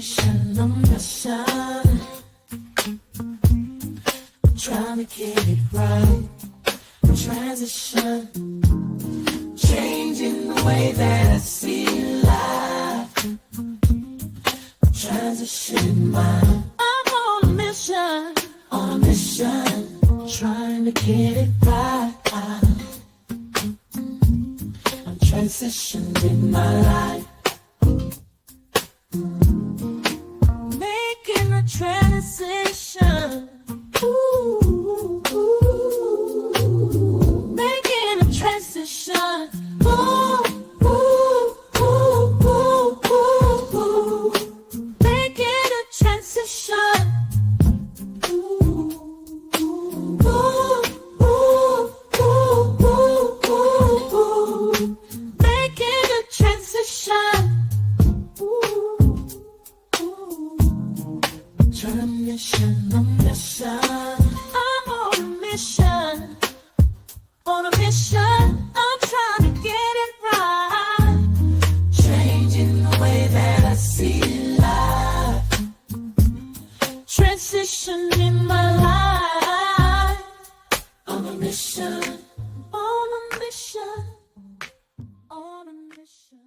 mission, on a mission. Trying to get it right. Transition. Changing the way that I see life. Transition mind. I'm on a mission. On a mission. Trying to get it right. I'm transitioning my life. Making a transition. Ooh, making a transition. Ooh, ooh, ooh, ooh, ooh, ooh. Making a transition. Ooh, ooh, ooh, ooh, ooh, ooh, ooh. Making a transition. Trying to mission, on a mission. I'm on a mission. On a mission. I'm trying to get it right. Changing the way that I see life. Transitioning my life. On a mission. On a mission. On a mission.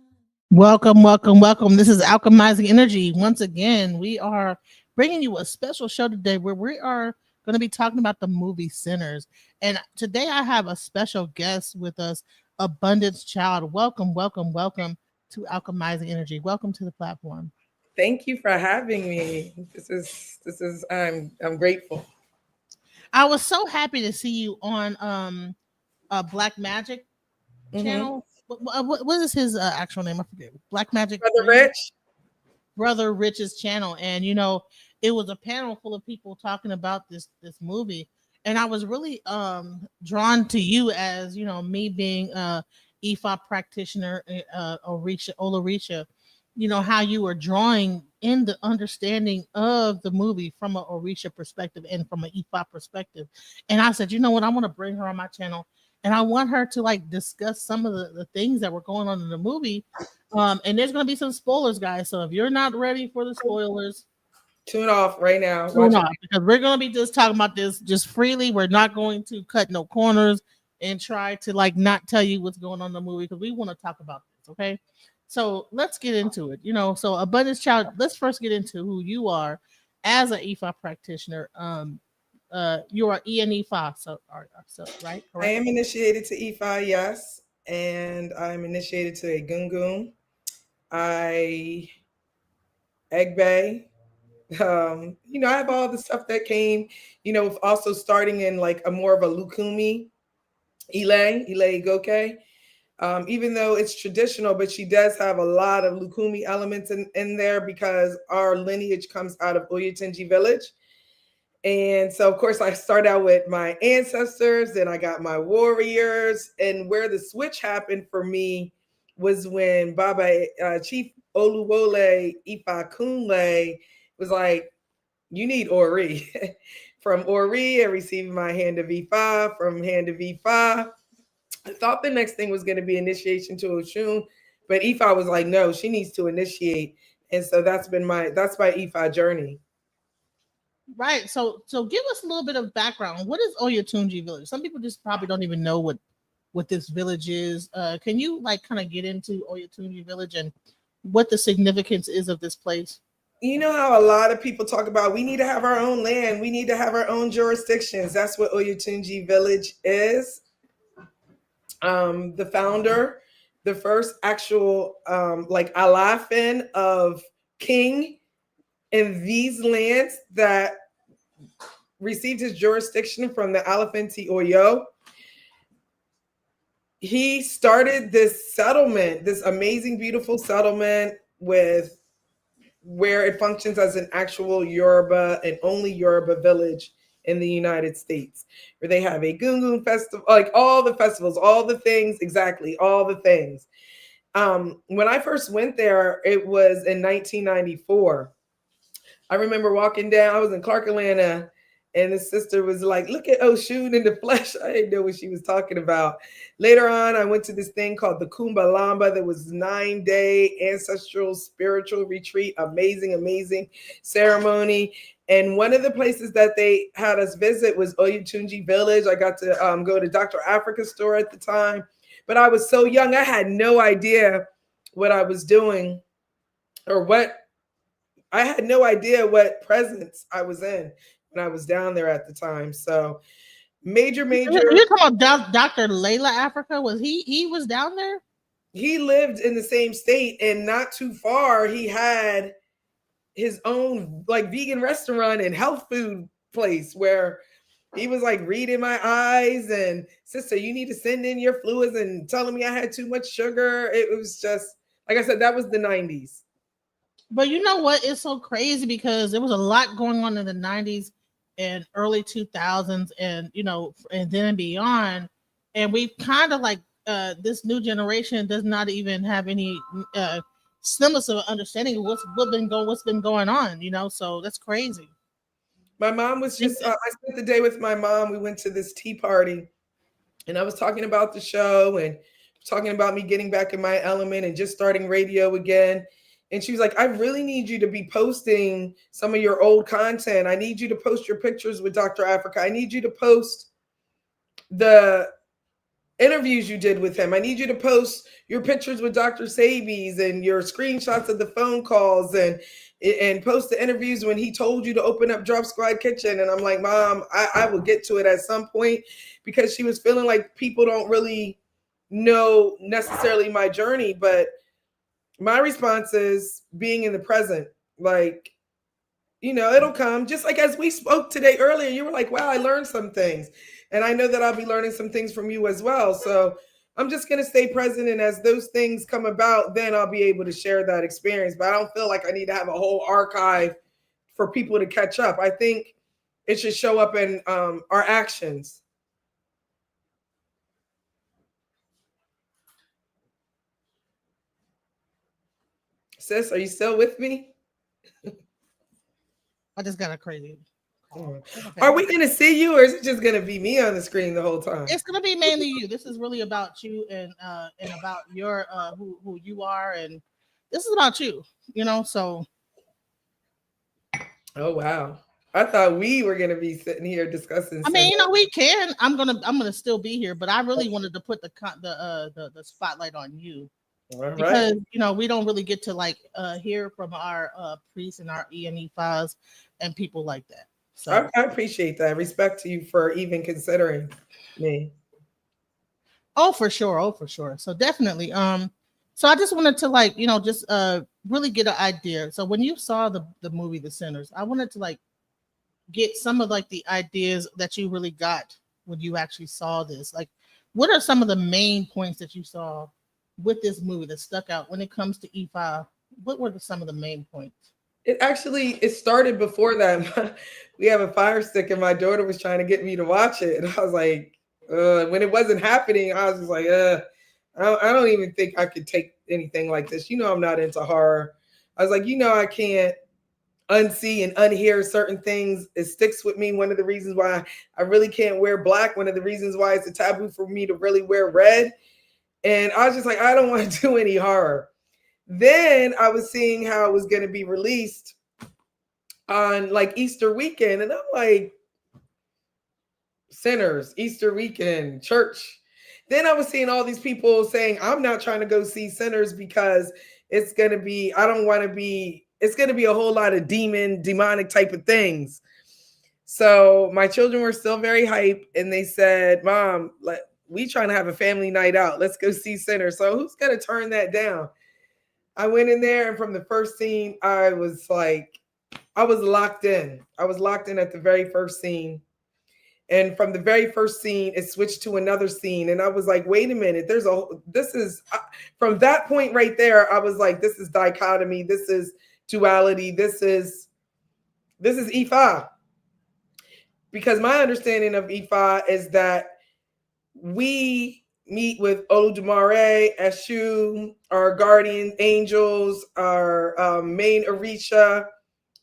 Welcome, welcome, welcome. This is Alchemizing Energy. Once again, we are bringing you a special show today where we are going to be talking about the movie Sinners. And today I have a special guest with us, Abundance Child. Welcome, welcome, welcome to Alchemizing Energy. Welcome to the platform. Thank you for having me. This is I'm grateful. I was so happy to see you on Black Magic channel. What is his actual name? I forget. Black Magic Brother 3? Rich. Brother Rich's channel, and it was a panel full of people talking about this movie, and I was really drawn to you as me being a IFA practitioner, Orisha, how you were drawing in the understanding of the movie from an Orisha perspective and from an IFA perspective, and I said, you know what, I want to bring her on my channel. And I want her to discuss some of the things that were going on in the movie. And there's going to be some spoilers, guys. So if you're not ready for the spoilers, tune off right now. tune off, because we're going to be just talking about this just freely. We're not going to cut no corners and try to not tell you what's going on in the movie, because we want to talk about this. Okay. So let's get into it. So Abundance Child, let's first get into who you are as an IFA practitioner. You are ENE5, so right? I am initiated to E5, yes, and I'm initiated to a Gungun. I Egg Bay. I have all the stuff that came, also starting in a more of a Lukumi, Ile Goke. Even though it's traditional, but she does have a lot of Lukumi elements in there because our lineage comes out of Oyotunji village. And so, of course, I start out with my ancestors, then I got my warriors. And where the switch happened for me was when Baba Chief Oluwole Ifakunle was like, you need Ori. From Ori, I received my hand of Ifa. From hand of Ifa, I thought the next thing was going to be initiation to Oshun. But Ifa was like, no, she needs to initiate. And so that's my Ifa journey. Right. So give us a little bit of background. What is Oyotunji village? Some people just probably don't even know what this village is. Can you kind of get into Oyotunji village and what the significance is of this place? You know how a lot of people talk about we need to have our own land, we need to have our own jurisdictions. That's what Oyotunji village is. The founder, the first actual Alafin of king in these lands that received his jurisdiction from the Alafinti Oyo. He started this settlement, this amazing, beautiful settlement where it functions as an actual Yoruba and only Yoruba village in the United States, where they have a Gungun festival, all the festivals, all the things, exactly, all the things. When I first went there, it was in 1994. I remember walking down, I was in Clark, Atlanta, And the sister was like, look at Oshun in the flesh. I didn't know what she was talking about. Later on, I went to this thing called the Kumbalamba. That was 9-day ancestral spiritual retreat. Amazing, amazing ceremony. And one of the places that they had us visit was Oyotunji Village. I got to go to Dr. Africa's store at the time. But I was so young, I had no idea what I was doing or I had no idea what presence I was in when I was down there at the time. So major. You're talking about Dr. Layla Africa? Was he was down there? He lived in the same state, and not too far, he had his own like vegan restaurant and health food place where he was like reading my eyes and, sister, you need to send in your fluids, and telling me I had too much sugar. It was just, like I said, that was the 90s. But you know what? It's so crazy because there was a lot going on in the 90s and early 2000s and, and then and beyond. And we kind of like this new generation does not even have any semblance of understanding of what's been going on, so that's crazy. My mom was just, I spent the day with my mom. We went to this tea party, and I was talking about the show and talking about me getting back in my element and just starting radio again. And she was like, I really need you to be posting some of your old content. I need you to post your pictures with Dr. Africa. I need you to post the interviews you did with him. I need you to post your pictures with Dr. Sabies and your screenshots of the phone calls, and post the interviews when he told you to open up Drop Squad Kitchen. And I'm like, Mom, I will get to it at some point, because she was feeling like people don't really know necessarily my journey. But my response is being in the present. Like, it'll come. Just like as we spoke today earlier, you were like, wow, I learned some things. And I know that I'll be learning some things from you as well. So I'm just going to stay present. And as those things come about, then I'll be able to share that experience. But I don't feel like I need to have a whole archive for people to catch up. I think it should show up in our actions. Sis, are you still with me? I just got a crazy. Okay. Are we going to see you, or is it just going to be me on the screen the whole time? It's going to be mainly you. This is really about you and about your who you are, and this is about you. So. Oh wow! I thought we were going to be sitting here discussing. I mean, we can. I'm gonna still be here, but I really wanted to put the spotlight on you. All because right. we don't really get to like hear from our priests and our EME files and people like that. So I appreciate that. Respect to you for even considering me. Oh, for sure. Oh, for sure. So definitely. So I just wanted to like, just really get an idea. So when you saw the movie The Sinners, I wanted to like get some of like the ideas that you really got when you actually saw this. Like, what are some of the main points that you saw with this movie that stuck out when it comes to IFA? What were some of the main points? It started before that. We have a Fire Stick, and my daughter was trying to get me to watch it, and I was like, when it wasn't happening, I was just like, I don't even think I could take anything like this. I'm not into horror. I was like, I can't unsee and unhear certain things. It sticks with me. One of the reasons why I really can't wear black. One of the reasons why it's a taboo for me to really wear red. And I was just like, I don't want to do any horror. Then I was seeing how it was going to be released on like Easter weekend. And I'm like, Sinners, Easter weekend, church. Then I was seeing all these people saying, I'm not trying to go see Sinners because it's going to be, I don't want to be, it's going to be a whole lot of demonic type of things. So my children were still very hype, and they said, Mom, we trying to have a family night out. Let's go see Sinners. So who's going to turn that down? I went in there, and from the first scene, I was locked in. I was locked in at the very first scene. And from the very first scene, it switched to another scene. And I was like, wait a minute, from that point right there, I was like, this is dichotomy. This is duality. This is Ifa. Because my understanding of Ifa is that we meet with Oludumare, Eshu, our guardian angels, our main Orisha,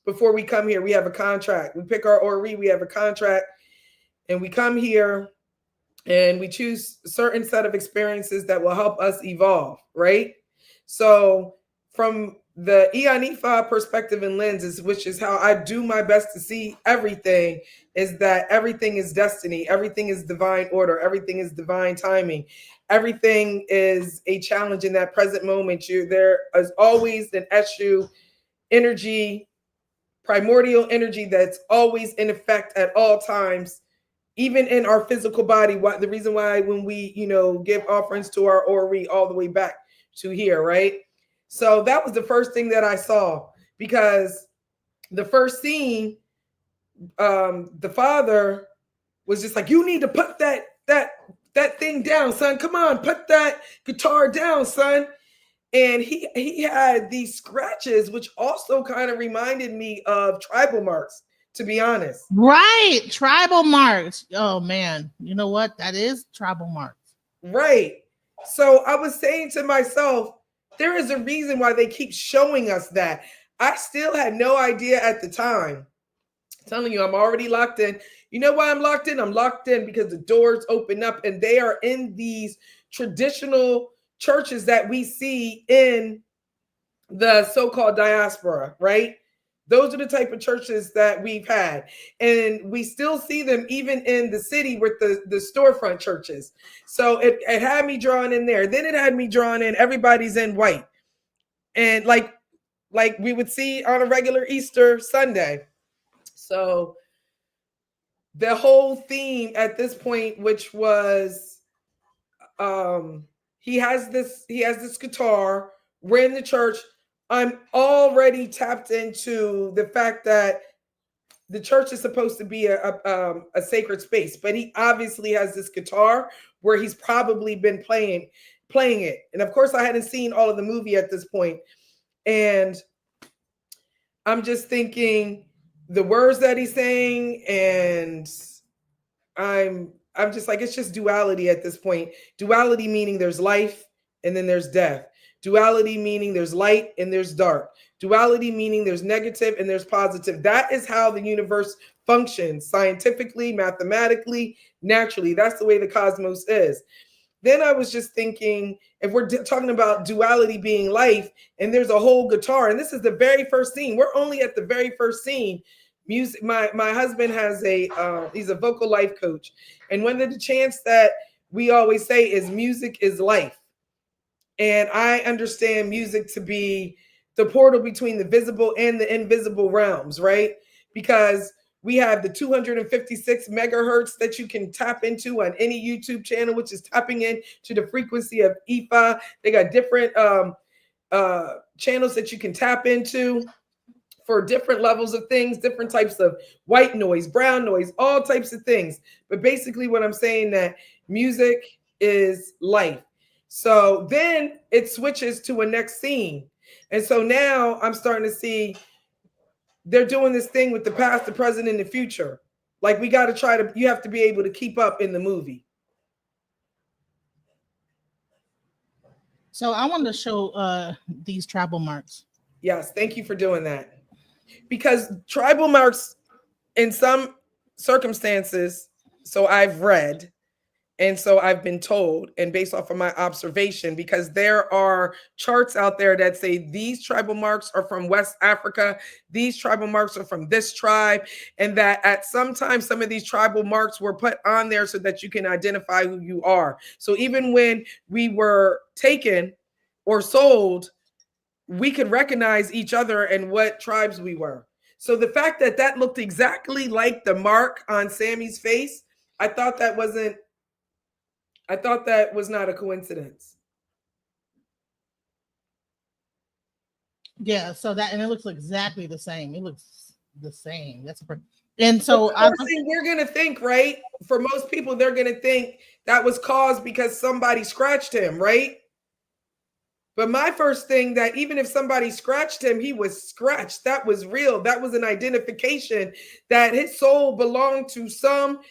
before we come here. We have a contract. We pick our Ori, we have a contract, and we come here and we choose a certain set of experiences that will help us evolve, right? So from the Ianifa perspective and lenses, which is how I do my best to see everything, is that everything is destiny, everything is divine order, everything is divine timing, everything is a challenge in that present moment. There is always an issue, energy, primordial energy that's always in effect at all times, even in our physical body. What the reason why when we, give offerings to our Ori all the way back to here, right? So that was the first thing that I saw, because the first scene, the father was just like, "You need to put that thing down, son. Come on, put that guitar down, son." And he had these scratches, which also kind of reminded me of tribal marks, to be honest. Right, tribal marks. Oh man, you know what? That is tribal marks. Right. So I was saying to myself, there is a reason why they keep showing us that. I still had no idea at the time. I'm telling you, I'm already locked in. You know why I'm locked in? I'm locked in because the doors open up and they are in these traditional churches that we see in the so-called diaspora, right? Those are the type of churches that we've had. And we still see them even in the city with the storefront churches. So it had me drawn in there. Then it had me drawn in, everybody's in white. And like we would see on a regular Easter Sunday. So the whole theme at this point, which was he has this guitar, we're in the church. I'm already tapped into the fact that the church is supposed to be a sacred space, but he obviously has this guitar where he's probably been playing it. And of course, I hadn't seen all of the movie at this point, and I'm just thinking the words that he's saying, and I'm just like, it's just duality at this point. Duality meaning there's life and then there's death. Duality meaning there's light and there's dark. Duality meaning there's negative and there's positive. That is how the universe functions scientifically, mathematically, naturally. That's the way the cosmos is. Then I was just thinking, if we're talking about duality being life, and there's a whole guitar, and this is the very first scene. We're only at the very first scene. Music. My husband has he's a vocal life coach, and one of the chants that we always say is music is life. And I understand music to be the portal between the visible and the invisible realms, right? Because we have the 256 megahertz that you can tap into on any YouTube channel, which is tapping into the frequency of IFA. They got different channels that you can tap into for different levels of things, different types of white noise, brown noise, all types of things. But basically what I'm saying, that music is life. So then it switches to a next scene. And so now I'm starting to see they're doing this thing with the past, the present, and the future. Like we got to you have to be able to keep up in the movie. So I wanted to show these tribal marks. Yes, thank you for doing that. Because tribal marks in some circumstances, so I've read, and so I've been told, and based off of my observation, because there are charts out there that say these tribal marks are from West Africa, these tribal marks are from this tribe, and that at some time, some of these tribal marks were put on there so that you can identify who you are. So even when we were taken or sold, we could recognize each other and what tribes we were. So the fact that that looked exactly like the mark on Sammy's face, I thought that was not a coincidence. Yeah, so that, and it looks exactly the same. It looks the same. And so I think we're gonna think, right? For most people, they're gonna think that was caused because somebody scratched him, right? But my first thing, that even if somebody scratched him, he was scratched. That was real. That was an identification that his soul belonged to some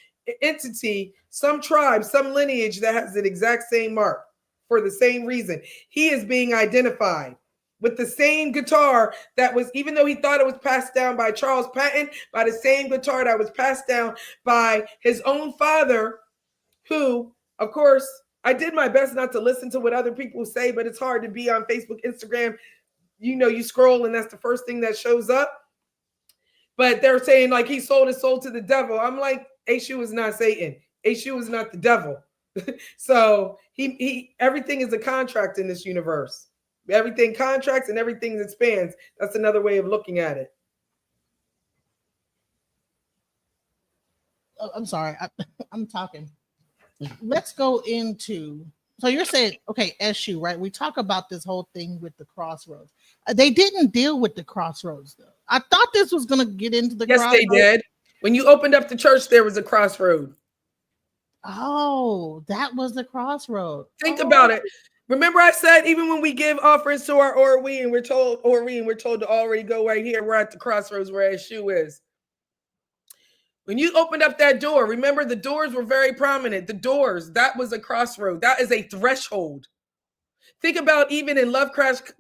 entity, some tribe, some lineage that has the exact same mark for the same reason. He is being identified. with the same guitar that was, even though he thought it was passed down by Charles Patton, by the same guitar that was passed down by his own father, who, of course, I did my best not to listen to what other people say, but it's hard to be on Facebook, Instagram. You know, you scroll and that's the first thing that shows up. But they're saying like he sold his soul to the devil. I'm like, Eshu is not Satan. Eshu is not the devil. So he everything is a contract in this universe. Everything contracts and everything expands. That's another way of looking at it. I'm sorry, I'm talking. Let's go into. So you're saying, okay, SU, right? We talk about this whole thing with the crossroads. They didn't deal with the crossroads, though. I thought this was going to get into the Yes, crossroads. they did. When you opened up the church, there was a crossroad. Oh, that was the crossroad. Think about it. Remember, I said even when we give offerings to our Orwe and we're told to already go right here. We're at the crossroads where his shoe is. When you opened up that door, remember the doors were very prominent. The doors, that was a crossroad. That is a threshold. Think about even in Lovecraft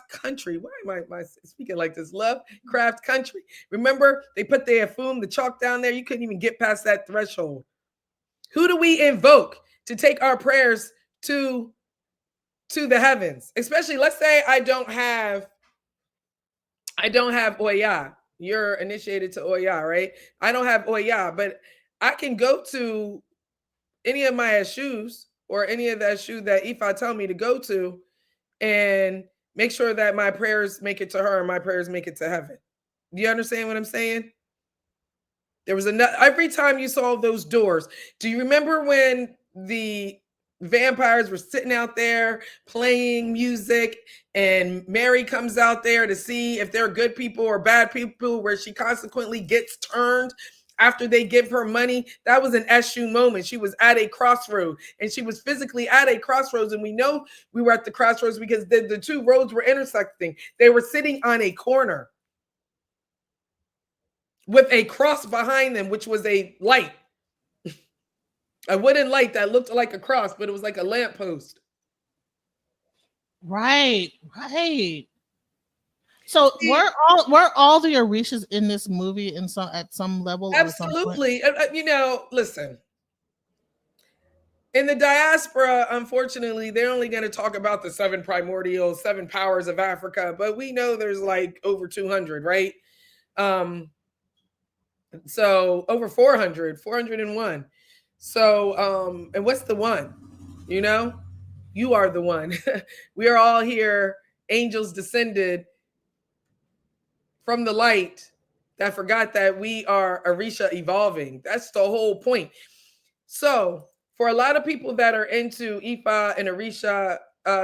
Country. Why am I speaking like this? Lovecraft Country. Remember, they put the Afum, the chalk down there. You couldn't even get past that threshold. Who do we invoke to take our prayers to the heavens? Especially, let's say I don't have Oya. You're initiated to Oya, right? I don't have Oya, but I can go to any of my Eshus or any of the Eshu that Ifa tell me to go to and make sure that my prayers make it to her and my prayers make it to heaven. Do you understand what I'm saying? There was every time you saw those doors. Do you remember when the vampires were sitting out there playing music and Mary comes out there to see if they're good people or bad people, where she consequently gets turned after they give her money? That was an Eshu moment. She was at a crossroad and she was physically at a crossroads. And we know we were at the crossroads because the two roads were intersecting. They were sitting on a corner with a cross behind them, which was a light. A wooden light that looked like a cross, but it was like a lamppost. Right. So were all the Orishas in this movie at some level? Absolutely. Listen. In the diaspora, unfortunately, they're only going to talk about the 7 powers of Africa, but we know there's like over 200, right? So over 401. So, and what's the one? You are the one. We are all here, angels descended from the light that forgot that we are Orisha evolving. That's the whole point. So, for a lot of people that are into Ifa and Orisha,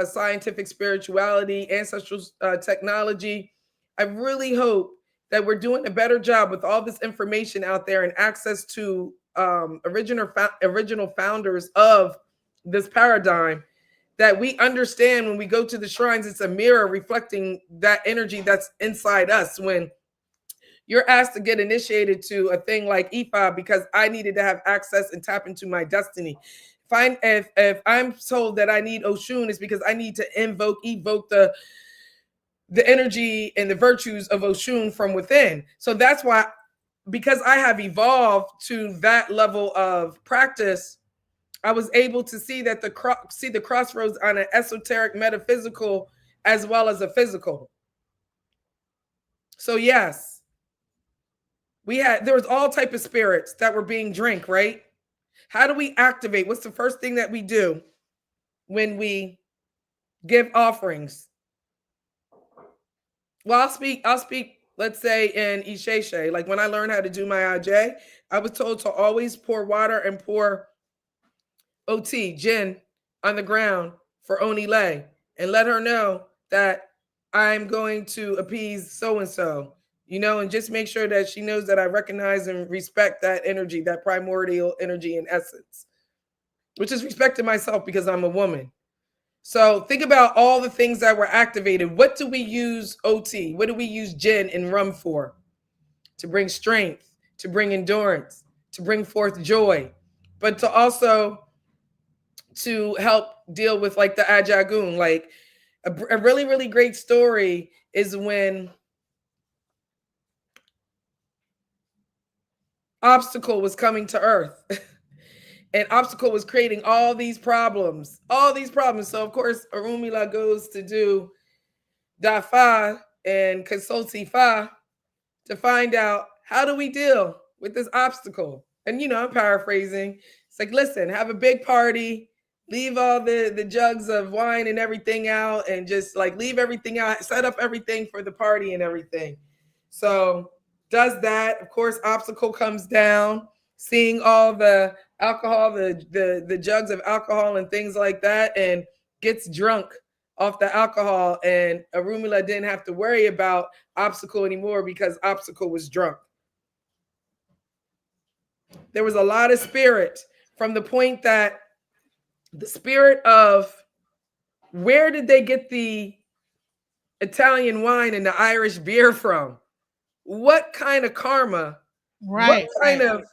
scientific spirituality, ancestral technology, I really hope that we're doing a better job with all this information out there and access to original founders of this paradigm, that we understand when we go to the shrines, it's a mirror reflecting that energy that's inside us. When you're asked to get initiated to a thing like Ifa because I needed to have access and tap into my destiny. If I'm told that I need Oshun, it's because I need to evoke the energy and the virtues of Oshun from within. So that's why, because I have evolved to that level of practice, I was able to see that see the crossroads on an esoteric, metaphysical, as well as a physical. So yes, there was all type of spirits that were being drank, right? How do we activate? What's the first thing that we do when we give offerings? Well, I'll speak, let's say in Isheshe. Like when I learned how to do my Aj, I was told to always pour water and pour OT, gin, on the ground for Onile and let her know that I'm going to appease so-and-so, and just make sure that she knows that I recognize and respect that energy, that primordial energy in essence, which is respecting myself because I'm a woman. So think about all the things that were activated. What do we use OT? What do we use gin and rum for? To bring strength, to bring endurance, to bring forth joy, but to also to help deal with like the ajagun. Like A really, really great story is when Obstacle was coming to Earth. And Obstacle was creating all these problems, all these problems. So, of course, Arumila goes to do Dafa and consult Ifa to find out, how do we deal with this obstacle? And I'm paraphrasing. It's like, listen, have a big party, leave all the jugs of wine and everything out, and just like leave everything out, set up everything for the party and everything. So does that. Of course, obstacle comes down, seeing all the alcohol, the jugs of alcohol and things like that, and gets drunk off the alcohol. And Arumila didn't have to worry about obstacle anymore because obstacle was drunk. There was a lot of spirit, from the point that the spirit of, where did they get the Italian wine and the Irish beer from? What kind of karma? What Right, kind right. of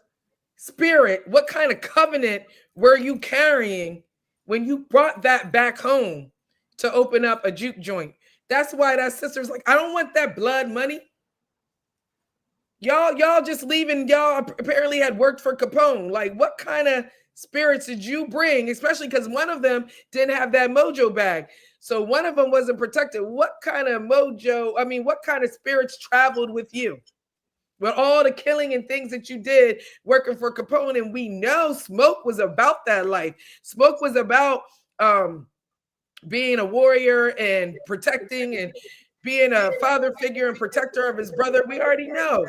spirit? What kind of covenant were you carrying when you brought that back home to open up a juke joint? That's why that sister's like, I don't want that blood money. Y'all just leaving. Y'all apparently had worked for Capone. Like, what kind of spirits did you bring? Especially because one of them didn't have that mojo bag. So one of them wasn't protected. What kind of mojo? I mean, what kind of spirits traveled with you? With all the killing and things that you did working for Capone. And we know Smoke was about that life. Smoke was about being a warrior and protecting and being a father figure and protector of his brother. We already know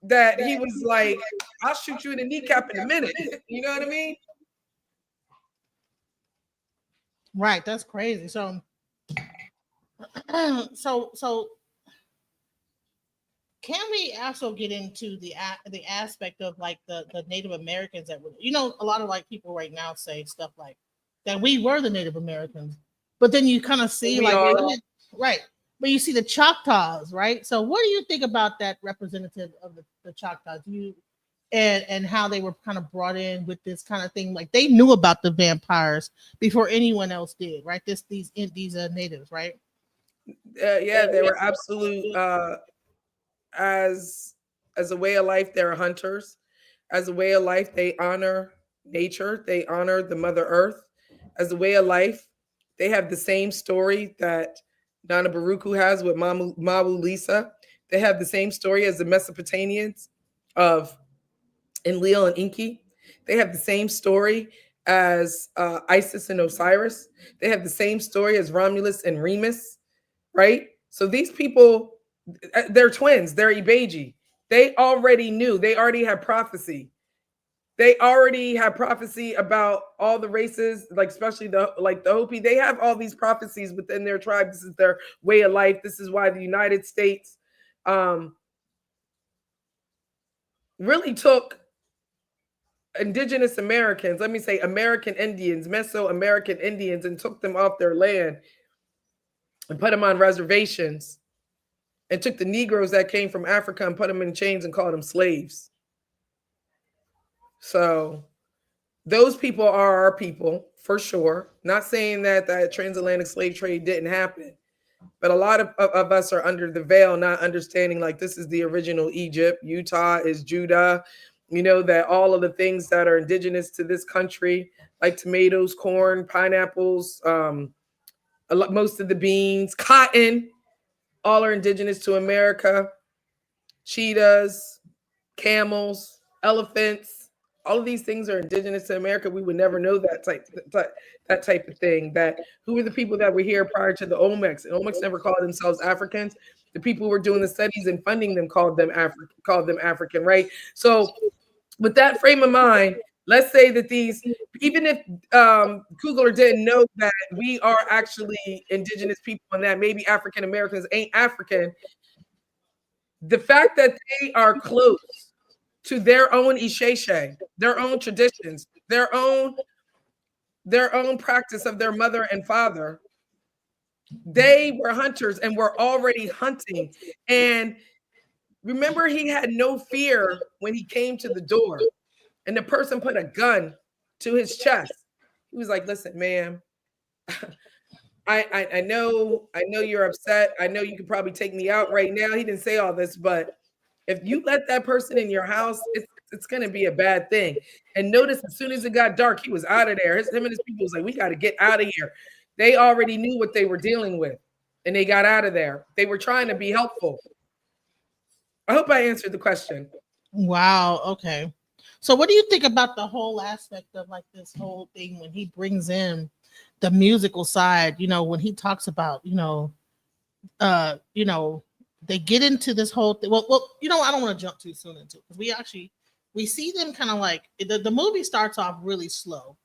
that he was like, I'll shoot you in the kneecap in a minute. You know what I mean? Right, that's crazy. So, so can we also get into the aspect of like the Native Americans that were, a lot of like people right now say stuff like that we were the Native Americans, but then you kind of see We like are. right, but you see the Choctaws, right? So what do you think about that representative of the Choctaws? And how they were kind of brought in with this kind of thing, like they knew about the vampires before anyone else did, right? These natives, right? Yeah, they were absolute. As as a way of life, they're hunters. As a way of life, they honor nature. They honor the Mother Earth. As a way of life, they have the same story that Nana Baruku has with Mawu Lisa. They have the same story as the Mesopotamians of Enlil and Enki. They have the same story as Isis and Osiris. They have the same story as Romulus and Remus, right? So these people, they're twins. They're Ibeji. They already knew. They already had prophecy. They already have prophecy about all the races, like especially the Hopi. They have all these prophecies within their tribe. This is their way of life. This is why the United States um, really took indigenous Americans, let me say American Indians, Mesoamerican Indians, and took them off their land and put them on reservations, and took the Negroes that came from Africa and put them in chains and called them slaves. So those people are our people for sure. Not saying that that transatlantic slave trade didn't happen, but a lot of us are under the veil, not understanding like this is the original Egypt. Utah is Judah. You know, that all of the things that are indigenous to this country, like tomatoes, corn, pineapples, most of the beans, cotton, all are indigenous to America. Cheetahs, camels, elephants, all of these things are indigenous to America. We would never know that type of thing. That who were the people that were here prior to the Olmecs? And Olmecs never called themselves Africans. The people who were doing the studies and funding them called them African, right? So with that frame of mind, let's say that these, even if Kugler didn't know that we are actually indigenous people and that maybe African Americans ain't African, the fact that they are close to their own Isheshe, their own traditions, their own practice of their mother and father, they were hunters and were already hunting. And remember, he had no fear when he came to the door and the person put a gun to his chest. He was like, listen, ma'am, I know you're upset. I know you could probably take me out right now. He didn't say all this, but if you let that person in your house, it's gonna be a bad thing. And notice as soon as it got dark, he was out of there. Him and his people was like, we got to get out of here. They already knew what they were dealing with, and they got out of there. They were trying to be helpful. I hope I answered the question. Wow. Okay. So, what do you think about the whole aspect of like this whole thing when he brings in the musical side? When he talks about, uh, you know, they get into this whole thing. Well, I don't want to jump too soon into it because we see them kind of like the movie starts off really slow,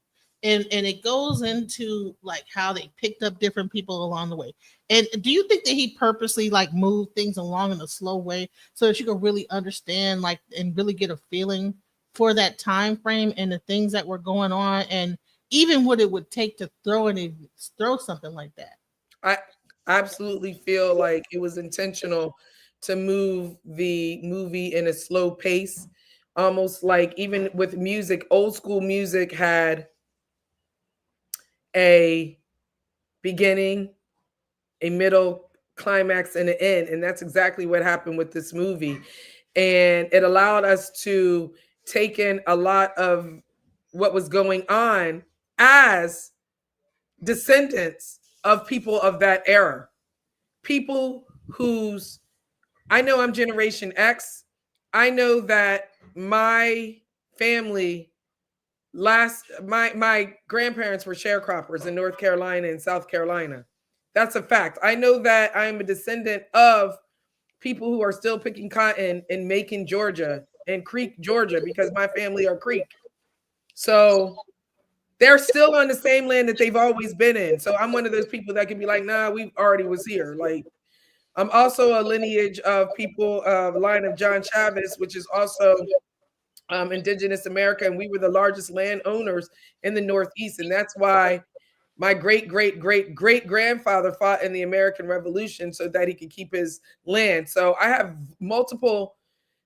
and it goes into like how they picked up different people along the way. And do you think that he purposely like moved things along in a slow way so that you could really understand like and really get a feeling for that time frame and the things that were going on and even what it would take to throw something like that? I absolutely feel like it was intentional to move the movie in a slow pace, almost like even with music, old school music had a beginning, a middle, climax, and an end. And that's exactly what happened with this movie. And it allowed us to take in a lot of what was going on as descendants of people of that era. People whose, I know I'm Generation X. I know that my family my grandparents were sharecroppers in North Carolina and South Carolina. That's a fact. I know that I'm a descendant of people who are still picking cotton in Macon, Georgia, and Creek, Georgia, because my family are Creek. So they're still on the same land that they've always been in. So I'm one of those people that can be like, nah, we already was here. Like, I'm also a lineage of people, line of John Chavis, which is also indigenous America, and we were the largest landowners in the Northeast, and that's why my great great great great grandfather fought in the American Revolution so that he could keep his land. So I have multiple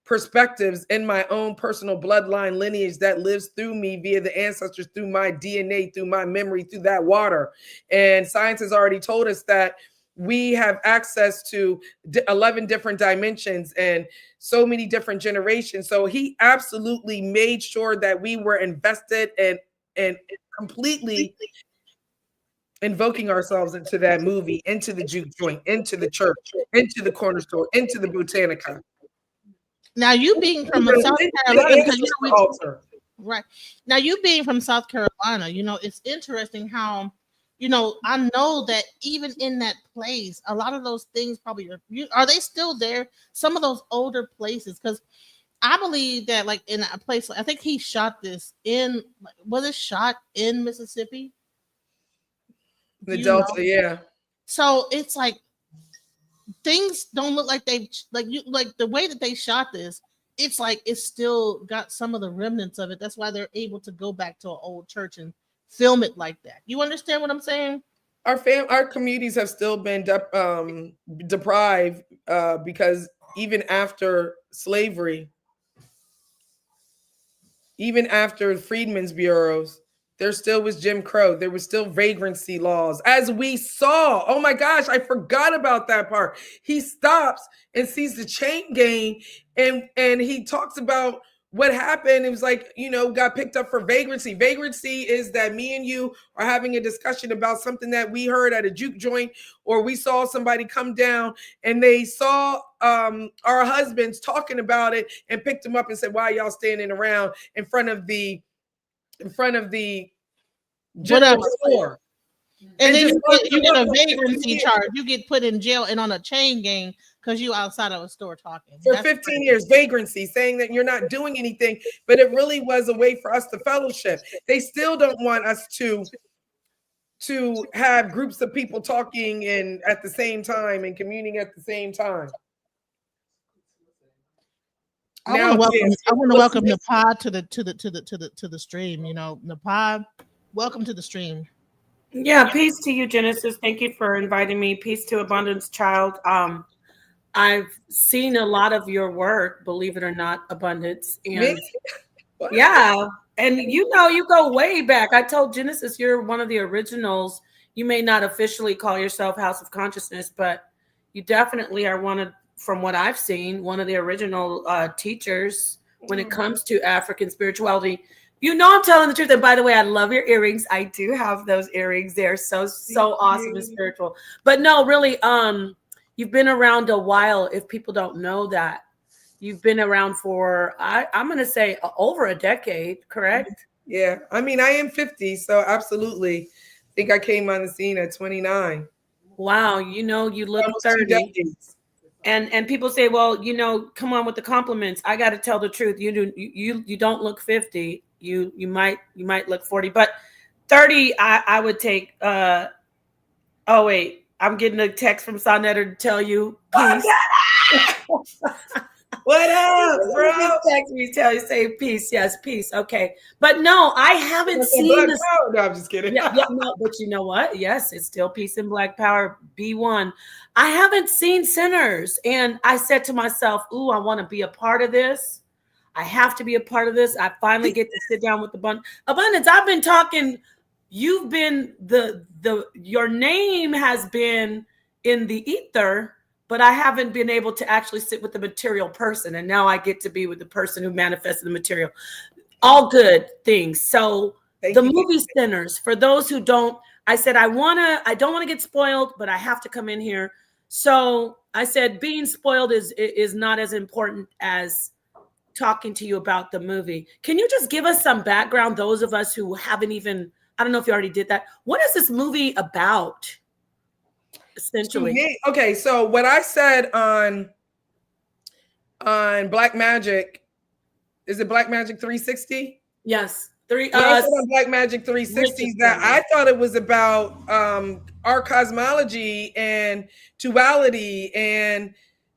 perspectives in my own personal bloodline lineage that lives through me via the ancestors, through my DNA, through my memory, through that water. And science has already told us that we have access to 11 different dimensions and so many different generations. So he absolutely made sure that we were invested and completely invoking ourselves into that movie, into the juke joint, into the church, into the corner store, into the botanica. Now, you being from South Carolina, because right now you being from South Carolina, it's interesting how I know that even in that place, a lot of those things probably are they still there? Some of those older places, because I believe that like in a place, I think he shot this in, was it shot in Mississippi? The Delta, yeah. So it's like things don't look like they like the way that they shot this. It's like it's still got some of the remnants of it. That's why they're able to go back to an old church and film it like that. You understand what I'm saying? Our communities have still been deprived because even after slavery, even after freedmen's bureaus, there still was Jim Crow. There was still vagrancy laws, as we saw. Oh my gosh, I forgot about that part. He stops and sees the chain gang, and he talks about what happened. It was like, got picked up for vagrancy. Vagrancy is that me and you are having a discussion about something that we heard at a juke joint, or we saw somebody come down and they saw our husbands talking about it and picked them up and said, why y'all standing around in front of the general store? And then you get a vagrancy charge. You get put in jail and on a chain gang because you outside of a store talking. For 15 years, vagrancy, saying that you're not doing anything, but it really was a way for us to fellowship. They still don't want us to have groups of people talking and at the same time and communing at the same time. I want to welcome Napad to the stream. Napad, welcome to the stream. Yeah, peace to you, Genesis. Thank you for inviting me. Peace to Abundance Child. I've seen a lot of your work, believe it or not, Abundance. And yeah, and you go way back. I told Genesis you're one of the originals you may not officially call yourself House of Consciousness, but you definitely are one of, from what I've seen, one of the original teachers when it comes to African spirituality. You know, I'm telling the truth. And by the way, I love your earrings. I do have those earrings. They're so awesome and spiritual. But no, really, you've been around a while. If people don't know that, you've been around for I'm going to say over a decade, correct? Yeah, I mean, I am 50, so absolutely. I think I came on the scene at 29. Wow, you know, you look Almost 2 30. decades. And people say, well, you know, come on with the compliments. I got to tell the truth. You don't look 50. You might look 40, but 30 I would take. Oh wait, I'm getting a text from Sonetter to tell you peace. What up, bro? Text me, tell you, say peace. Yes, peace. Okay, but no, I haven't seen this. No, I'm just kidding. Yeah, no, but you know what? Yes, it's still peace and Black Power. B1. I haven't seen Sinners, and I said to myself, "Ooh, I want to be a part of this. I have to be a part of this." I finally get to sit down with Abundance. I've been talking. You've been your name has been in the ether, but I haven't been able to actually sit with the material person, and now I get to be with the person who manifested the material. All good things. So the movie Sinners, for those who don't, I said I don't want to get spoiled, but I have to come in here. So I said being spoiled is not as important as talking to you about the movie. Can you just give us some background, those of us who haven't even, I don't know if you already did that. What is this movie about? Essentially. Okay, so what I said on Black Magic, is it Black Magic 360? Yes. What I said on Black Magic 360 is that I thought it was about our cosmology and duality and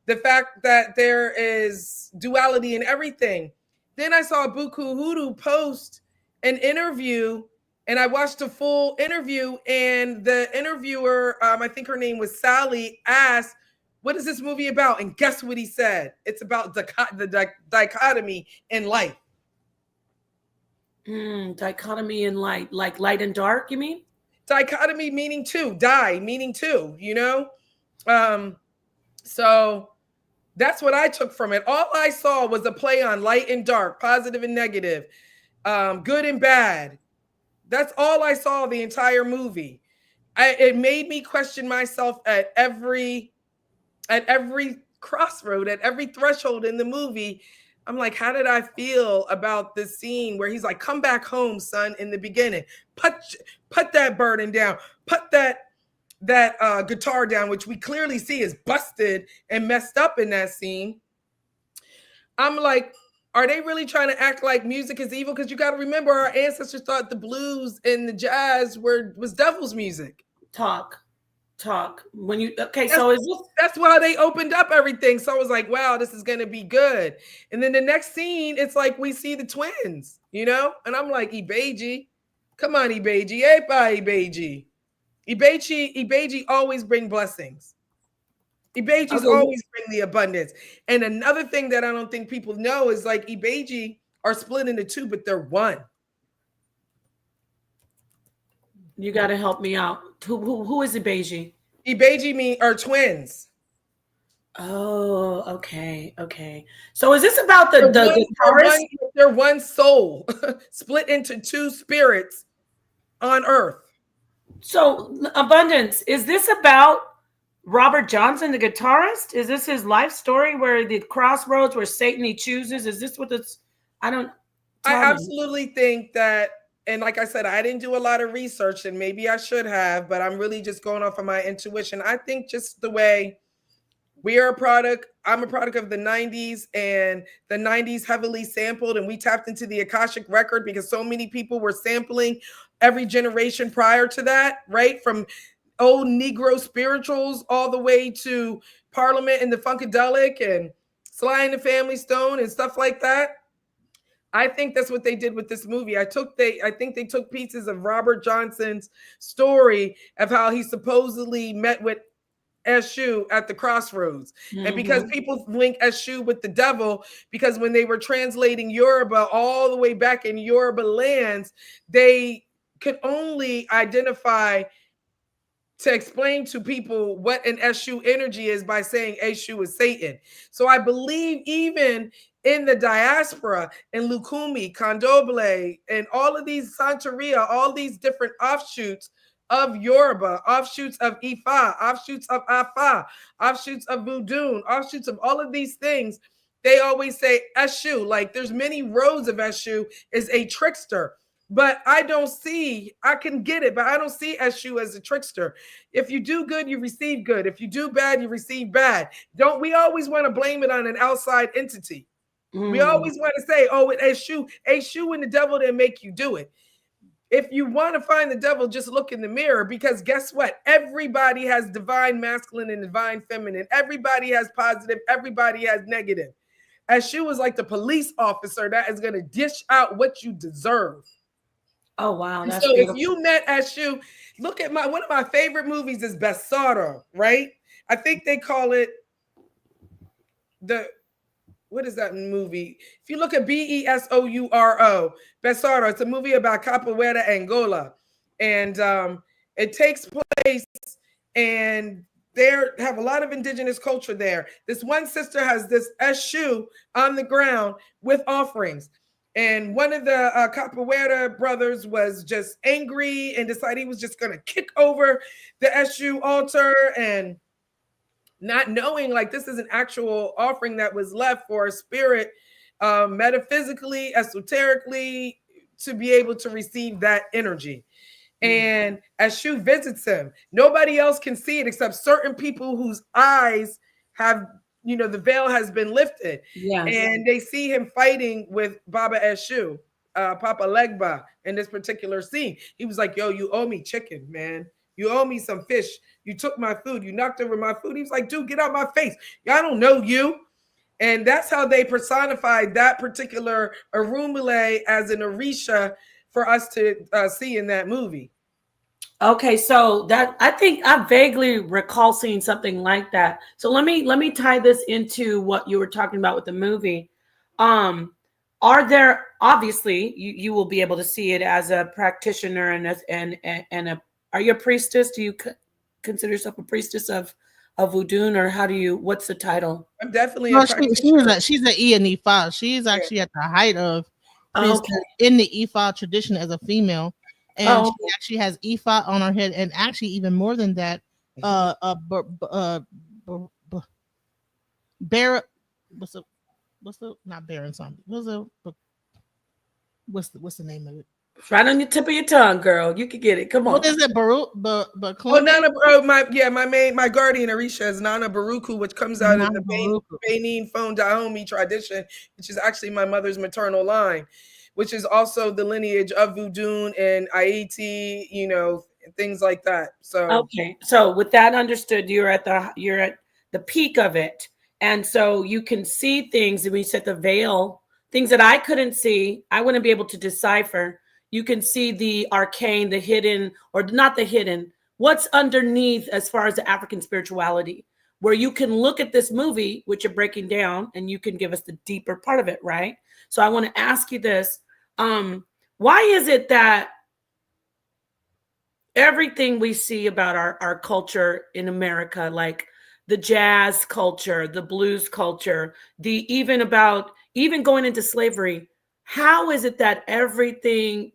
the fact that there is duality in everything. Then I saw Buku Hoodoo post an interview, and I watched a full interview, and the interviewer, I think her name was Sally, asked, "What is this movie about?" And guess what he said? It's about the dichotomy in life. Dichotomy in light, like light and dark, you mean? Dichotomy meaning two, meaning two, you know? So that's what I took from it. All I saw was a play on light and dark, positive and negative, good and bad. That's all I saw the entire movie. It made me question myself at every crossroad, at every threshold in the movie. I'm like, how did I feel about this scene where he's like, "Come back home, son," in the beginning. Put that burden down. Put that guitar down, which we clearly see is busted and messed up in that scene. I'm like, are they really trying to act like music is evil? Because you got to remember, our ancestors thought the blues and the jazz was devil's music. Talk. When you that's why they opened up everything. So I was like, wow, this is gonna be good. And then the next scene, it's like we see the twins, you know, and I'm like, Ibeji, come on, Ibeji, Ibeji. Ibeji always bring blessings. Ibeji's always bring the abundance. And another thing that I don't think people know is like Ibeji are split into two, but they're one. You got to help me out. Who is Ibeji? Ibeji are twins. Oh, okay. So is this about they're one soul split into two spirits on earth? So Abundance, is this about Robert Johnson, the guitarist? Is this his life story where the crossroads where Satan he chooses? Is this what it's? I absolutely think that. And like I said, I didn't do a lot of research, and maybe I should have, but I'm really just going off of my intuition. I think just the way I'm a product of the 90s, and the 90s heavily sampled, and we tapped into the Akashic record because so many people were sampling every generation prior to that, right? From old Negro spirituals all the way to Parliament and the Funkadelic and Sly and the Family Stone and stuff like that. I think that's what they did with this movie. I think they took pieces of Robert Johnson's story of how he supposedly met with Eshu at the crossroads. Mm-hmm. And because people link Eshu with the devil, because when they were translating Yoruba all the way back in Yoruba lands, they could only identify to explain to people what an Eshu energy is by saying Eshu is Satan. So I believe even in the diaspora, in Lukumi, Kandobele, and all of these Santeria, all these different offshoots of Yoruba, offshoots of Ifa, offshoots of Afa, offshoots of Voodoo, offshoots of all of these things, they always say Eshu. Like there's many roads of Eshu is a trickster. But I don't see, I can get it, but I don't see Eshu as a trickster. If you do good, you receive good. If you do bad, you receive bad. Don't we always want to blame it on an outside entity? We always want to say, oh, it Eshu and the devil didn't make you do it. If you want to find the devil, just look in the mirror, because guess what? Everybody has divine masculine and divine feminine. Everybody has positive. Everybody has negative. Eshu is like the police officer that is going to dish out what you deserve. Oh, wow. And That's so beautiful. if you met Eshu, look at one of my favorite movies is Besoro, right? I think they call it what is that movie? If you look at Besouro, Besoro, it's a movie about Capoeira, Angola. And it takes place, and they have a lot of indigenous culture there. This one sister has this Eshu on the ground with offerings. And one of the Capoeira brothers was just angry and decided he was just going to kick over the Eshu altar, and not knowing like this is an actual offering that was left for a spirit, metaphysically, esoterically, to be able to receive that energy. And Eshu visits him. Nobody else can see it except certain people whose eyes have, the veil has been lifted. Yes. And they see him fighting with Baba Eshu, Papa Legba, in this particular scene. He was like, yo, you owe me chicken, man. You owe me some fish. You took my food. You knocked over my food. He was like, dude, get out my face. I don't know you. And that's how they personified that particular Arumule as an Orisha for us to see in that movie. Okay, so that I think I vaguely recall seeing something like that. So let me tie this into what you were talking about with the movie. Are there, obviously you will be able to see it as a practitioner and are you a priestess? Do you consider yourself a priestess of Voodoo, or what's the title? I'm definitely No, a practitioner. she's an Ifa. She's actually at the height of in the Ifa tradition as a female, and she actually has Ifa on her head, and actually even more than that, Bear, what's the not Baron something? What's the name of it? Right on your tip of your tongue, girl. You can get it. Come on. What is it, Baruch? Nana, my guardian Orisha is Nana Baruku, which comes out of the Benin Phone Dahomey tradition, which is actually my mother's maternal line, which is also the lineage of Voodoo and Haiti, things like that. So okay, so with that understood, you're at the peak of it, and so you can see things. And when you set the veil, things that I couldn't see, I wouldn't be able to decipher. You can see the arcane, the hidden, or not the hidden, what's underneath as far as the African spirituality, where you can look at this movie, which you're breaking down, and you can give us the deeper part of it, right? So I want to ask you this. Why is it that everything we see about our culture in America, like the jazz culture, the blues culture, even going into slavery, how is it that everything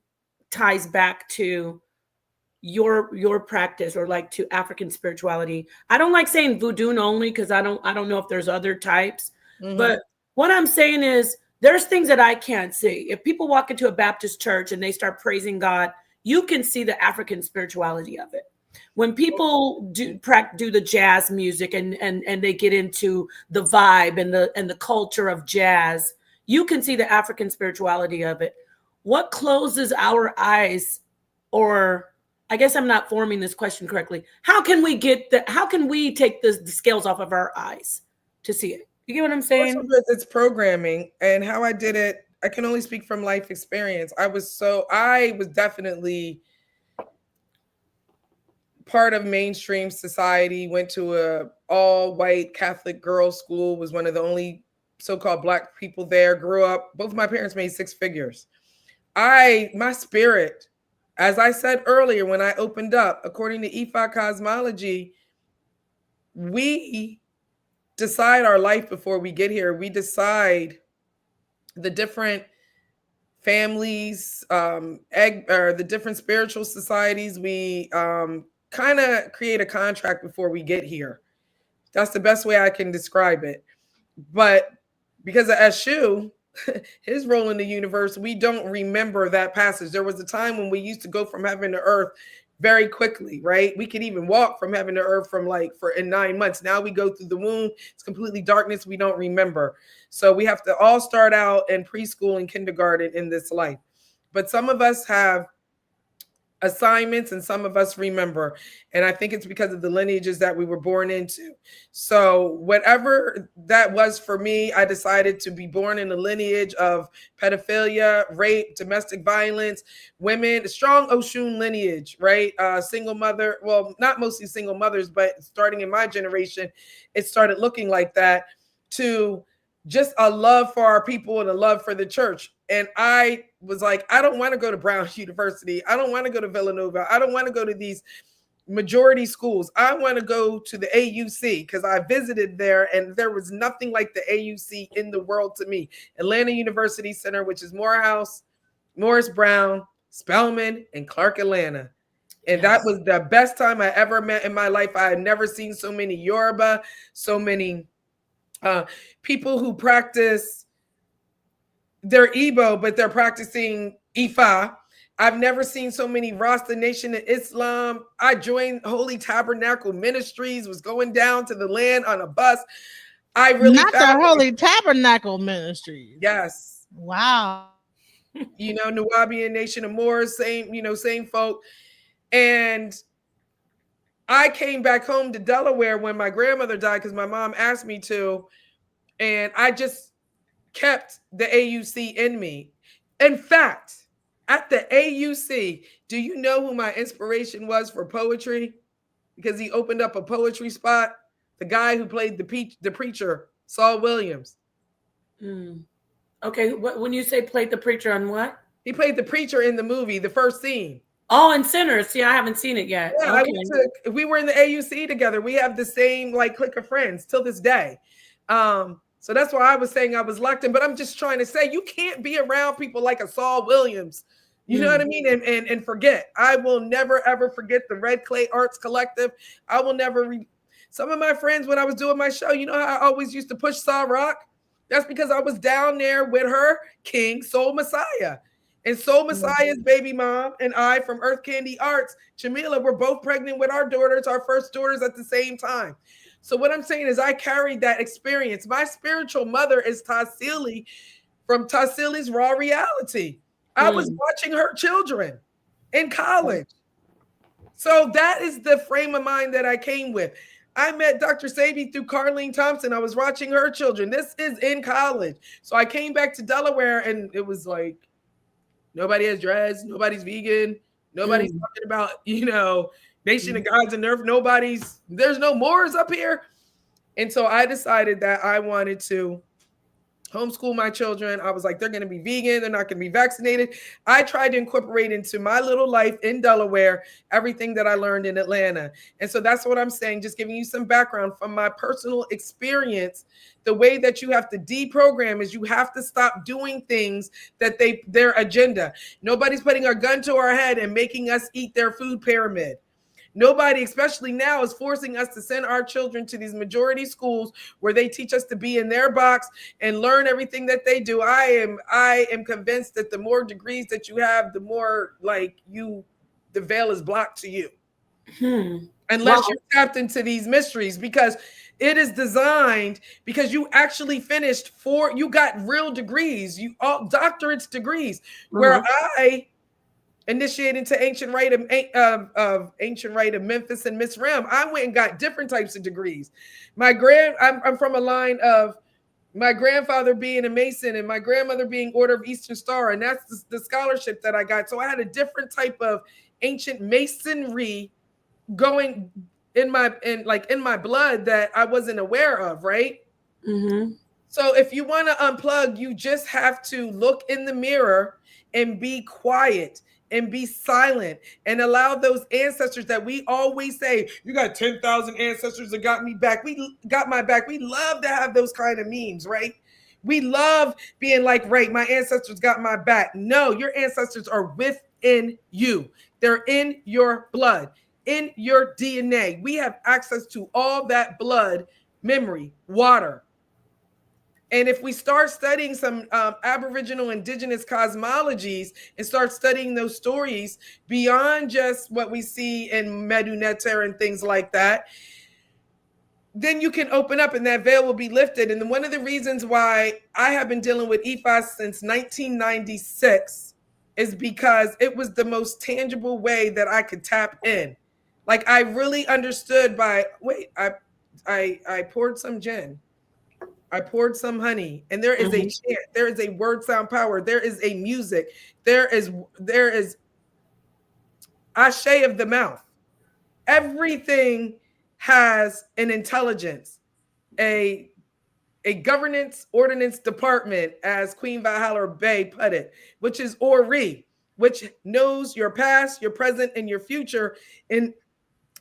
ties back to your practice, or like to African spirituality? I don't like saying Voodoo only, because I don't know if there's other types. But what I'm saying is there's things that I can't see. If people walk into a Baptist church and they start praising God, you can see the African spirituality of it. When people do the jazz music and they get into the vibe and the culture of jazz, you can see the African spirituality of it. What closes our eyes, or I guess I'm not forming this question correctly. How can we take the scales off of our eyes to see it? You get what I'm saying? It's programming, and how I did it, I can only speak from life experience. I was definitely part of mainstream society, went to a all white Catholic girls' school, was one of the only so-called Black people there, grew up. Both of my parents made six figures. My spirit As I said earlier when I opened up, according to IFA cosmology, we decide our life before we get here. We decide the different families, or the different spiritual societies. We kind of create a contract before we get here. That's the best way I can describe it. But because of Eshu, his role in the universe, we don't remember that passage. There was a time when we used to go from heaven to earth very quickly, right? We could even walk from heaven to earth from for in 9 months. Now we go through the womb, it's completely darkness, we don't remember. So we have to all start out in preschool and kindergarten in this life. But some of us have assignments and some of us remember, and I think it's because of the lineages that we were born into. So whatever that was for me, I decided to be born in the lineage of pedophilia, rape, domestic violence, women, strong Oshun lineage, right? Single mother, well, not mostly single mothers, but starting in my generation, it started looking like that, to just a love for our people and a love for the church. And I was like, I don't want to go to Brown University. I don't want to go to Villanova. I don't want to go to these majority schools. I want to go to the AUC because I visited there and there was nothing like the AUC in the world to me. Atlanta University Center, which is Morehouse, Morris Brown, Spelman, and Clark Atlanta. And that was the best time I ever met in my life. I had never seen so many Yoruba, so many people who practice their Igbo, but they're practicing Ifa. I've never seen so many Rasta Nation of Islam. I joined Holy Tabernacle Ministries, was going down to the land on a bus. I really not the Holy Tabernacle Ministries. Yes. Wow. Nubian Nation of Moors, same folk. And I came back home to Delaware when my grandmother died because my mom asked me to. And I just kept the AUC in me. In fact, at the AUC, do you know who my inspiration was for poetry? Because he opened up a poetry spot. The guy who played the preacher, Saul Williams. Okay, when you say played the preacher on what? He played the preacher in the movie, the first scene. Oh, and Sinners. See, I haven't seen it yet. Yeah, okay. We were in the AUC together. We have the same clique of friends till this day. So that's why I was saying I was locked in. But I'm just trying to say you can't be around people like a Saul Williams. You know what I mean? And forget. I will never, ever forget the Red Clay Arts Collective. I will never some of my friends when I was doing my show, you know how I always used to push Saw Rock? That's because I was down there with her king, Soul Messiah. And Soul Messiah's baby mom and I from Earth Candy Arts, Jamila, were both pregnant with our daughters, our first daughters at the same time. So what I'm saying is I carried that experience. My spiritual mother is Tassili from Tassili's Raw Reality. I was watching her children in college. So that is the frame of mind that I came with. I met Dr. Sabi through Carlene Thompson. I was watching her children. This is in college. So I came back to Delaware and it was like, nobody has dreads. Nobody's vegan. Nobody's talking about, Nation of Gods and Earth. There's no Moors up here. And so I decided that I wanted to homeschool my children. I was like, they're going to be vegan. They're not going to be vaccinated. I tried to incorporate into my little life in Delaware everything that I learned in Atlanta. And so that's what I'm saying, just giving you some background from my personal experience. The way that you have to deprogram is you have to stop doing things that their agenda. Nobody's putting a gun to our head and making us eat their food pyramid. Nobody, especially now, is forcing us to send our children to these majority schools where they teach us to be in their box and learn everything that they do. I am convinced that the more degrees that you have, the more the veil is blocked to you. Unless you're tapped into these mysteries, because it is designed because you actually finished you got real degrees, all doctorate's degrees, where I initiated into ancient rite of Memphis and Miss Ram. I went and got different types of degrees. I'm from a line of my grandfather being a Mason and my grandmother being Order of Eastern Star, and that's the scholarship that I got. So I had a different type of ancient masonry going in my blood that I wasn't aware of, right? So if you want to unplug, you just have to look in the mirror and be quiet and be silent and allow those ancestors that we always say, you got 10,000 ancestors that got me back. We got my back. We love to have those kind of memes, right? We love being like, right, my ancestors got my back. No, your ancestors are within you. They're in your blood, in your DNA. We have access to all that blood, memory, water. And if we start studying some Aboriginal indigenous cosmologies and start studying those stories beyond just what we see in Medu Neter and things like that, then you can open up and that veil will be lifted. And one of the reasons why I have been dealing with IFA since 1996 is because it was the most tangible way that I could tap in. Like I really understood I poured some gin. I poured some honey, and there is a chant, there is a word sound power, there is a music, there is ashe of the mouth. Everything has an intelligence, a governance ordinance department, as Queen Valhalla Bay put it, which is Ori, which knows your past, your present, and your future, and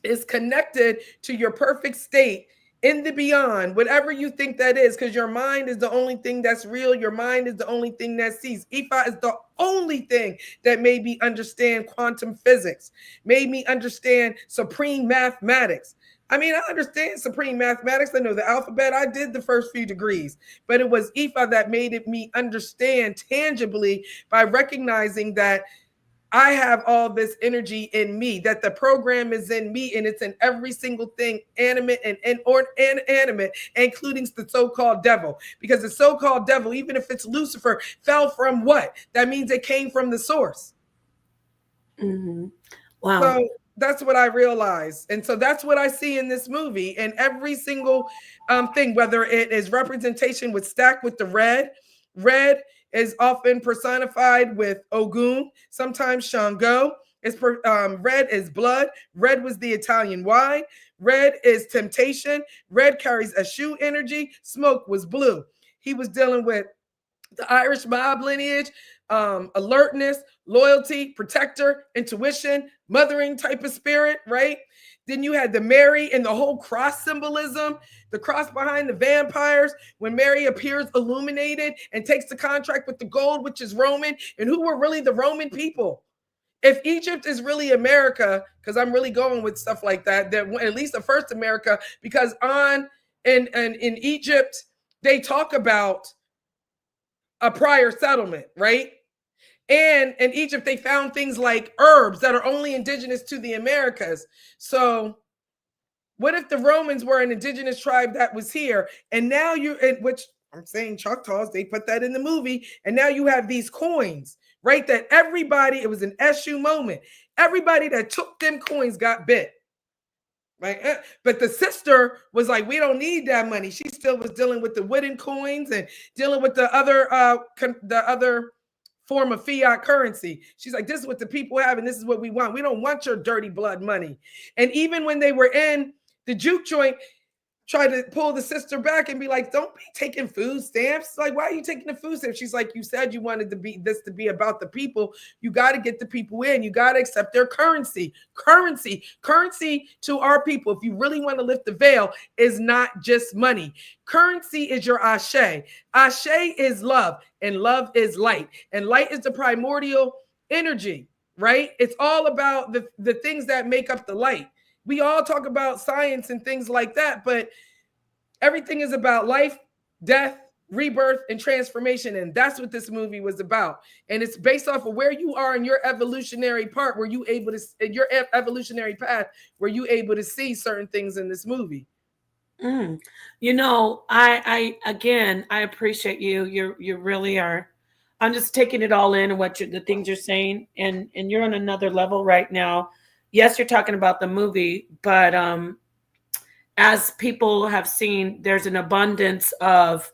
is connected to your perfect state in the beyond, whatever you think that is, because your mind is the only thing that's real. Your mind is the only thing that sees. Ifa is the only thing that made me understand quantum physics, made me understand supreme mathematics. I mean, I understand supreme mathematics. I know the alphabet. I did the first few degrees, but it was Ifa that made me understand tangibly by recognizing that I have all this energy in me, that the program is in me, and it's in every single thing, animate and inanimate, including the so-called devil. Because the so-called devil, even if it's Lucifer, fell from what? That means it came from the source. Mm-hmm. Wow. So that's what I realized. And so that's what I see in this movie. And every single thing, whether it is representation with stacked with the red is often personified with Ogun, sometimes Shango. Red is blood. Red was the Italian wine. Red is temptation. Red carries Eshu energy. Smoke was blue. He was dealing with the Irish mob lineage, alertness, loyalty, protector, intuition, mothering type of spirit, right? Then you had the Mary and the whole cross symbolism, the cross behind the vampires, when Mary appears illuminated and takes the contract with the gold, which is Roman, and who were really the Roman people. If Egypt is really America, because I'm really going with stuff like that at least the first America, because in Egypt, they talk about a prior settlement, right? And in Egypt, they found things like herbs that are only indigenous to the Americas. So what if the Romans were an indigenous tribe that was here? And now which I'm saying Choctaws, they put that in the movie. And now you have these coins, right? That everybody, it was an Eshu moment. Everybody that took them coins got bit. Right? But the sister was like, we don't need that money. She still was dealing with the wooden coins and dealing with the other form of fiat currency. She's like, this is what the people have, and this is what we want. We don't want your dirty blood money. And even when they were in the juke joint, try to pull the sister back and be like, don't be taking food stamps. Like, why are you taking the food stamps? She's like, you said you wanted to be about the people. You got to get the people in. You got to accept their currency to our people. If you really want to lift the veil, is not just money. Currency is your ashe. Ashe is love, and love is light. And light is the primordial energy, right? It's all about the things that make up the light. We all talk about science and things like that, but everything is about life, death, rebirth, and transformation. And that's what this movie was about. And it's based off of where you are in your evolutionary part, where you able to, in your evolutionary path, where you able to see certain things in this movie. You know, I appreciate you. You really are. I'm just taking it all in and the things you're saying, and you're on another level right now. Yes, you're talking about the movie, but as people have seen, there's an abundance of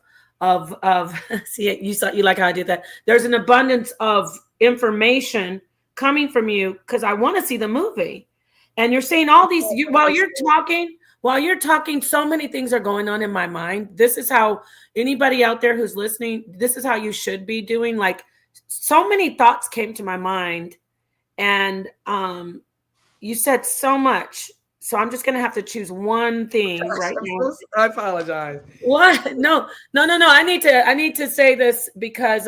see, you like how I did that. There's an abundance of information coming from you because I want to see the movie. And you're saying all these while you're talking, so many things are going on in my mind. This is how anybody out there who's listening, this is how you should be doing. Like, so many thoughts came to my mind. And you said so much. So I'm just gonna have to choose one thing right now. I apologize. What? No. I need to say this because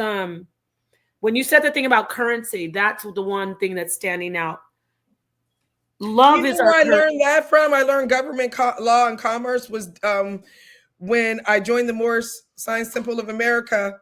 when you said the thing about currency, that's the one thing that's standing out. Love You is know our where I currency. learned that from? I learned government law and commerce was when I joined the Moorish Science Temple of America,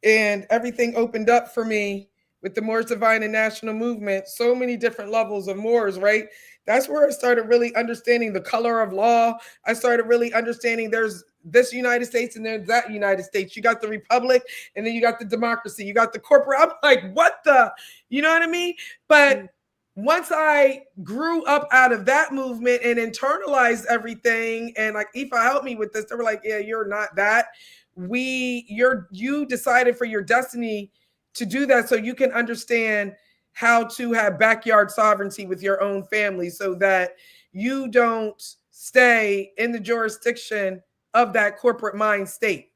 and everything opened up for me with the Moors Divine and National Movement. So many different levels of Moors, right? That's where I started really understanding the color of law. I started really understanding there's this United States and there's that United States. You got the republic and then you got the democracy. You got the corporate. I'm like, what the? You know what I mean? But once I grew up out of that movement and internalized everything, and like IFA helped me with this, they were like, yeah, you're not that. You decided for your destiny to do that so you can understand how to have backyard sovereignty with your own family so that you don't stay in the jurisdiction of that corporate mind state.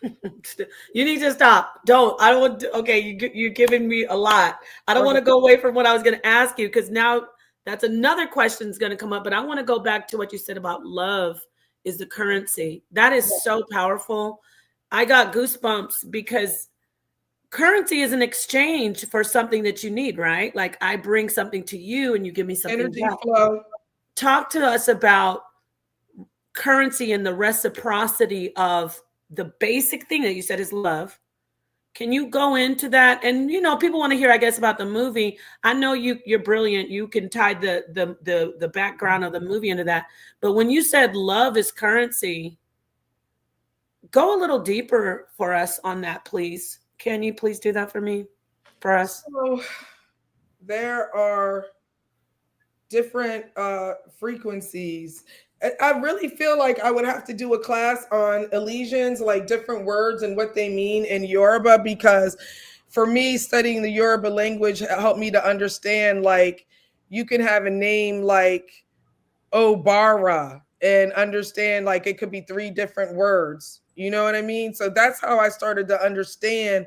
You need to stop. Don't. I don't want to, okay, you're giving me a lot. I don't want to Okay. go away from what I was going to ask you because now that's another question that's going to come up. But I want to go back to what you said about love is the currency. That is so powerful. I got goosebumps because currency is an exchange for something that you need, right? Like I bring something to you and you give me something Energy back. flow. Talk to us about currency and the reciprocity of the basic thing that you said is love. Can you go into that? And you know, people want to hear, I guess, about the movie. I know you're brilliant. You can tie the background of the movie into that. But when you said love is currency, go a little deeper for us on that, please. Can you please do that for me, for us? So there are different frequencies. I really feel like I would have to do a class on elisions, like different words and what they mean in Yoruba, because for me, studying the Yoruba language helped me to understand, like, you can have a name like Obara and understand, like, it could be three different words. You know what I mean? So that's how I started to understand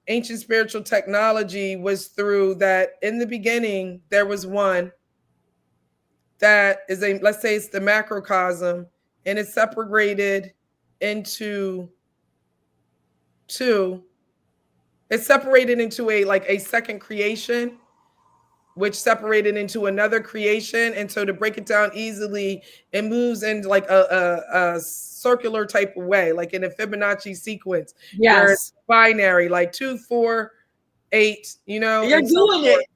ancient spiritual technology was through that. In the beginning, there was one that is a, let's say it's the macrocosm, and it's separated into two. It's separated into a, like, a second creation, which separated into another creation. And so to break it down easily, it moves in like a circular type of way, like in a Fibonacci sequence, where it's Yes. binary, like 2, 4, 8, you know. You're And so doing it.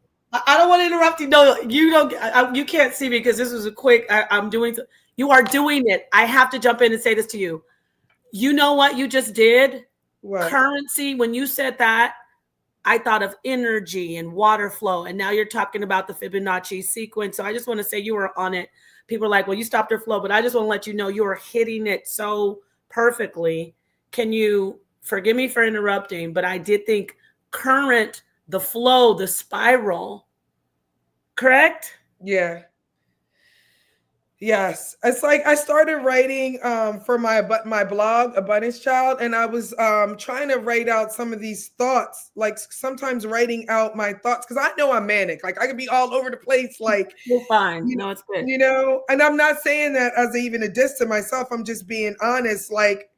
I don't want to interrupt you. No, you don't. You can't see me because this was a quick. I'm doing. You are doing it. I have to jump in and say this to you. You know what you just did? what? Currency. When you said that, I thought of energy and water flow, and now you're talking about the Fibonacci sequence. So I just want to say you were on it. People are like, well, you stopped your flow, but I just want to let you know you are hitting it so perfectly. Can you forgive me for interrupting? But I did think current, the flow, the spiral, correct? Yeah. Yes, it's like I started writing for my blog Abundance Child, and I was trying to write out some of these thoughts, like sometimes writing out my thoughts, because I know I'm manic, like I could be all over the place, like, You're fine. No, it's good. you know. And I'm not saying that as even a diss to myself. I'm just being honest. Like,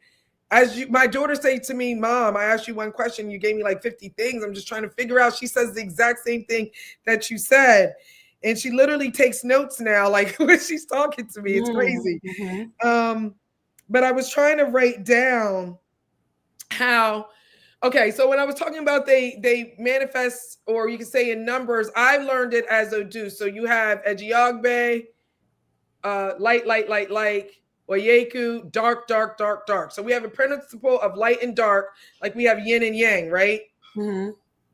as you, my daughter say to me, Mom, I asked you one question, you gave me like 50 things. I'm just trying to figure out. She says the exact same thing that you said. And she literally takes notes now, like when she's talking to me. It's crazy. Mm-hmm. But I was trying to write down how, okay, so when I was talking about they manifest, or you can say in numbers, I learned it as Odu. So you have Ejiogbe, light, Oyeku, dark, dark, dark, dark. So we have a principle of light and dark, like we have yin and yang, right? Mm-hmm.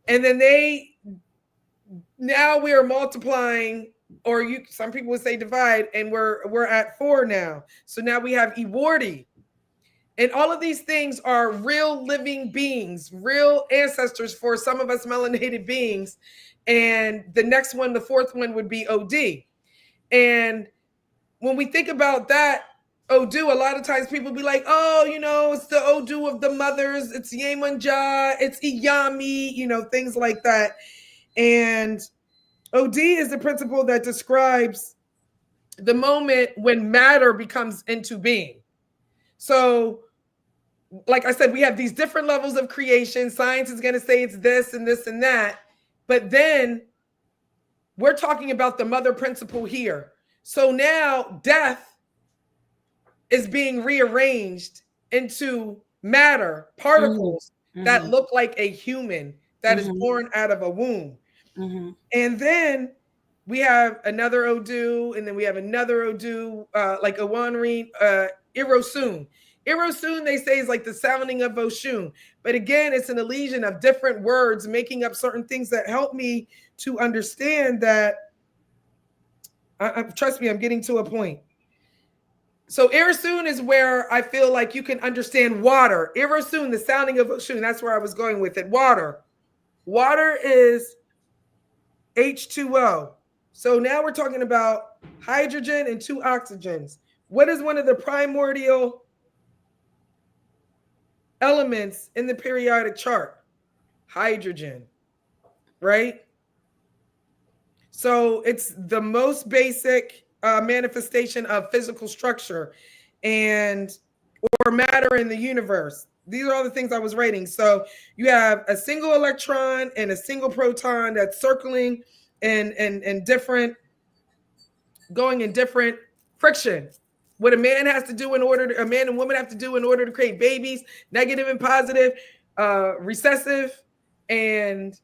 And then now we are multiplying, or some people would say divide, and we're at 4 now. So now we have Iwardi. And all of these things are real living beings, real ancestors for some of us melanated beings. And the next one, the fourth one, would be OD. And when we think about that, Odu, a lot of times people be like, oh, it's the Odu of the mothers, it's Yemunja, it's Iyami, things like that. And OD is the principle that describes the moment when matter becomes into being. So, like I said, we have these different levels of creation. Science is going to say it's this and this and that. But then we're talking about the mother principle here. So now death is being rearranged into matter, particles that look like a human that is born out of a womb. And then we have another Odu, and then we have another Odu, like Awanri, Irosun. Irosun, they say, is like the sounding of Oshun. But again, it's an illusion of different words making up certain things that help me to understand that, trust me, I'm getting to a point. So Irisun is where I feel like you can understand water. Irisun, the sounding of Oshun, that's where I was going with it. Water. Water is H2O. So now we're talking about hydrogen and 2 oxygens. What is one of the primordial elements in the periodic chart? Hydrogen, right? So it's the most basic manifestation of physical structure and or matter in the universe. These are all the things I was writing. So you have a single electron and a single proton that's circling and different, going in different friction. What a man has to do a man and woman have to do in order to create babies, negative and positive, recessive and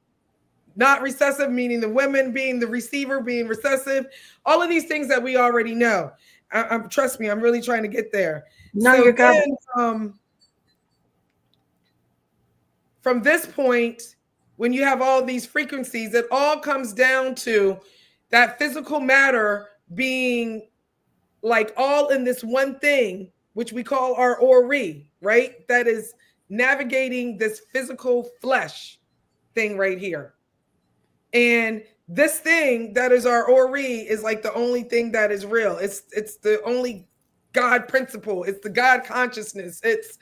not recessive, meaning the women being the receiver, being recessive, all of these things that we already know. Trust me, I'm really trying to get there. No, so you're then, from this point, when you have all these frequencies, it all comes down to that physical matter being like all in this one thing, which we call our Ori, right? That is navigating this physical flesh thing right here. And this thing that is our Ori is like the only thing that is real. It's the only God principle. It's the God consciousness. It's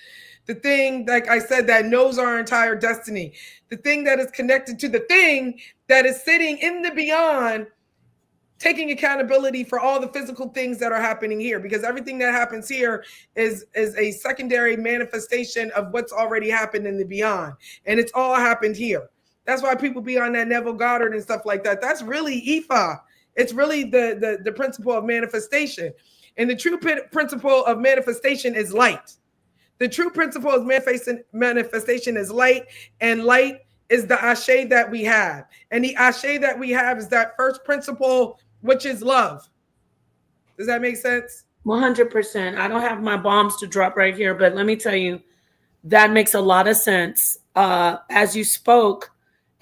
the thing, like I said, that knows our entire destiny. The thing that is connected to the thing that is sitting in the beyond, taking accountability for all the physical things that are happening here, because everything that happens here is a secondary manifestation of what's already happened in the beyond. And it's all happened here. That's why people be on that Neville Goddard and stuff like that. That's really IFA. It's really the principle of manifestation. And the true principle of manifestation is light. The true principle of manifestation is light, and light is the ashe that we have. And the ashe that we have is that first principle, which is love. Does that make sense? 100%. I don't have my bombs to drop right here, but let me tell you, that makes a lot of sense. As you spoke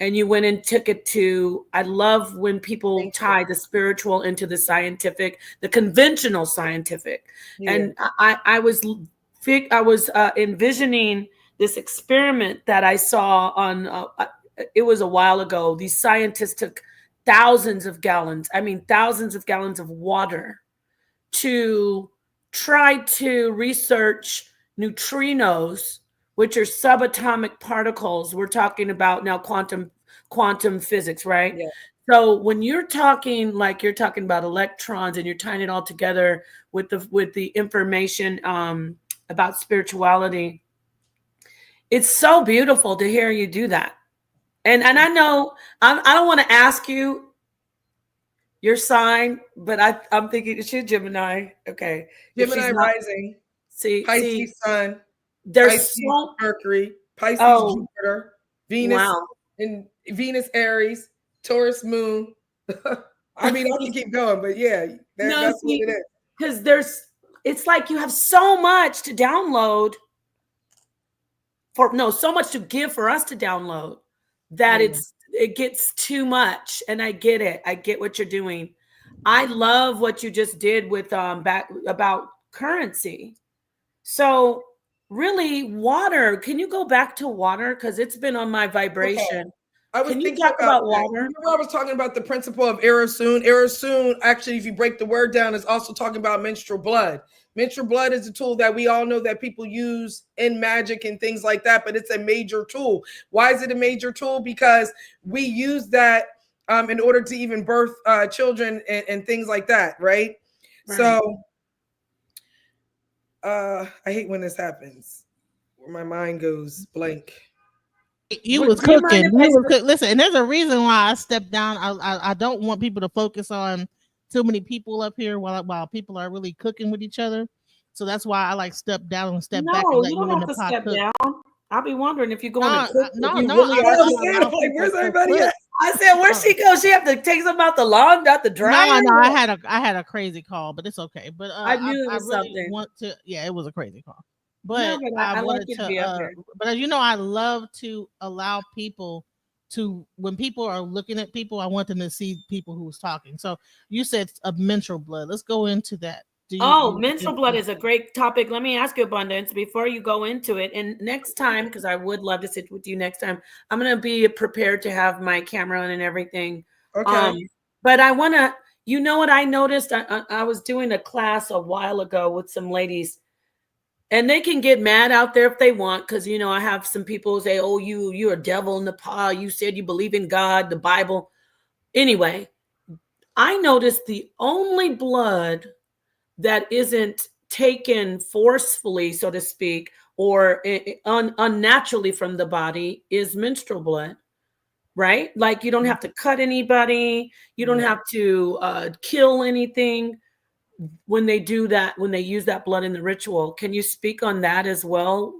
and you went and took it to, I love when people tie the spiritual into the scientific, the conventional scientific. Yeah. And I was envisioning this experiment that I saw on, it was a while ago. These scientists took thousands of gallons of water to try to research neutrinos, which are subatomic particles. We're talking about now quantum physics, right? Yeah. So when you're talking about electrons and you're tying it all together with the information about spirituality, it's so beautiful to hear you do that. And I know I don't want to ask you your sign, but I'm thinking it's Gemini. Okay, Gemini rising. Pisces sun. There's Pisces Mercury, Pisces Jupiter, Venus, and Venus Aries, Taurus Moon. I mean, I can keep going, but yeah, that's what it is. Because it's like you have so much to download so much to give for us to download that it gets too much. And I get it. I get what you're doing. I love what you just did with about currency. So really, water. Can you go back to water? Because it's been on my vibration. Okay. Can you talk about water? Remember I was talking about the principle of Irisun. Irisun, actually, if you break the word down, is also talking about menstrual blood. Menstrual blood is a tool that we all know that people use in magic and things like that, but it's a major tool. Why is it a major tool? Because we use that in order to even birth children and things like that, right? Right. So I hate when this happens, where my mind goes blank. You Would was do you mind cooking. if You I was said, listen, and there's a reason why I stepped down. I don't want people to focus on too many people up here while people are really cooking with each other. So that's why I like step down and step back and no, let you you don't in have the to pot step cook. down. I'll be wondering if you're going to No, cook, if no, you no. really I I are want was to going saying, allow I'm like, people where's to everybody cook. at? I said, where'd Oh, she go? She have to take something out the log, out the dryer. no, I had a crazy call, but it's okay. But I knew it I was really something. want to. Yeah, it was a crazy call, No, but but I I like wanted you to to. be up here. But as you know, I love to allow people to when people are looking at people, I want them to see people who's talking. So you said a menstrual blood. Let's go into that. Do you? Oh, menstrual blood is a great topic. Let me ask you, Abundance, before you go into it. And next time, because I would love to sit with you next time, I'm going to be prepared to have my camera on and everything. Okay. Um, but I want to, you know what I noticed? I was doing a class a while ago with some ladies, and they can get mad out there if they want, because you know I have some people who say, "Oh, you're a devil in the paw. You said you believe in God, the Bible." Anyway, I noticed the only blood that isn't taken forcefully, so to speak, or unnaturally from the body is menstrual blood, right? Like you don't have to cut anybody, you don't Yeah. have to kill anything when they do that, when they use that blood in the ritual. Can you speak on that as well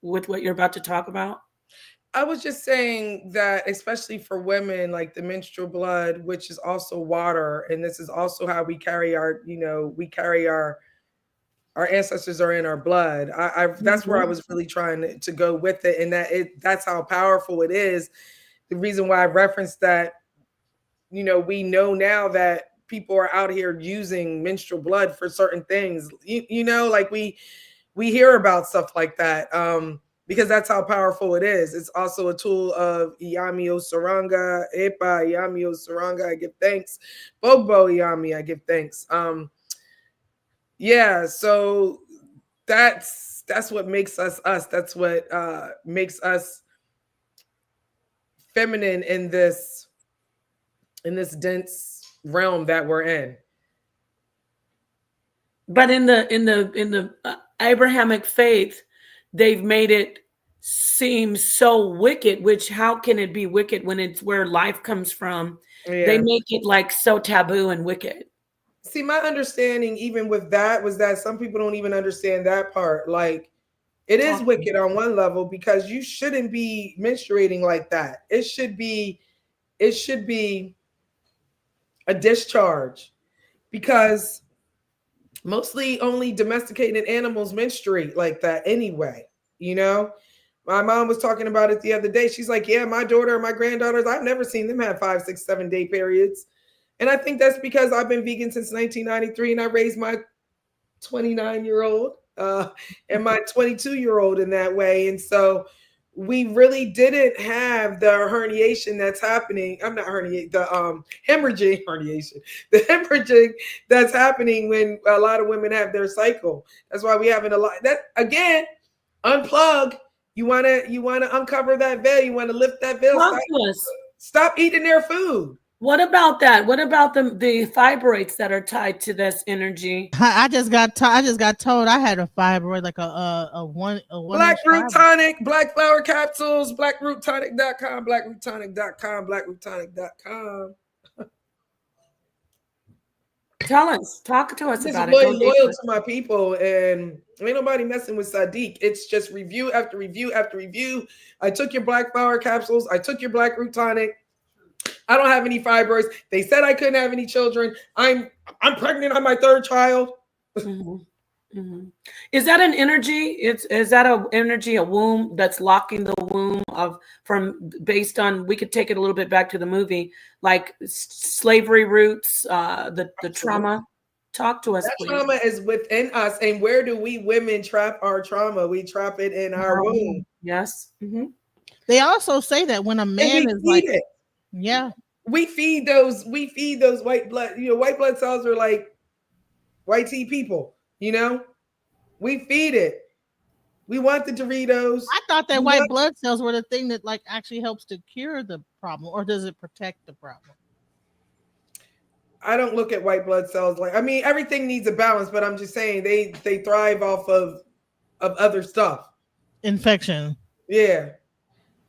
with what you're about to talk about? I was just saying that, especially for women, like the menstrual blood, which is also water, and this is also how we carry our, we carry our ancestors are in our blood. That's where I Mhm. was really trying to go with it, and that's how powerful it is. The reason why I referenced that, we know now that people are out here using menstrual blood for certain things. Like we hear about stuff like that. Because that's how powerful it is. It's also a tool of Iyami Saranga, Epa Iyami Saranga, I give thanks. Bogbo Iyami, I give thanks. Yeah, so that's what makes us us. That's what makes us feminine in this dense realm that we're in. But in the Abrahamic faith, they've made it seem so wicked. Which how can it be wicked when it's where life comes from? They Yeah. make it like so taboo and wicked. See, my understanding even with that was that some people don't even understand that part. Like it is Talk. wicked on one level because you shouldn't be menstruating like that. It should be a discharge because mostly only domesticated animals menstruate like that anyway, you know? My mom was talking about it the other day. She's like, yeah, my daughter and my granddaughters, I've never seen them have 5, 6, 7 day periods. And I think that's because I've been vegan since 1993 and I raised my 29-year-old and my 22-year-old in that way. And so we really didn't have the herniation that's happening. I'm not herniating, the hemorrhaging herniation, the hemorrhaging that's happening when a lot of women have their cycle. That's why we having a lot that again, unplug. You wanna uncover that veil, you wanna lift that veil, Talk to us. stop eating their food. What about that? What about the fibroids that are tied to this energy? I just got told I had a fibroid, like a one Black inch Root fibroid. Tonic, Black Flower Capsules, BlackRootTonic.com, BlackRootTonic.com, BlackRootTonic.com. Tell us. Talk to us Just about it. Go really loyal deeper. to my people, and ain't nobody messing with Sadiq. It's just review after review after review. I took your Black Flower Capsules. I took your Black Root Tonic. I don't have any fibroids. They said I couldn't have any children. I'm pregnant on my third child. Mhm. Mhm. Is that an energy? Is that a energy, a womb that's locking the womb of from based on? We could take it a little bit back to the movie, like slavery roots, the Absolutely. trauma. Talk to us, That please. trauma is within us. And where do we women trap our trauma? We trap it in our womb. Yes. Hmm. They also say that when a And man we is feed like, it. yeah, We feed those white blood cells are like white tea people. We feed it. We want the Doritos. I thought that We white want- blood cells were the thing that like actually helps to cure the problem, or does it protect the problem? I don't look at white blood cells like, I mean, everything needs a balance, but I'm just saying they thrive off of other stuff. Infection. Yeah.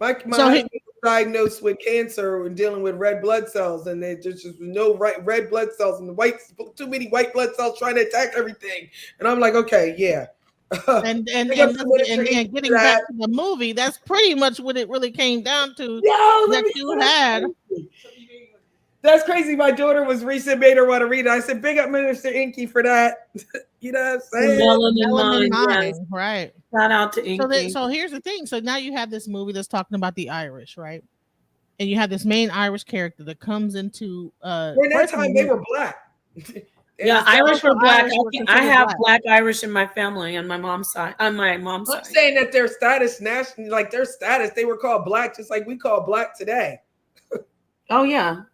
My So husband was diagnosed with cancer and dealing with red blood cells, and there's just no red blood cells, and too many white blood cells trying to attack everything. And I'm like, okay, yeah. and Big up and, to let's- Minister Inc. for getting back that. to the movie, that's pretty much what it really came down to. Yo, That you had. That's crazy. My daughter was recent, made her want to read it. I said, big up Minister Inky for that. You know what I'm saying? Melanin Melanin Mind, yes. Mind, right? Shout out to So Inky. so here's the thing. So now you have this movie that's talking about the Irish, right? And you have this main Irish character that comes into During that time, they were black. Yeah, Irish were black. Irish were I considered have black. black Irish in my family on my mom's side. On my mom's I'm side. saying that their status, national, like their status, they were called black, just like we call black today. Oh yeah.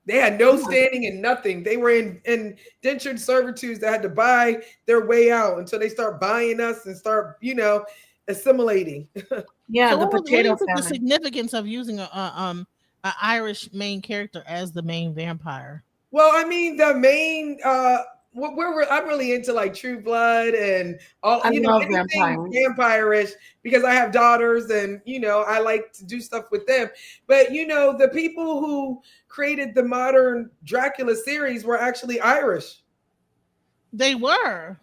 They had no standing in nothing. They were in indentured servitudes that had to buy their way out until they start buying us and start, assimilating. Yeah, So the what do potato you think the famine. significance of using a Irish main character as the main vampire? Well, I mean, the main I'm really into like True Blood and all I love anything vampires. vampire-ish because I have daughters and I like to do stuff with them. But the people who created the modern Dracula series were actually Irish. They were.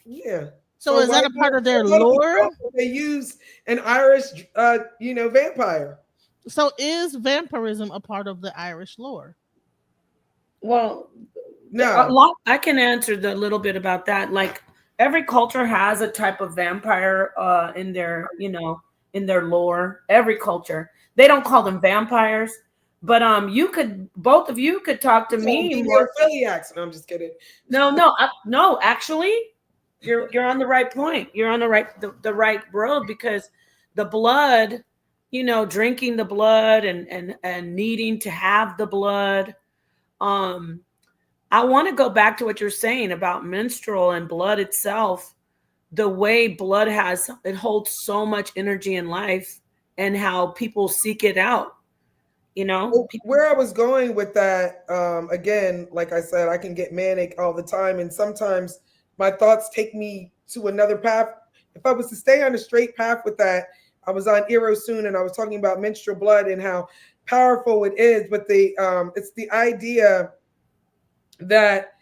Yeah. So is that a part of their why don't lore? they use an Irish vampire? So is vampirism a part of the Irish lore? Well, No. I can answer the little bit about that. Like every culture has a type of vampire in their, in their lore. Every culture. They don't call them vampires, but both of you could talk to me more. Philiacs. No, I'm just kidding. No, actually, you're on the right point. You're on the right road because the blood, drinking the blood and needing to have the blood. I want to go back to what you're saying about menstrual and blood itself. The way blood it holds so much energy in life, and how people seek it out. Where I was going with that, again, like I said, I can get manic all the time, and sometimes my thoughts take me to another path. If I was to stay on a straight path with that, I was on Eros soon, and I was talking about menstrual blood and how powerful it is. But it's the idea that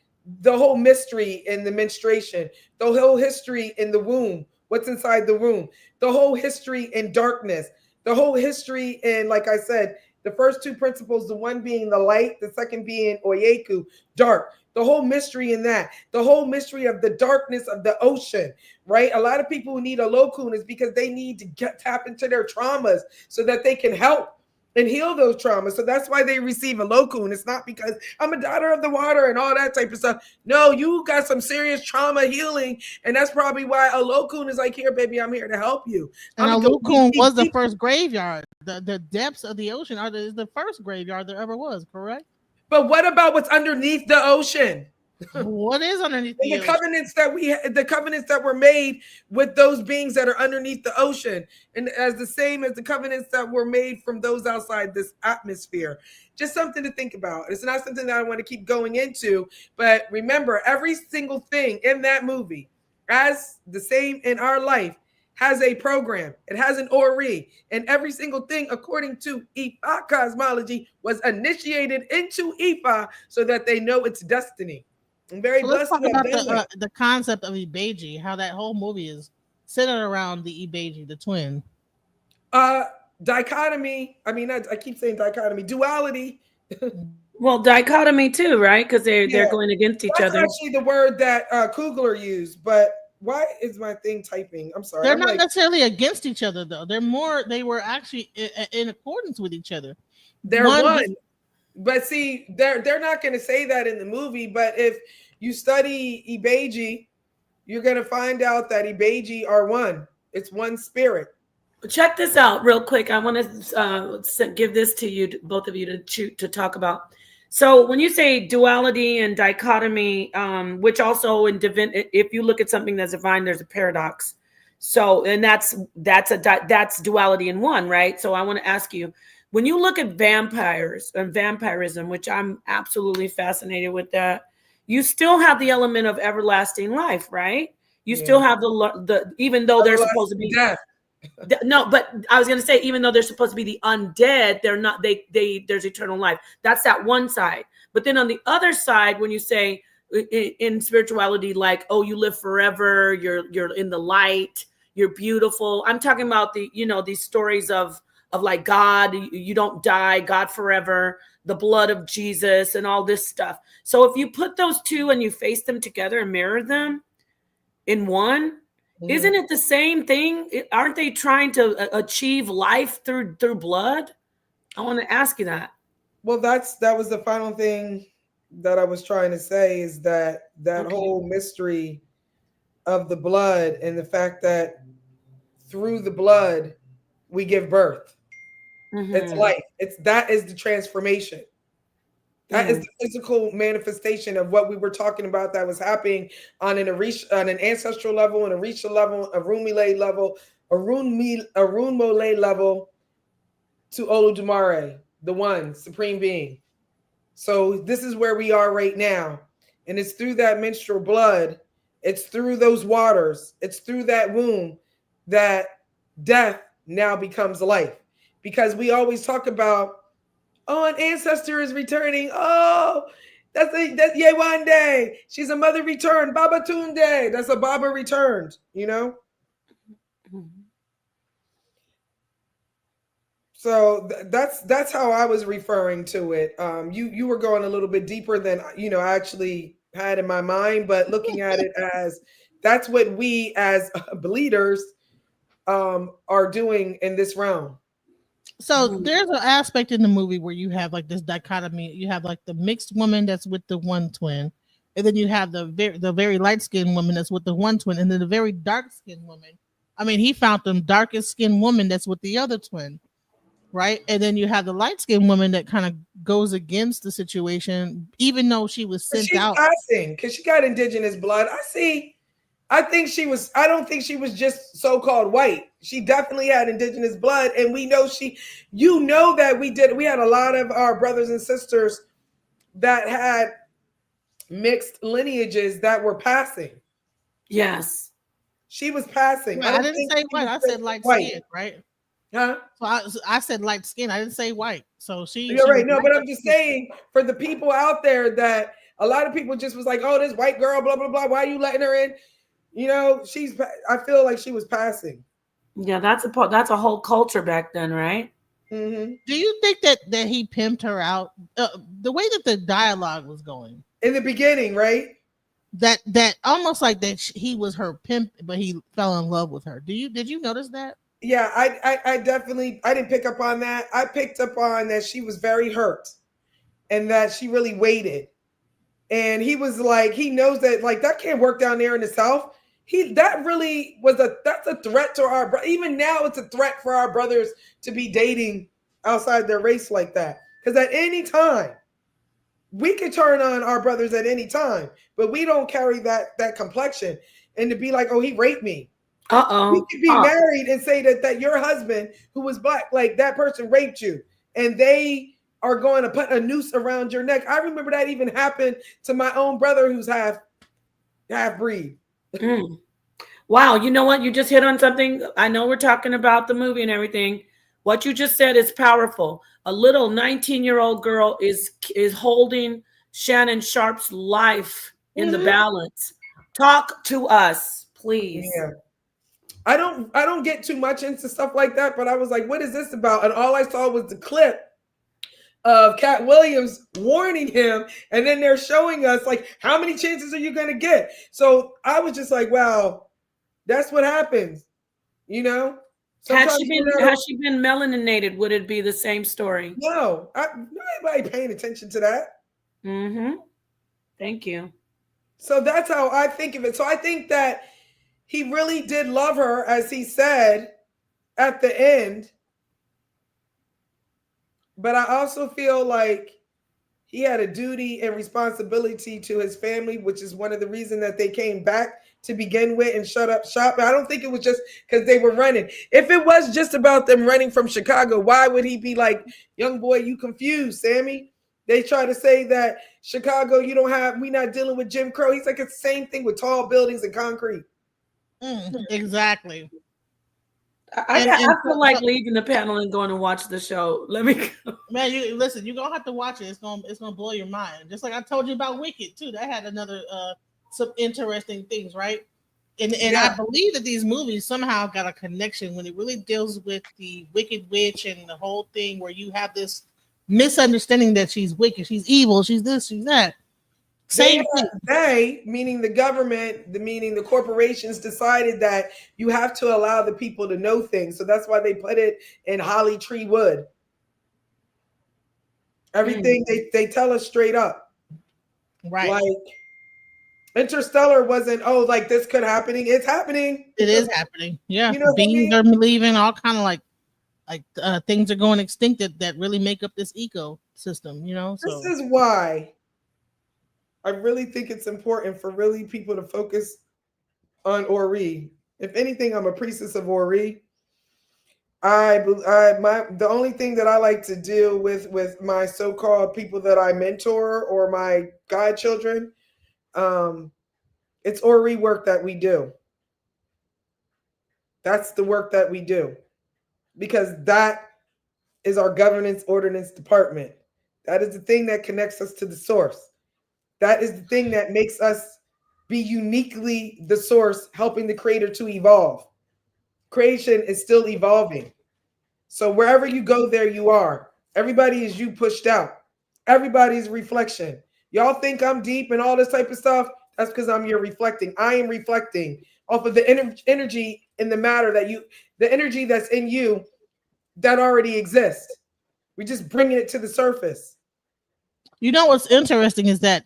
the whole mystery in the menstruation, the whole history in the womb, what's inside the womb, the whole history in darkness, the whole history in, like I said, the first two principles, the one being the light, the second being Oyeku, dark. The whole mystery in that, the whole mystery of the darkness of the ocean, right? A lot of people who need a lokun is because they need to tap into their traumas so that they can help and heal those traumas. So that's why they receive a lokun. It's not because I'm a daughter of the water and all that type of stuff. No, you got some serious trauma healing, and that's probably why a lokun is like, here, baby, I'm here to help you. And a lokun was the first graveyard. The depths of the ocean is the first graveyard there ever was, correct? But what about what's underneath the ocean? What is underneath the covenants the covenants that were made with those beings that are underneath the ocean, and as the same as the covenants that were made from those outside this atmosphere? Just something to think about. It's not something that I want to keep going into, but remember, every single thing in that movie, as the same in our life, has a program. It has an Ori, and every single thing, according to IFA cosmology, was initiated into IFA so that they know its destiny. I'm very blessed. Let's talk about the concept of Ibeji, how that whole movie is centered around the Ibeji, the twin. Dichotomy. I mean, I keep saying dichotomy, duality. Well, dichotomy too, right? Because they're going against each other. That's actually the word that Kugler used, but why is my thing typing? I'm sorry. They're not necessarily against each other, though. They were actually in accordance with each other. They're one. But see, they're not going to say that in the movie. But if you study Ibeji, you're going to find out that Ibeji are one. It's one spirit. Check this out real quick. I want to give this to you, both of you, to talk about. So when you say duality and dichotomy, which also in if you look at something that's divine, there's a paradox. So, and that's duality in one, right? So I want to ask you, when you look at vampires and vampirism, which I'm absolutely fascinated with that, you still have the element of everlasting life, right? You still Yeah. have the even though they're supposed to Everlasting be death. no, but I was going to say, even though they're supposed to be the undead, they're not. There's eternal life. That's that one side. But then on the other side, when you say in spirituality, like, oh, you live forever, you're in the light, you're beautiful. I'm talking about these stories of like God, you don't die, God forever, the blood of Jesus, and all this stuff. So if you put those two and you face them together and mirror them in one, isn't it the same thing? Aren't they trying to achieve life through blood? I want to ask you that. Well, that was the final thing that I was trying to say, is that Okay. whole mystery of the blood and the fact that through the blood we give birth. It's Mm-hmm. life. That is the transformation. That is Mm. the physical manifestation of what we were talking about that was happening on an ancestral level, an Orisha level, a Rumile level, a Runmole level to Oludumare, the one supreme being. So this is where we are right now. And it's through that menstrual blood, it's through those waters, it's through that womb that death now becomes life. Because we always talk about, oh, an ancestor is returning. Oh, that's Yewande. She's a mother returned. Baba Tunde. That's a Baba returned, you know? Mhm. So that's how I was referring to it. You were going a little bit deeper than I actually had in my mind, but looking at it as that's what we as bleeders are doing in this realm. So Mhm. there's an aspect in the movie where you have like this dichotomy. You have like the mixed woman that's with the one twin, and then you have the very light skinned woman that's with the one twin, and then the very dark skinned woman. I mean, he found the darkest skinned woman that's with the other twin, right? And then you have the light skinned woman that kind of goes against the situation, even though she was But sent she's out. passing because she got indigenous blood. I see. I think she was. I don't think she was just so-called white. She definitely had indigenous blood, and we know she. You know that we did. We had a lot of our brothers and sisters that had mixed lineages that were passing. Yes. She was passing. I Well, I don't didn't think say she white. was I just said light white. skin, right? Huh? So I said light skin. I didn't say white. So she You're she was right. No, light but I'm just saying for the people out there that a lot of people just was like, oh, this white girl, blah, blah, blah. Why are you letting her in? I feel like she was passing. Yeah, that's a whole culture back then, right? Hmm. Do you think that he pimped her out? The way that the dialogue was going, In the beginning, right? that almost like that he was her pimp, but he fell in love with her. Did you notice that? Yeah, I definitely I didn't pick up on that. I picked up on that she was very hurt and that she really waited. And he was like, he knows that like that can't work down there in the South. That really was that's a threat to even now it's a threat for our brothers to be dating outside their race like that. Because at any time we could turn on our brothers at any time, but we don't carry that complexion. And to be like, oh, he raped me. We Uh-oh. could be married and say that your husband, who was black, like that person raped you, and they are going to put a noose around your neck. I remember that even happened to my own brother, who's half breed. Mm. Wow, you know what? You just hit on something. I know we're talking about the movie and everything. What you just said is powerful. A little 19-year-old girl is holding Shannon Sharp's life in the Mhm. balance. Talk to us, please. Yeah. I don't get too much into stuff like that, but I was like, what is this about? And all I saw was the clip of Cat Williams warning him, and then they're showing us like how many chances are you gonna get? So I was just like, wow, that's what happens, you know? Had Sometimes she you been know, had she been melaninated, would it be the same story? no, nobody paying attention to that. Mm-hmm. Thank you. So that's how I think of it. So I think that he really did love her, as he said at the end. But I also feel like he had a duty and responsibility to his family, which is one of the reasons that they came back to begin with and shut up shop. I don't think it was just because they were running. If it was just about them running from Chicago, why would he be like, young boy, you confused, Sammy? They try to say that Chicago, we not dealing with Jim Crow. He's like, it's the same thing with tall buildings and concrete. Exactly. I feel like leaving the panel and going to watch the show. Let me go. Man, you listen, you're gonna have to watch it. It's gonna blow your mind. Just like I told you about Wicked too. That had another some interesting things, right? And I believe that these movies somehow got a connection when it really deals with the Wicked Witch and the whole thing where you have this misunderstanding that she's wicked, she's evil, she's this, she's that. Same thing. They, meaning the government, meaning the corporations, decided that you have to allow the people to know things. So that's why they put it in Holly Tree Wood. Everything they tell us straight up. Right. Like Interstellar wasn't, like this could happening. It's happening. It is happening. Yeah. You know Beings are leaving, all kind of like things are going extinct that really make up this ecosystem, So this is why I really think it's important for really people to focus on Ori. If anything, I'm a priestess of Ori. The only thing that I like to deal with my so-called people that I mentor or my godchildren, it's Ori work that we do. That's the work that we do, because that is our governance ordinance department. That is the thing that connects us to the source. That is the thing that makes us be uniquely the source, helping the creator to evolve. Creation is still evolving. So wherever you go, there you are. Everybody is you pushed out. Everybody's reflection. Y'all think I'm deep and all this type of stuff? That's because I'm your reflecting. I am reflecting off of the energy in the matter the energy that's in you that already exists. We're just bringing it to the surface. What's interesting is that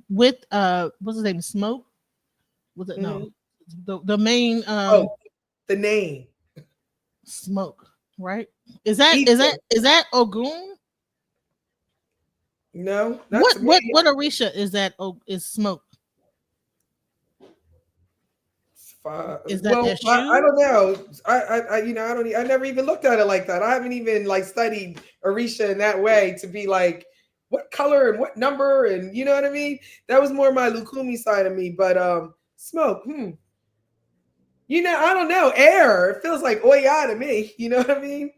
with what's his name, Smoke? Was it no? The main the name Smoke, right? Is that Ogun? No. What Orisha is that? Is Smoke? Is that I don't know. I never even looked at it like that. I haven't even studied Orisha in that way to be like, what color and what number, and you know what I mean? That was more my Lukumi side of me. But Smoke, I don't know. Air. It feels like Oya to me. You know what I mean?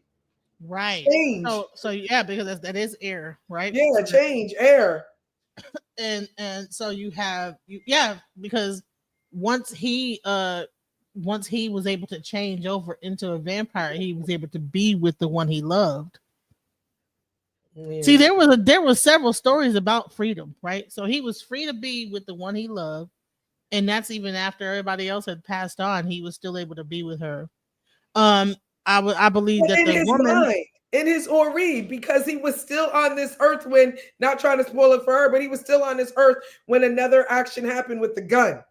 Right. Change. So yeah, because that is air, right? Yeah, change, air. And so you have because once he was able to change over into a vampire, he was able to be with the one he loved. Yeah. See, there was several stories about freedom, right? So he was free to be with the one he loved, and that's even after everybody else had passed on. He was still able to be with her. I believe that the woman mind, in his Ori, because he was still on this earth when, not trying to spoil it for her, but he was still on this earth when another action happened with the gun.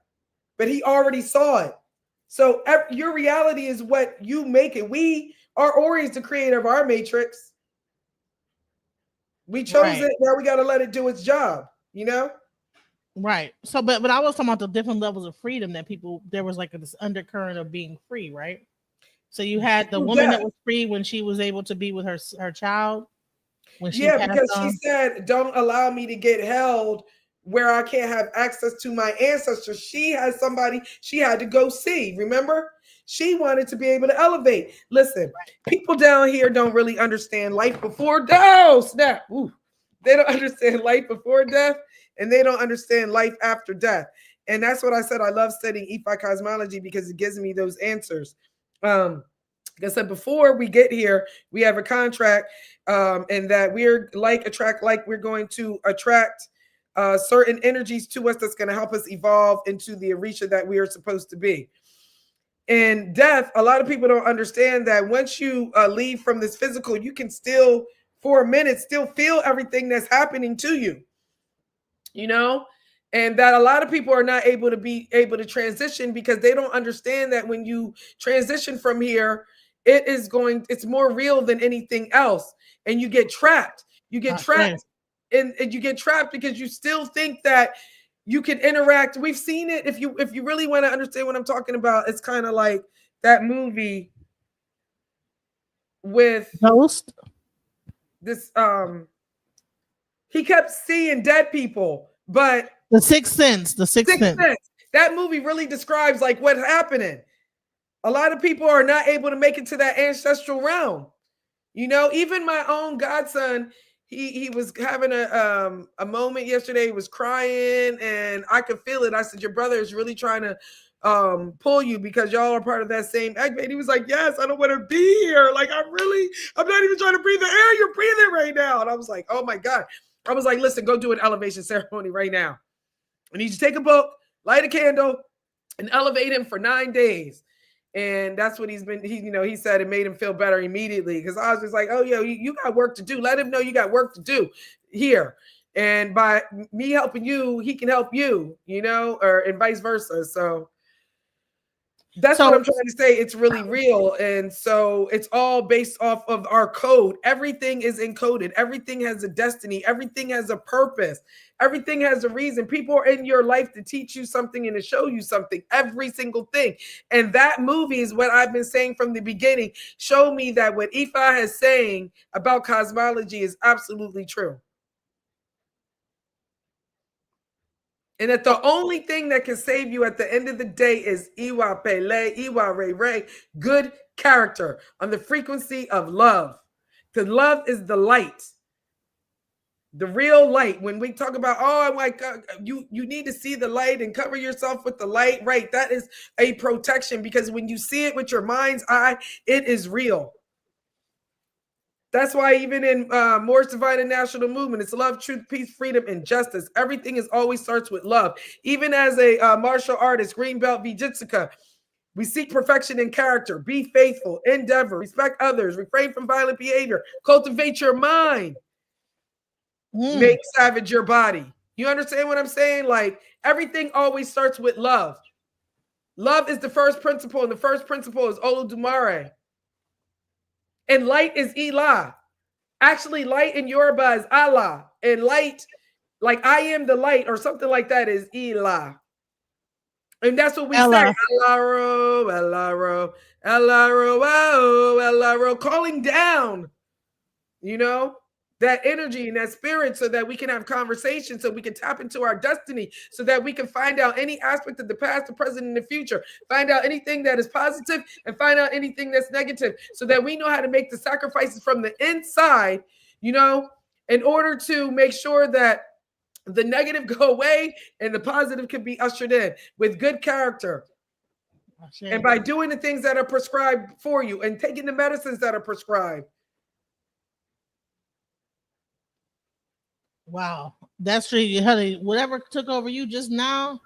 But he already saw it. So your reality is what you make it. Our Ori is the creator of our matrix. We chose it. Now we got to let it do its job, Right. So, but I was talking about the different levels of freedom that there was like this undercurrent of being free, right? So you had the woman that was free when she was able to be with her child. When she because she said, don't allow me to get held where I can't have access to my ancestors. She has somebody she had to go see. Remember? She wanted to be able to elevate. Listen, people down here don't really understand life before death. Snap. Ooh. They don't understand life before death, and they don't understand life after death. And that's what I said. I love studying IFA cosmology because it gives me those answers. Like I said, before we get here, we have a contract, and that we're we're going to attract certain energies to us that's going to help us evolve into the Orisha that we are supposed to be. In death, a lot of people don't understand that once you leave from this physical, you can still, for a minute, still feel everything that's happening to you, and that a lot of people are not able to transition because they don't understand that when you transition from here, it's more real than anything else. And you get trapped. and you get trapped because you still think that you can interact. We've seen it. If you really want to understand what I'm talking about, it's kind of like that movie with Ghost. this he kept seeing dead people, but The Sixth Sense. The Sixth Sixth Sense. Sense, that movie really describes like what's happening. A lot of people are not able to make it to that ancestral realm. You know, even my own godson, he was having a moment yesterday. He was crying, and I could feel it. I said, "Your brother is really trying to pull you because y'all are part of that same egg." And he was like, "Yes, I don't want to be here. Like, I'm not even trying to breathe the air you're breathing right now." And I was like, "Oh my God." I was like, "Listen, go do an elevation ceremony right now. I need you to take a book, light a candle, and elevate him for 9 days." And that's what he said it made him feel better immediately, because I was just like, oh, you got work to do. Let him know you got work to do here. And by me helping you, he can help you, and vice versa. So that's what I'm trying to say. It's really real. And so it's all based off of our code. Everything is encoded. Everything has a destiny. Everything has a purpose. Everything has a reason. People are in your life to teach you something and to show you something. Every single thing. And that movie is what I've been saying from the beginning. Show me that what IFA is saying about cosmology is absolutely true. And that the only thing that can save you at the end of the day is Iwa Pele, Iwa Ray Ray, good character on the frequency of love. Because love is the light, the real light. When we talk about, oh my God, you need to see the light and cover yourself with the light, right? That is a protection, because when you see it with your mind's eye, it is real. That's why even in Moore's Divine and National Movement, it's love, truth, peace, freedom, and justice. Everything always starts with love. Even as a martial artist, Green Belt Vijitsuka, we seek perfection in character, be faithful, endeavor, respect others, refrain from violent behavior, cultivate your mind, make savage your body. You understand what I'm saying? Like, everything always starts with love. Love is the first principle, and the first principle is Olodumare. And light is Elah. Actually, light in Yoruba is Allah. And light, like I am the light or something like that, is Elah. And that's what we say. Elaro, Elaro, Elaro, oh, Elaro, calling down, that energy and that spirit, so that we can have conversations, so we can tap into our destiny, so that we can find out any aspect of the past, the present, and the future, find out anything that is positive and find out anything that's negative, so that we know how to make the sacrifices from the inside, in order to make sure that the negative go away and the positive can be ushered in with good character. And by doing the things that are prescribed for you and taking the medicines that are prescribed. Wow, that's true, honey. Whatever took over you just now,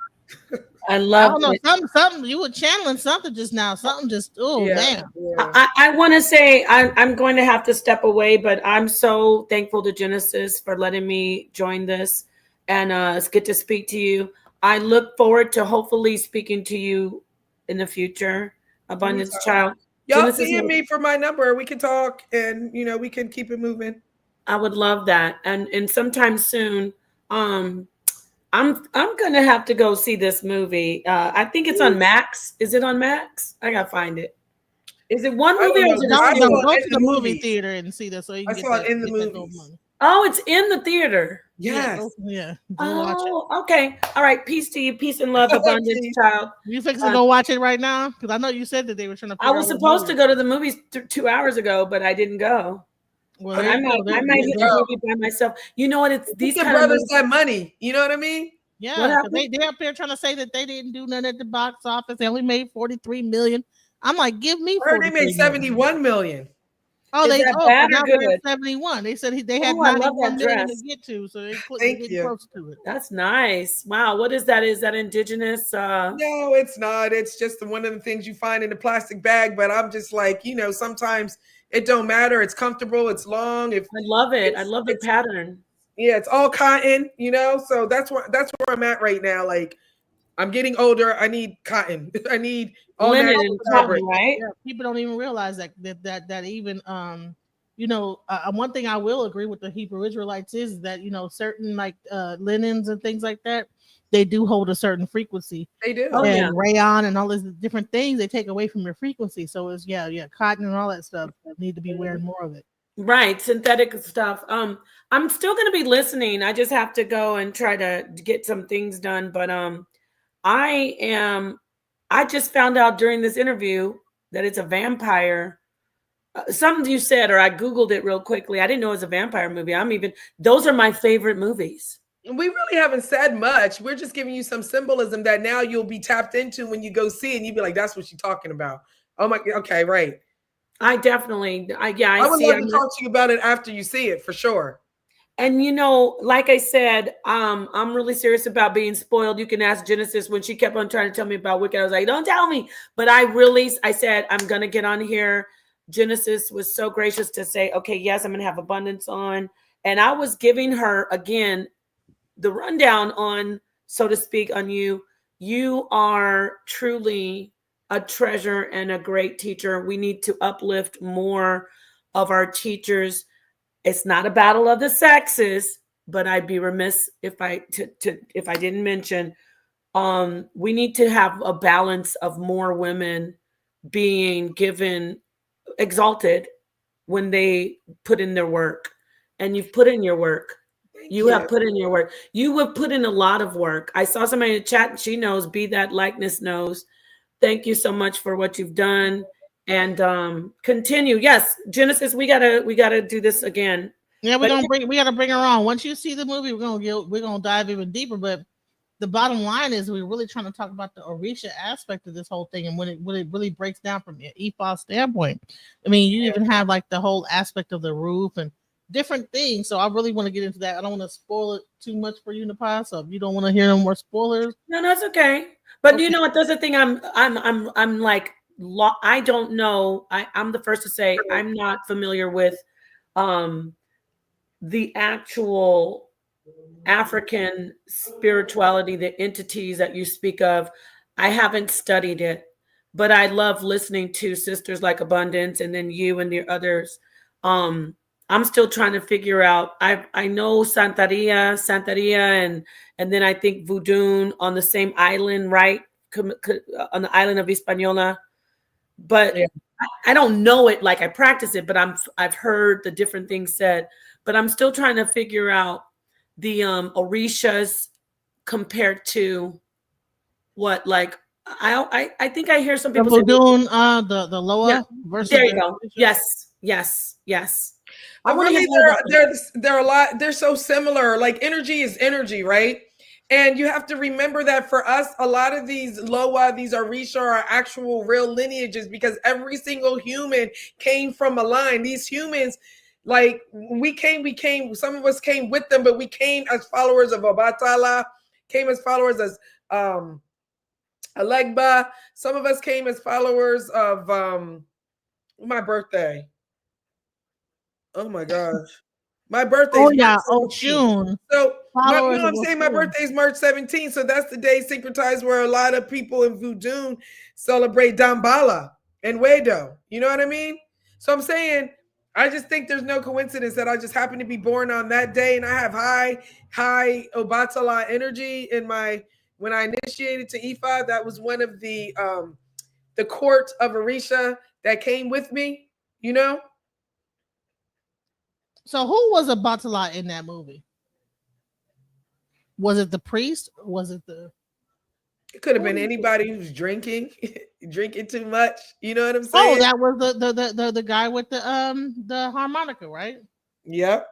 I love it. Something you were channeling something just now. Something just man. Yeah. I want to say I'm going to have to step away, but I'm so thankful to Genesis for letting me join this, and it's good to speak to you. I look forward to hopefully speaking to you in the future, Abundance Child. Y'all DM me for my number. We can talk, and we can keep it moving. I would love that, and sometime soon. I'm gonna have to go see this movie. I think it's on Max. Is it on Max? I gotta find it. Is it one movie or is it go to the movie theater and see that, so you can get that in the movies. Oh, it's in the theater. Yes. Yeah. Oh, okay. All right. Peace to you. Peace and love, Abundance Child. You fixing to go watch it right now? Because I know you said that they were trying to. I was supposed to go to the movies 2 hours ago, but I didn't go. Well, I might hit the movie by myself. You know what? It's these kind brothers got money. You know what I mean? Yeah, they up there trying to say that they didn't do nothing at the box office. They only made 43 million. I'm like, give me. I heard they made 71 million. Oh, they bad or good? 71. They said they had 91 million to get to, so they get close to it. That's nice. Wow, what is that? Is that indigenous? No, it's not. It's just one of the things you find in the plastic bag. But I'm just like, sometimes it don't matter. It's comfortable. It's long. I love it. I love the pattern. Yeah, it's all cotton. So that's where I'm at right now. Like, I'm getting older. I need cotton. I need all linen and cotton, right? Yeah, people don't even realize that even one thing I will agree with the Hebrew Israelites is that certain like linens and things like that, they do hold a certain frequency, They Oh do. yeah. and rayon and all these different things they take away from your frequency. So it's yeah, cotton and all that stuff need to be wearing more of it. Right, synthetic stuff. I'm still gonna be listening. I just have to go and try to get some things done. But I am. I just found out during this interview that it's a vampire. Something you said, or I googled it real quickly. I didn't know it was a vampire movie. Those are my favorite movies. We really haven't said much. We're just giving you some symbolism that now you'll be tapped into when you go see it, and you'll be like, that's what she's talking about. Oh my, okay, right. I definitely, I I would see. love to talk to you about it after you see it for sure. And like I said, I'm really serious about being spoiled. You can ask Genesis when she kept on trying to tell me about Wicked. I was like, don't tell me. But I said, I'm gonna get on here. Genesis was so gracious to say, okay, yes, I'm gonna have abundance on. And I was giving her again the rundown on, so to speak, on you. You are truly a treasure and a great teacher. We need to uplift more of our teachers. It's not a battle of the sexes, but I'd be remiss if if I didn't mention we need to have a balance of more women being given exalted when they put in their work. And you've put in your work. You have put in your work. You have put in a lot of work. I saw somebody in the chat, and she knows, Be That Likeness knows. Thank you so much for what you've done. And continue. Yes, Genesis, we gotta do this again. Yeah, But we gotta bring her on. Once you see the movie, we're gonna dive even deeper. But the bottom line is we're really trying to talk about the Orisha aspect of this whole thing, and when it really breaks down from an IFA standpoint. I mean, you even have like the whole aspect of the roof and different things. So I really want to get into that. I don't want to spoil it too much for you, Nepal. So if you don't want to hear no more spoilers, no, that's okay. But okay. you know what? That's the thing. I'm like, I don't know. I'm the first to say I'm not familiar with the actual African spirituality, the entities that you speak of. I haven't studied it, but I love listening to sisters like Abundance and then you and the others. I'm still trying to figure out. I know Santeria, and then I think Voodoo on the same island, right? On the island of Hispaniola, but Yeah. I don't know it like I practice it, but I've heard the different things said, but I'm still trying to figure out the Orishas compared to what, like I think I hear some The people say, Voodoo, the yeah, Loa versus there you the go. Yes. I want to Really, hear more about that. they're a lot. They're so similar. Like energy is energy, right? And you have to remember that for us, a lot of these Loa, these Orisha are actual real lineages because every single human came from a line. These humans, like we came. Some of us came with them, but we came as followers of Obatala, came as followers as Alegba. Some of us came as followers of my birthday. Oh my gosh. My birthday's oh March yeah, 17th. Oshun So followers of I'm saying my Oshun. birthday's March 17th. So that's the day synchronized where a lot of people in Voodoo celebrate Dambala and Wedo. You know what I mean? So I'm saying I just think there's no coincidence that I just happen to be born on that day and I have high Obatala energy in my when I initiated to IFA. That was one of the court of Orisha that came with me, you know? So who was a Batala in that movie? Was it the priest? Or was it the It could have been anybody who's drinking, drinking too much. You know what I'm Oh, saying? that was the guy with the harmonica, right? Yep.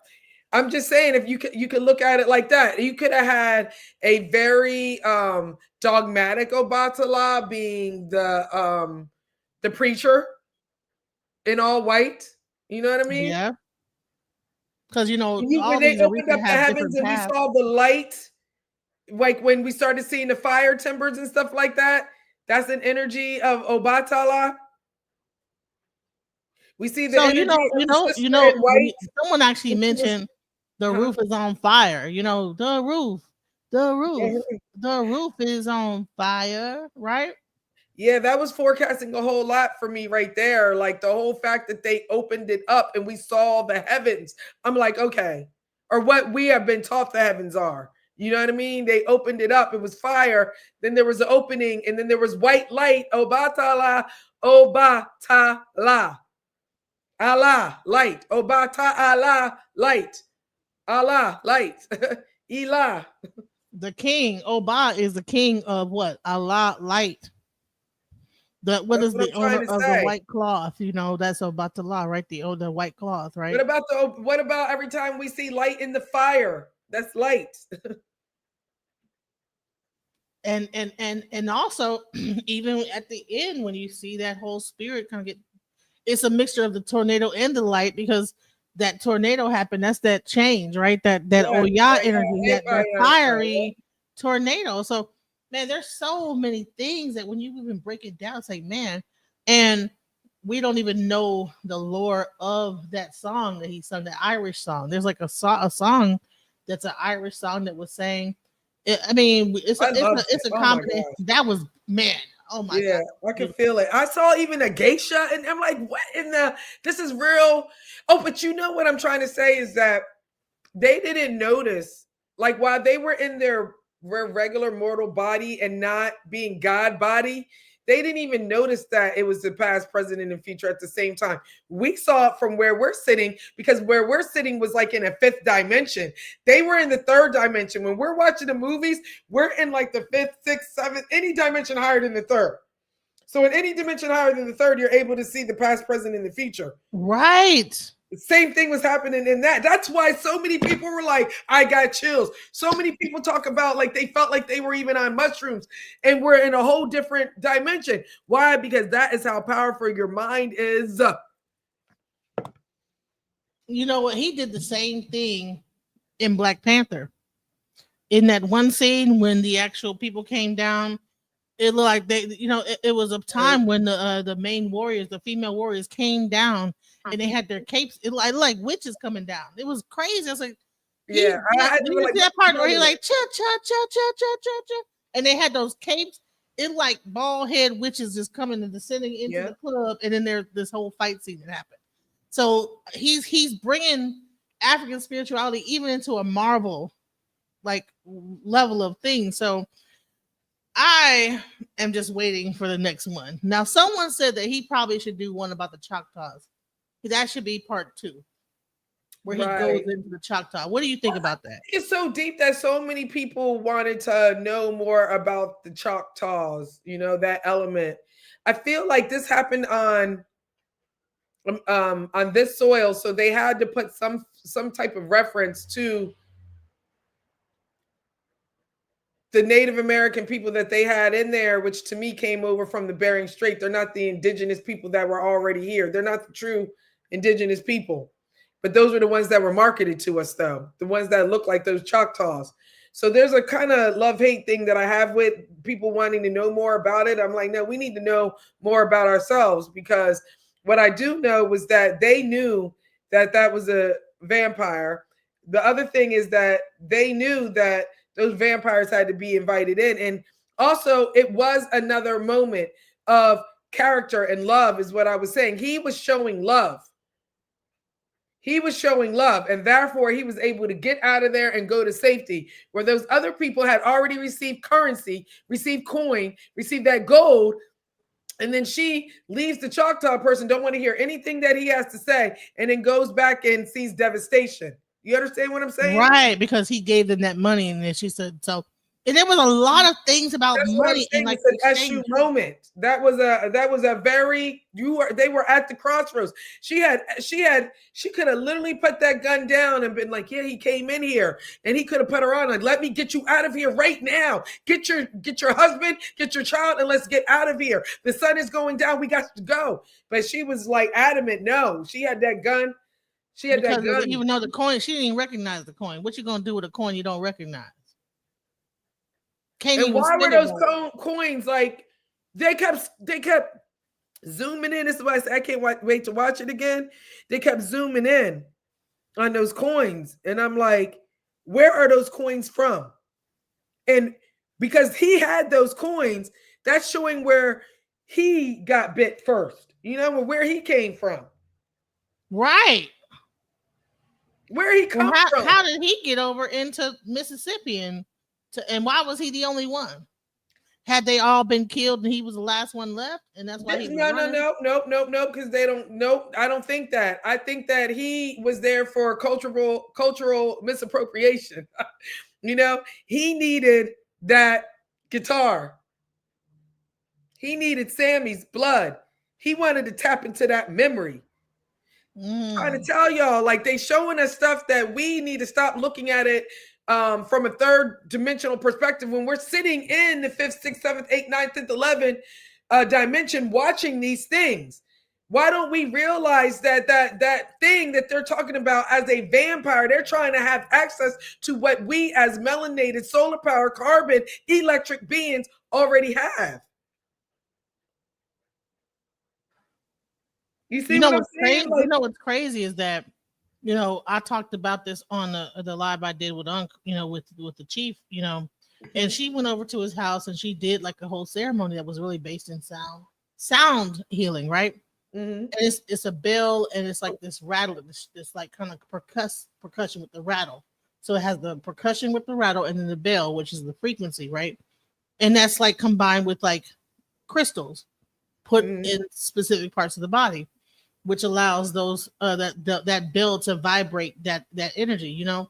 I'm just saying if you could look at it like that. You could have had a very dogmatic Obatala being the preacher in all white. You know what I mean? Yeah. Because When all they these opened Orisha up the have heavens different and we paths. saw the light, like when we started seeing the fire timbers and stuff like that, that's an energy of Obatala. We see the So energy of the sister in when white. someone actually mentioned the Huh? roof is on fire. The roof is on fire, right? Yeah, that was forecasting a whole lot for me right there. Like the whole fact that they opened it up and we saw the heavens. I'm like, okay, or what we have been taught the heavens are. You know what I mean? They opened it up. It was fire. Then there was an opening, and then there was white light. Obatala, Obatala, Allah, light. Obata Allah, light. Allah, light. Elah. The king, Oba, is the king of what? Allah, light. What That's is what I'm the trying owner to of the say. white cloth? You know, that's Obatala, right? The white cloth, What right? about every time we see light in the fire? That's light. And also even at the end when you see that whole spirit kind of get, it's a mixture of the tornado and the light because that tornado happened. That's that change, right? That Yes, Oya right. energy, that Everybody fiery tornado. So man, there's so many things that when you even break it down, it's like man, and we don't even know the lore of that song that he sung, the Irish song. There's like a song that's an Irish song that was saying. I mean, I loved it. it's a Oh my combination. gosh. That was man. Oh my Yeah, god, I could beautiful. feel it. I saw even a geisha, and I'm like, what in the? This is real. Oh, but you know what I'm trying to say is that they didn't notice, like while they were in their regular mortal body and not being God body, they didn't even notice that it was the past, present, and future at the same time. We saw it from where we're sitting because where we're sitting was like in a fifth dimension. They were in the third dimension. When we're watching the movies, we're in like the fifth, sixth, seventh, any dimension higher than the third. So in any dimension higher than the third, you're able to see the past, present, and the future. Right. The same thing was happening in that. That's why so many people were like, I got chills. So many people talk about like they felt like they were even on mushrooms and we're in a whole different dimension. Why? Because that is how powerful your mind is. You know what? He did the same thing in Black Panther. In that one scene when the actual people came down, it looked like they, it was a time when the main warriors, the female warriors, came down and they had their capes. It like witches coming down. It was crazy. I was like, Yeah, I did were you like, see that part where he like cha cha cha cha cha cha cha, and they had those capes. It like bald head witches just coming and descending into yeah, the club, and then there's this whole fight scene that happened. So he's bringing African spirituality even into a Marvel like level of things. So I am just waiting for the next one. Now, someone said that he probably should do one about the Choctaws. That should be part 2, where he goes right. into the Choctaw. What do you think about that? It's so deep that so many people wanted to know more about the Choctaws, that element. I feel like this happened on this soil, so they had to put some type of reference to the Native American people that they had in there, which to me came over from the Bering Strait. They're not the indigenous people that were already here. They're not the true indigenous people. But those were the ones that were marketed to us, though, the ones that look like those Choctaws. So there's a kind of love-hate thing that I have with people wanting to know more about it. I'm like, no, we need to know more about ourselves, because what I do know was that they knew that that was a vampire. The other thing is that they knew that those vampires had to be invited in. And also, it was another moment of character and love, is what I was saying. He was showing love. He was showing love, and therefore he was able to get out of there and go to safety, where those other people had already received currency, received coin, received that gold. And then she leaves the Choctaw person, don't want to hear anything that he has to say, and then goes back and sees devastation. You understand what I'm saying? Right, because he gave them that money, and then she said so. And there was a lot of things about That's what I'm money and saying. like It's an SU exchange. moment. That was a very they were at the crossroads. She could have literally put that gun down and been like, yeah, he came in here, and he could have put her on like, let me get you out of here right now. Get your husband, get your child, and let's get out of here. The sun is going down. We got to go. But she was like adamant. No, she had that gun. She had that Because gun. even though the coin, she didn't even recognize the coin. What you gonna do with a coin you don't recognize? Can't And even why were spend it those right. coins like they kept zooming in? This is why I said I can't wait to watch it again. They kept zooming in on those coins, and I'm like, where are those coins from? And because he had those coins, that's showing where he got bit first. You know, where he came from, Right. where he Well, come from. how did he get over into Mississippi and why was he the only one? Had they all been killed and he was the last one left, and that's why he was No, no, running? no, nope, nope, nope. Because they don't. Nope, I don't think that. I think that he was there for cultural misappropriation. You know, he needed that guitar. He needed Sammy's blood. He wanted to tap into that memory. Trying to tell y'all, like, they showing us stuff that we need to stop looking at it from a third dimensional perspective when we're sitting in the 5th, 6th, 7th, 8th, 9th, 10th, 11th dimension watching these things. Why don't we realize that thing that they're talking about as a vampire, they're trying to have access to what we as melanated, solar power, carbon, electric beings already have. You see what I'm saying? You know what's crazy is that, you know, I talked about this on the live I did with with the chief, you know, and she went over to his house and she did like a whole ceremony that was really based in sound healing, right? Mm-hmm. And it's a bell and it's like this rattle, this like kind of percussion with the rattle. So it has the percussion with the rattle and then the bell, which is the frequency, right? And that's like combined with like crystals put in specific parts of the body, which allows those that bell to vibrate that energy, you know.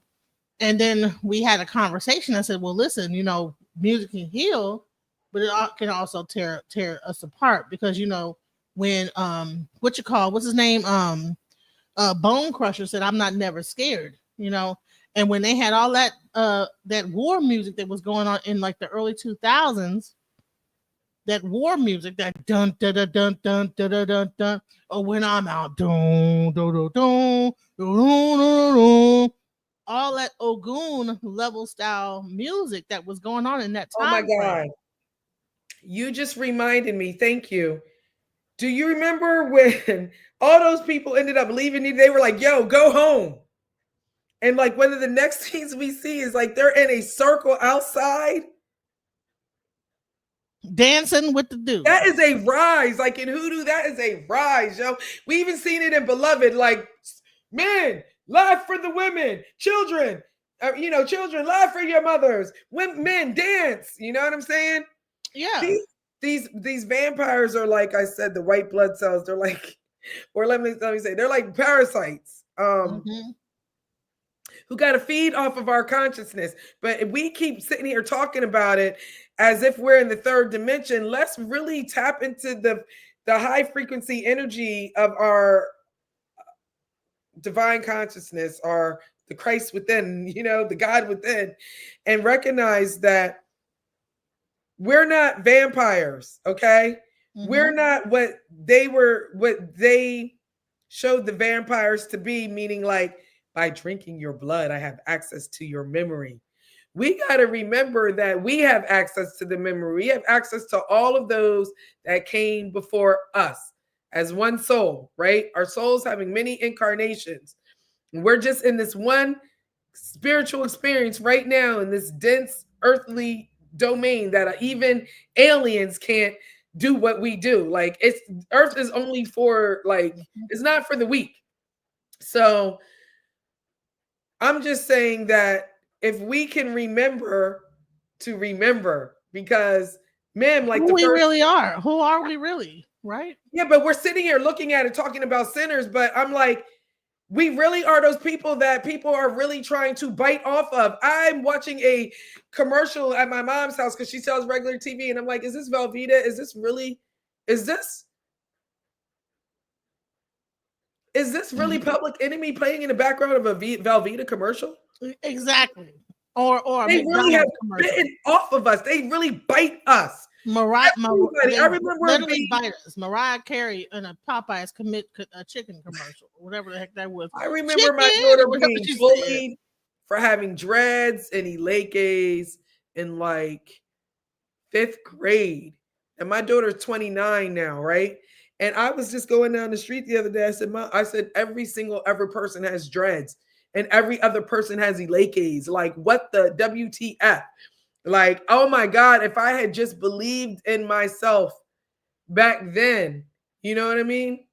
And then we had a conversation. I said, well, listen, you know, music can heal, but it can also tear us apart because, you know, when what's his name, Bone Crusher said, I'm not never scared, you know. And when they had all that that war music that was going on in like the early 2000s, that war music, that dun dun dun dun dun dun dun dun, dun or when I'm out, dun dun dun dun dun dun dun, all that Ogun level style music that was going on in that Oh my time God. frame. You just reminded me. Thank you. Do you remember when all those people ended up leaving you? They were like, yo, go home. And like one of the next things we see is like they're in a circle outside. Dancing with the dude. That is a rise. Like in Hoodoo, that is a rise, yo. We even seen it in Beloved, like, men, laugh for the women, children, children, laugh for your mothers, men, dance. You know what I'm saying? Yeah. These vampires are, like I said, the white blood cells. They're like, or let me say, they're like parasites. Who got to feed off of our consciousness. But if we keep sitting here talking about it as if we're in the third dimension, let's really tap into the high frequency energy of our divine consciousness, or the Christ within, the God within, and recognize that we're not vampires, okay? We're not what they showed the vampires to be, meaning like, by drinking your blood, I have access to your memory. We got to remember that we have access to the memory. We have access to all of those that came before us as one soul, right? Our souls having many incarnations. We're just in this one spiritual experience right now in this dense earthly domain that even aliens can't do what we do. Like, Earth is only for, like, it's not for the weak. So I'm just saying that if we can remember to remember, because, man, like who we really are. Who are we really, right? Yeah, but we're sitting here looking at it, talking about sinners, but I'm like, we really are those people that people are really trying to bite off of. I'm watching a commercial at my mom's house because she sells regular TV, and I'm like, is this Velveeta? Is this really Public Enemy playing in the background of a Velveeta commercial? Exactly. Or they really have bitten off of us. They really bite us. I remember literally bite us. Mariah Carey in a Popeyes commit a chicken commercial, whatever the heck that was. I remember my daughter being bullied for having dreads and Elekes in like 5th grade. And my daughter's 29 now, right? And I was just going down the street the other day. I said, every single person has dreads and every other person has Elekes. Like, what the WTF? Like, oh my God, if I had just believed in myself back then. You know what I mean?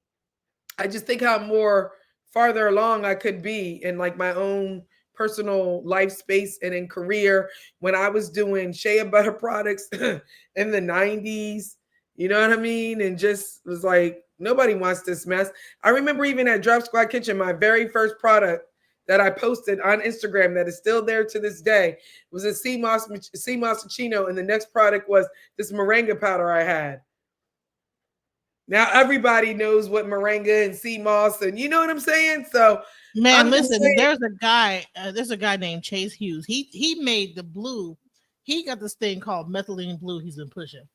I just think how more farther along I could be in like my own personal life space and in career when I was doing shea butter products in the 90s. You know what I mean? And just was like, nobody wants this mess. I remember even at Drop Squad Kitchen, my very first product that I posted on Instagram that is still there to this day was a sea moss chino, and the next product was this moringa powder I had. Now everybody knows what moringa and sea moss, and you know what I'm saying. So Man, I'm just listen, saying, there's a guy named Chase Hughes. He made the blue. He got this thing called methylene blue he's been pushing.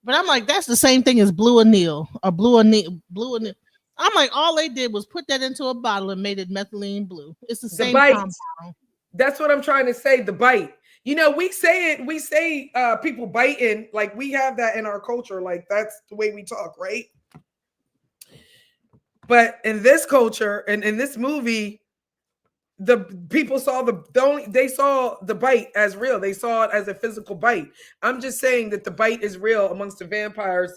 But I'm like, that's the same thing as blue anil or blue anil. I'm like, all they did was put that into a bottle and made it methylene blue. It's the the same bite. compound. That's what I'm trying to say. The bite. You know, we say it. We say people biting. Like we have that in our culture. Like that's the way we talk, right? But in this culture and in this movie, the people saw they saw the bite as real. They saw it as a physical bite. I'm just saying that the bite is real amongst the vampires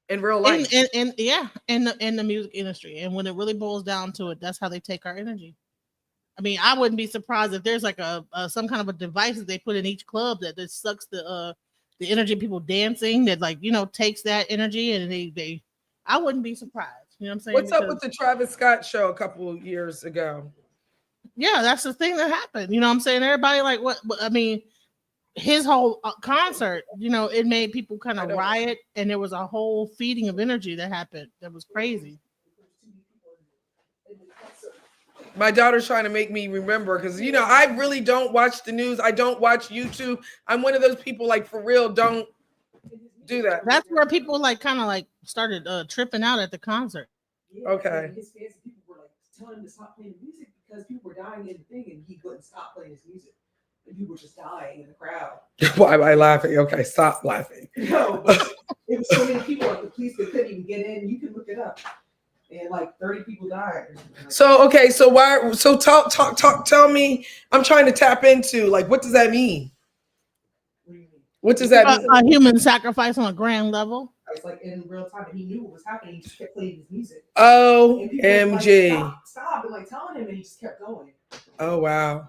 in real life. And yeah, in the music industry. And when it really boils down to it, that's how they take our energy. I mean, I wouldn't be surprised if there's like a some kind of a device that they put in each club that sucks the energy of people dancing that like takes that energy and they I wouldn't be surprised. You know what I'm saying? What's up with the Travis Scott show a couple of years ago? Yeah, that's the thing that happened. You know what I'm saying? Everybody like what I mean, his whole concert, it made people kind of riot and there was a whole feeding of energy that happened. That was crazy. My daughter's trying to make me remember because I really don't watch the news. I don't watch YouTube. I'm one of those people like for real don't do that. That's where people like kind of like started tripping out at the concert. Okay. His fans and people were like telling him to stop playing the music because people were dying in the thing and he couldn't stop playing his music. And people were just dying in the crowd. Why am I laughing? Okay, stop laughing. No, but it was so many people. Like the police couldn't even get in. You can look it up. And like 30 people died. So okay, so why? So talk. Tell me. I'm trying to tap into like what does that mean? What does that mean? A human sacrifice on a grand level. It's like in real time, and he knew what was happening. He just kept playing his music. OMG! Like, stop, and like telling him, and he just kept going. Oh wow.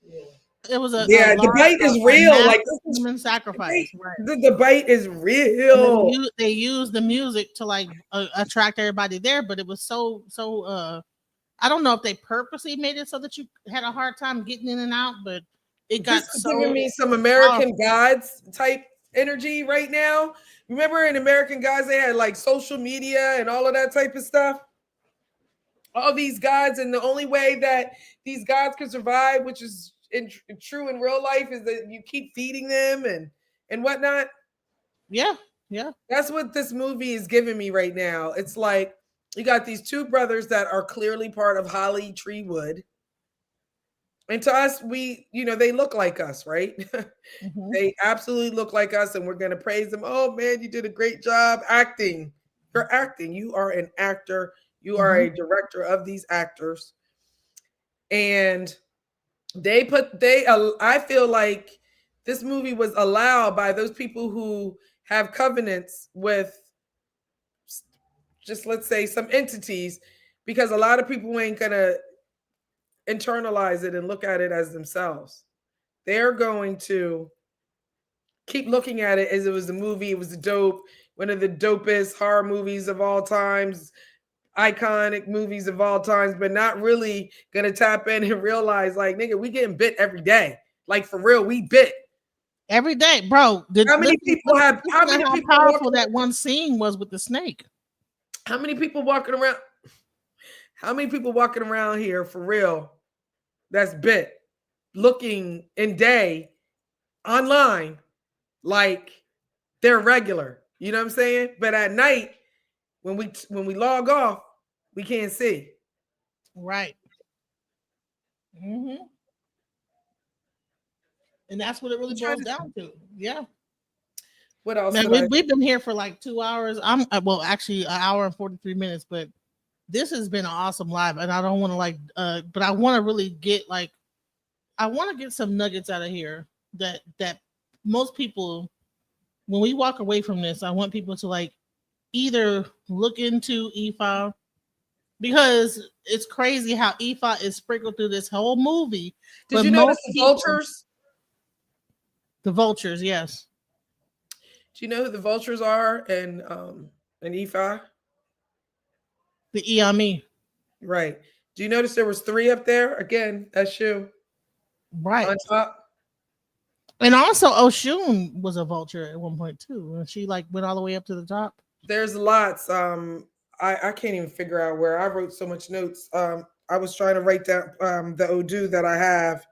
Yeah. It was a the bite is real. Like human sacrifice. Right. The bite is real. They used the music to like attract everybody there, but it was so. I don't know if they purposely made it so that you had a hard time getting in and out, but it got giving me some American Gods type energy right now. Remember in American Gods they had like social media and all of that type of stuff. All these gods, and the only way that these gods can survive, which is true in real life, is that you keep feeding them and whatnot. Yeah. That's what this movie is giving me right now. It's like you got these two brothers that are clearly part of Holly Treewood. And to us, they look like us, right? Mm-hmm. They absolutely look like us, and we're going to praise them. Oh, man, you did a great job acting. You're acting. You are an actor. You are a director of these actors. And I feel like this movie was allowed by those people who have covenants with just, let's say, some entities, because a lot of people ain't going to internalize it and look at it as themselves. They're going to keep looking at it as it was a movie. It was dope. One of the dopest horror movies of all times, iconic movies of all times, but not really going to tap in and realize like, nigga, we getting bit every day. Like for real, we bit. Every day, bro. How many people powerful that one scene was with the snake? How many people walking around? How many people walking around here for real? That's bit, looking in day online like they're regular. You know what I'm saying? But at night, when we log off, we can't see. Right. Mm-hmm. And that's what it really boils down to. Yeah. What else? Man, we've been here for like 2 hours. Actually an hour and 43 minutes, but this has been an awesome live, and I don't want to but I want to really get I want to get some nuggets out of here that most people when we walk away from this, I want people to like either look into IFA, because it's crazy how IFA is sprinkled through this whole movie. Did But you notice most the people, vultures? the vultures, yes, Do you know who the vultures are in EFI? the EME, Right. Do you notice there was three up there? Again, that's you right. on top. And also Oshun was a vulture at one point too, and she like went all the way up to the top. There's lots. I can't even figure out where I wrote so much notes. I was trying to write down the Odu that I have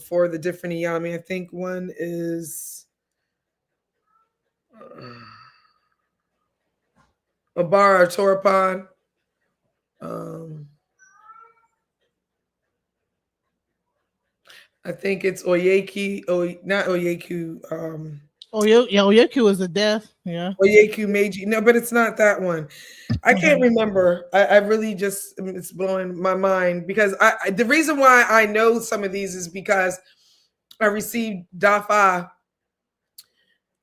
for the different Iyami. I think one is Abara Torapan. Um, I think it's Oyeki, not Oyeku, Oh, yeah, Oyeku is the death. Yeah. Oyeku Meiji. No, but it's not that one. I can't Mhm. remember. I really just, it's blowing my mind because the reason why I know some of these is because I receive Dafa,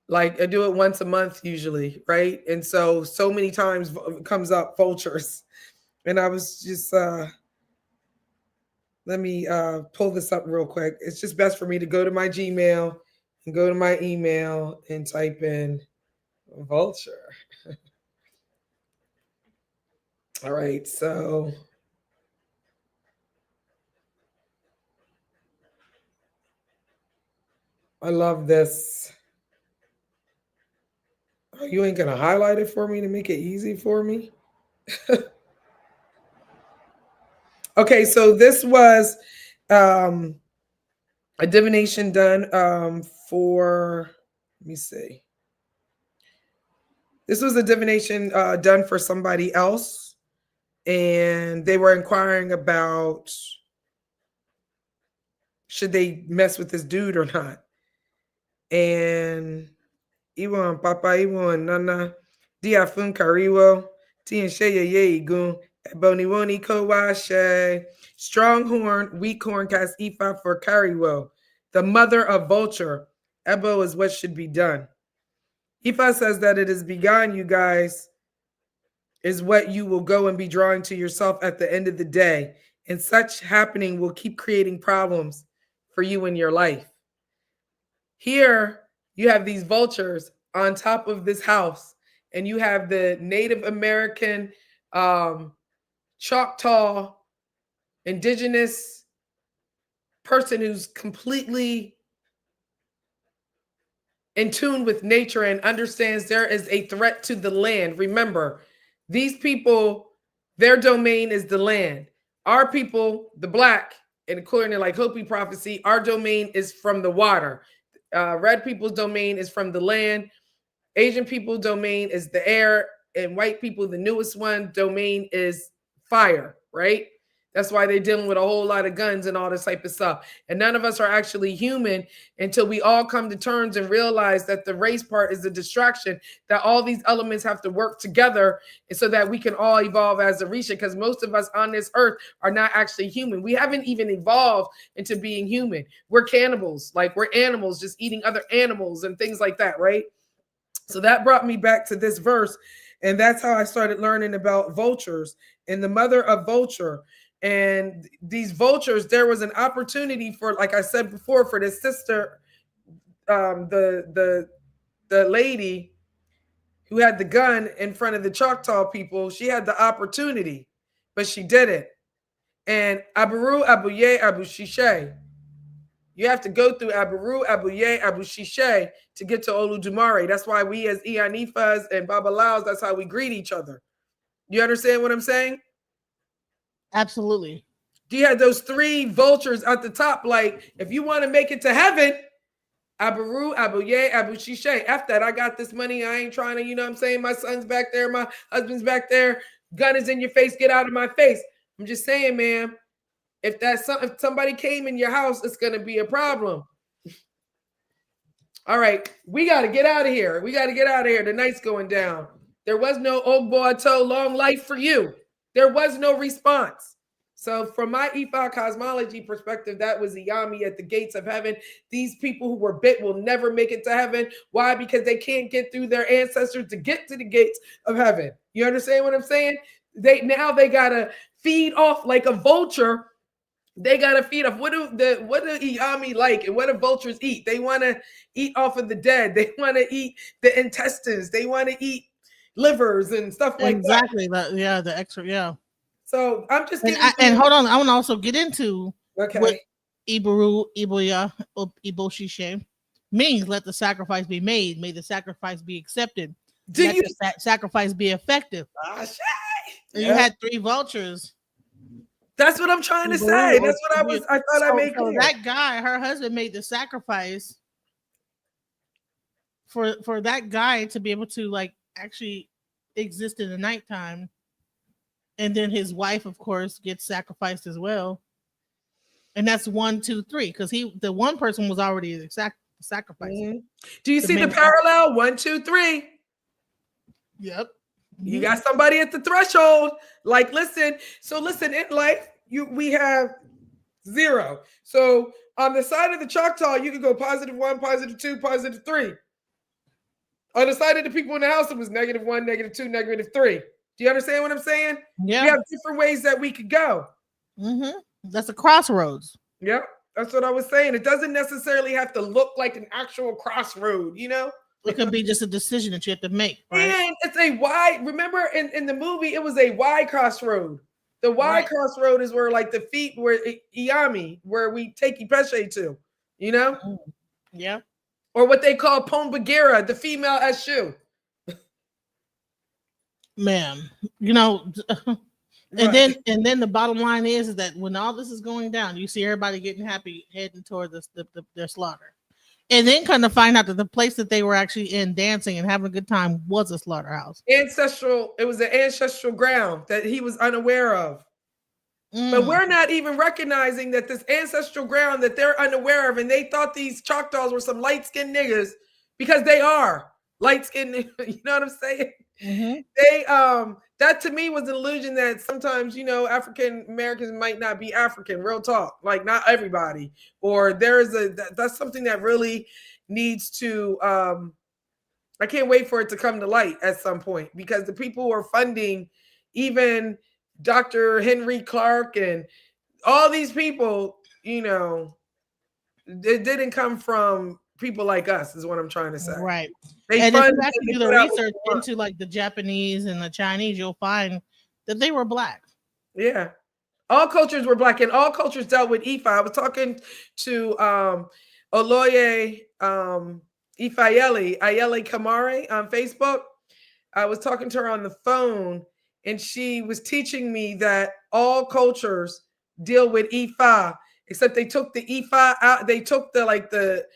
like I do it once a month usually, right? And so many times it comes up vultures. And I was just, let me pull this up real quick. It's just best for me to go to my Gmail and go to my email and type in vulture. All right, so I love this. Oh, you ain't gonna highlight it for me to make it easy for me? Okay, so this was um, a divination done for, let me see. This was a divination done for somebody else, and they were inquiring about should they mess with this dude or not. And Iwan Papa Iwan Nana Diafun Kariwo Tian Shea Ye Gun Ebony Woni Kowashe Strong Horn, Weak Horn cast Ifa for Kariwo. The mother of vulture. Ebo is what should be done. Ifa says that it is begun, you guys, is what you will go and be drawing to yourself at the end of the day. And such happening will keep creating problems for you in your life. Here, you have these vultures on top of this house, and you have the Native American, Choctaw, indigenous person who's completely in tune with nature and understands there is a threat to the land. Remember, these people, their domain is the land. Our people, the black, and according to like Hopi prophecy, our domain is from the water. Red people's domain is from the land. Asian people domain is the air, and white people, the newest one, domain is fire, right? That's why they're dealing with a whole lot of guns and all this type of stuff. And none of us are actually human until we all come to terms and realize that the race part is a distraction, that all these elements have to work together and so that we can all evolve as a Risha, because most of us on this earth are not actually human. We haven't even evolved into being human. We're cannibals, like we're animals just eating other animals and things like that, right? So that brought me back to this verse. And that's how I started learning about vultures and the mother of vulture. And these vultures, there was an opportunity for, like I said before, for this sister, the lady who had the gun in front of the Choctaw people. She had the opportunity, but she didn't. And Abaru, Abuye, Abu Shishe. You have to go through Abaru, Abuye, Abu Shishe to get to Oludumare. That's why we as Ianifas and Babalaos, that's how we greet each other. You understand what I'm saying? Absolutely. You had those three vultures at the top. Like, if you want to make it to heaven, Abaru, Abuye, Abu Shishe. After that, I got this money. I ain't trying to, you know what I'm saying? My son's back there. My husband's back there. Gun is in your face. Get out of my face. I'm just saying, man. If somebody came in your house, it's going to be a problem. All right, we got to get out of here. We got to get out of here. The night's going down. There was no Ogbo Ato, long life for you. There was no response. So from my IFA cosmology perspective, that was Iyami at the gates of heaven. These people who were bit will never make it to heaven. Why? Because they can't get through their ancestors to get to the gates of heaven. You understand what I'm saying? They gotta feed off like a vulture. They gotta feed off. What do Iyami like, and what do vultures eat? They want to eat off of the dead. They want to eat the intestines. They want to eat livers and stuff like that. Exactly. The extra. Yeah. So I'm just And giving and hold on, I want to also get into what okay. Ibaru Iboya Iboshishe means. Let the sacrifice be made. May the sacrifice be accepted. Do Let you? the sacrifice be effective. Ah, shit. And Yeah. you had 3 vultures. That's what I'm trying to Ibaru say. or That's what I thought I made so clear. that guy, her husband, made the sacrifice for that guy to be able to like actually exist in the nighttime. And then his wife, of course, gets sacrificed as well. And that's 1, 2, 3, because the one person was already the sacrifice. Mm-hmm. Do you The see the main parallel? 1, 2, 3. Yep. You got somebody at the threshold. Like, listen. So listen, in life, we have 0. So on the side of the Choctaw, you could go +1, +2, +3. On the side of the people in the house, it was -1, -2, -3. Do you understand what I'm saying? Yeah. We have different ways that we could go. Mm-hmm. That's a crossroads. Yep. That's what I was saying. It doesn't necessarily have to look like an actual crossroad, you know? It could be just a decision that you have to make, right? And it's a wide, remember in the movie, it was a wide crossroad. The wide crossroad is where like the feet were Iyami, where we take Ipeche to, you know? Yeah. Or what they call Pon Bagheera, the female Eshu. Man, you know, and then the bottom line is that when all this is going down, you see everybody getting happy heading toward their slaughter. And then kind of find out that the place that they were actually in dancing and having a good time was a slaughterhouse. It was an ancestral ground that he was unaware of. But we're not even recognizing that this ancestral ground that they're unaware of, and they thought these Choctaws were some light-skinned niggas because they are light-skinned. You know what I'm saying? Mm-hmm. They that to me was an illusion that sometimes, you know, African Americans might not be African. Real talk, like not everybody. Or that's something that really needs to. I can't wait for it to come to light at some point, because the people who are funding even Dr. Henry Clark and all these people, you know, it didn't come from people like us, is what I'm trying to say. Right. They and fund, if you actually do the research into like the Japanese and the Chinese, you'll find that they were black. Yeah. All cultures were black, and all cultures dealt with Ifa. I was talking to Oloye Ifayele Kamare on Facebook. I was talking to her on the phone, and she was teaching me that all cultures deal with Ifa, except they took the Ifa out. They took the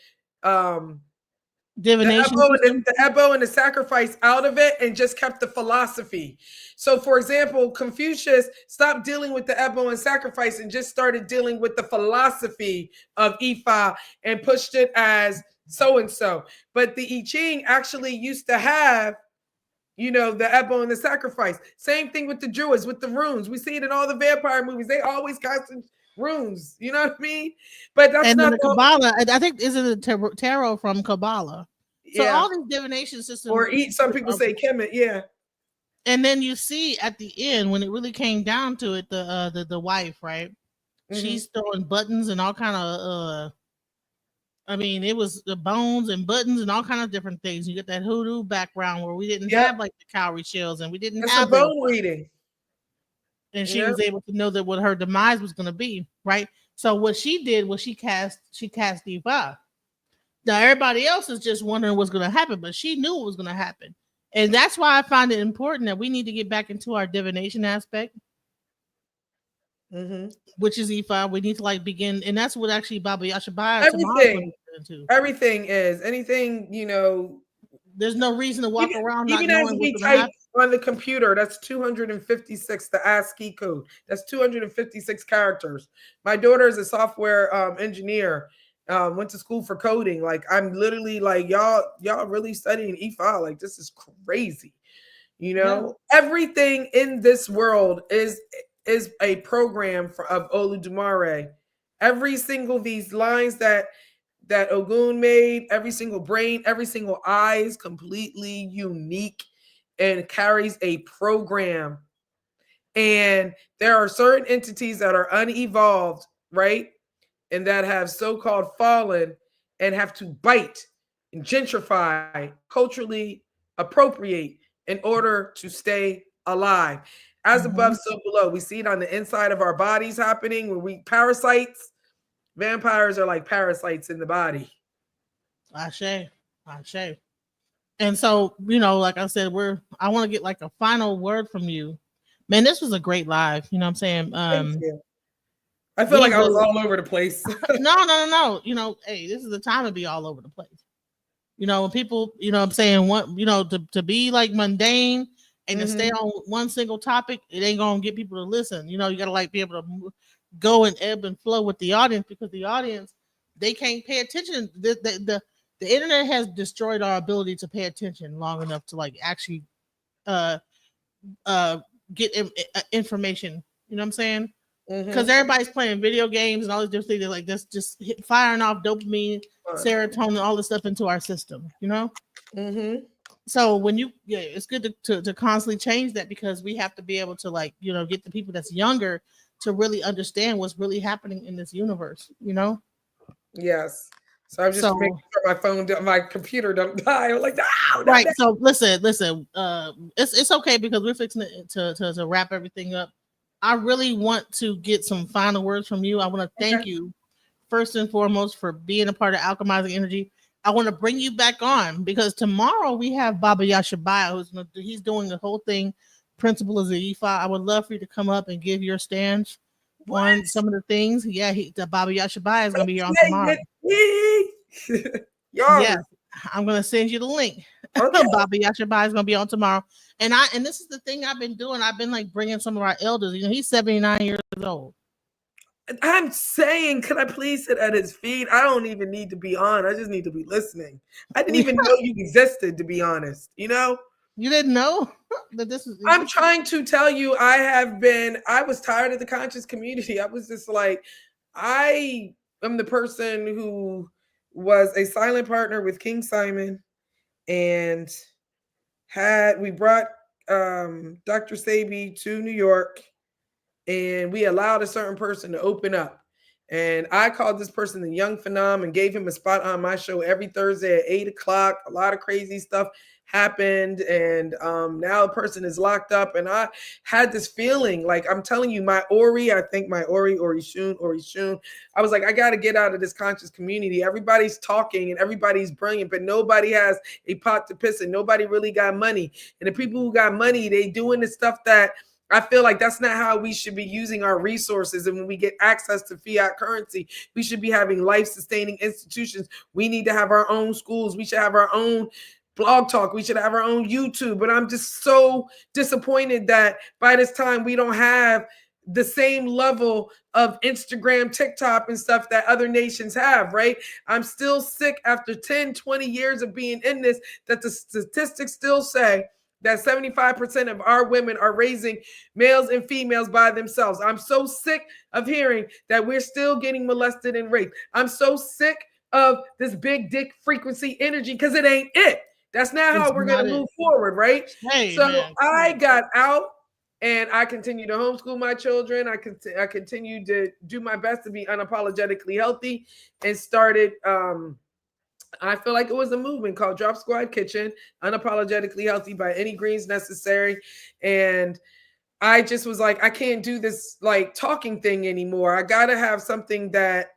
divination, the Ebo and the sacrifice out of it, and just kept the philosophy. So, for example, Confucius stopped dealing with the Ebo and sacrifice and just started dealing with the philosophy of Ifa and pushed it as so and so. But the I Ching actually used to have, you know, the Ebo and the sacrifice. Same thing with the Druids, with the runes. We see it in all the vampire movies. They always casting runes. You know what I mean? But that's and not the Kabbalah. I think is it the tarot from Kabbalah. So yeah. all these divination systems, or some people say Kemet, yeah. And then you see at the end when it really came down to it, the wife, right? Mm-hmm. She's throwing buttons and all kind of I mean, it was the bones and buttons and all kind of different things. You get that hoodoo background where we didn't have like the cowrie shells, and we didn't have the bone reading. And she was able to know that what her demise was going to be, right? So what she did was she cast Ifa. Now everybody else is just wondering what's going to happen, but she knew what was going to happen. And that's why I find it important that we need to get back into our divination aspect, which is Ifa. We need to like begin, and that's what actually Baba Yashabaya everything is anything, you know. There's no reason to walk around not even knowing as what's we going to type happen. On the computer. That's 256, the ASCII code. That's 256 characters. My daughter is a software engineer. Went to school for coding. Like, I'm literally like, y'all really studying Ifa. Like, this is crazy. You know, everything in this world is is a program of Oludumare. Every single these lines that Ogun made, every single brain, every single eye is completely unique and carries a program. And there are certain entities that are unevolved, right? And that have so-called fallen and have to bite and gentrify, culturally appropriate in order to stay alive. As above, so below. We see it on the inside of our bodies happening when we parasites. Vampires are like parasites in the body. Ashe. Ashe. And so, like I said, I want to get like a final word from you. Man, this was a great live. You know what I'm saying? Thank you. I feel like I was all over the place. No. Hey, this is the time to be all over the place. When people, I'm saying, to be like mundane and to stay on one single topic, it ain't gonna get people to listen. You gotta like be able to go and ebb and flow with the audience, because the audience, they can't pay attention. The internet has destroyed our ability to pay attention long enough to like actually uh get information. You know what I'm saying? Because everybody's playing video games and all these different things, like this, just firing off dopamine, serotonin, all this stuff into our system. So when it's good to constantly change that, because we have to be able to like get the people that's younger to really understand what's really happening in this universe. Yes. So I'm just making sure my computer don't die. I'm like, no, right. So listen. It's okay, because we're fixing to wrap everything up. I really want to get some final words from you. I want to thank you first and foremost for being a part of Alchemizing Energy. I want to bring you back on, because tomorrow we have Baba Yashabaya, he's doing the whole thing, Principle of the IFA. I would love for you to come up and give your stance on some of the things. Yeah, the Baba Yashabaya is going to be here on tomorrow. Yes, I'm going to send you the link. Okay. Baba Yashabaya is going to be on tomorrow. And this is the thing I've been doing. I've been like bringing some of our elders. He's 79 years old. I'm saying, could I please sit at his feet? I don't even need to be on. I just need to be listening. I didn't even know you existed, to be honest. You didn't know that this is. I'm trying to tell you, I was tired of the conscious community. I was just like, I am the person who was a silent partner with King Simon, and we brought Dr. Sabi to New York, and we allowed a certain person to open up. And I called this person the Young Phenom and gave him a spot on my show every Thursday at 8:00. A lot of crazy stuff happened, and now the person is locked up. And I had this feeling, like, I'm telling you, my Ori, I think my Ori Shun, I was like, I got to get out of this conscious community. Everybody's talking and everybody's brilliant, but nobody has a pot to piss in. Nobody really got money. And the people who got money, they doing the stuff that I feel like that's not how we should be using our resources. And when we get access to fiat currency, we should be having life-sustaining institutions. We need to have our own schools. We should have our own Blog Talk. We should have our own YouTube. But I'm just so disappointed that by this time we don't have the same level of Instagram, TikTok, and stuff that other nations have, right? I'm still sick after 10, 20 years of being in this, that the statistics still say that 75% of our women are raising males and females by themselves. I'm so sick of hearing that we're still getting molested and raped. I'm so sick of this big dick frequency energy, because it ain't it. That's not how we're going to move forward, right? Hey, so man. I got out, and I continue to homeschool my children. I continue to do my best to be unapologetically healthy, and started I feel like it was a movement called Drop Squad Kitchen, unapologetically healthy by any greens necessary. And I just was like, I can't do this like talking thing anymore. I got to have something that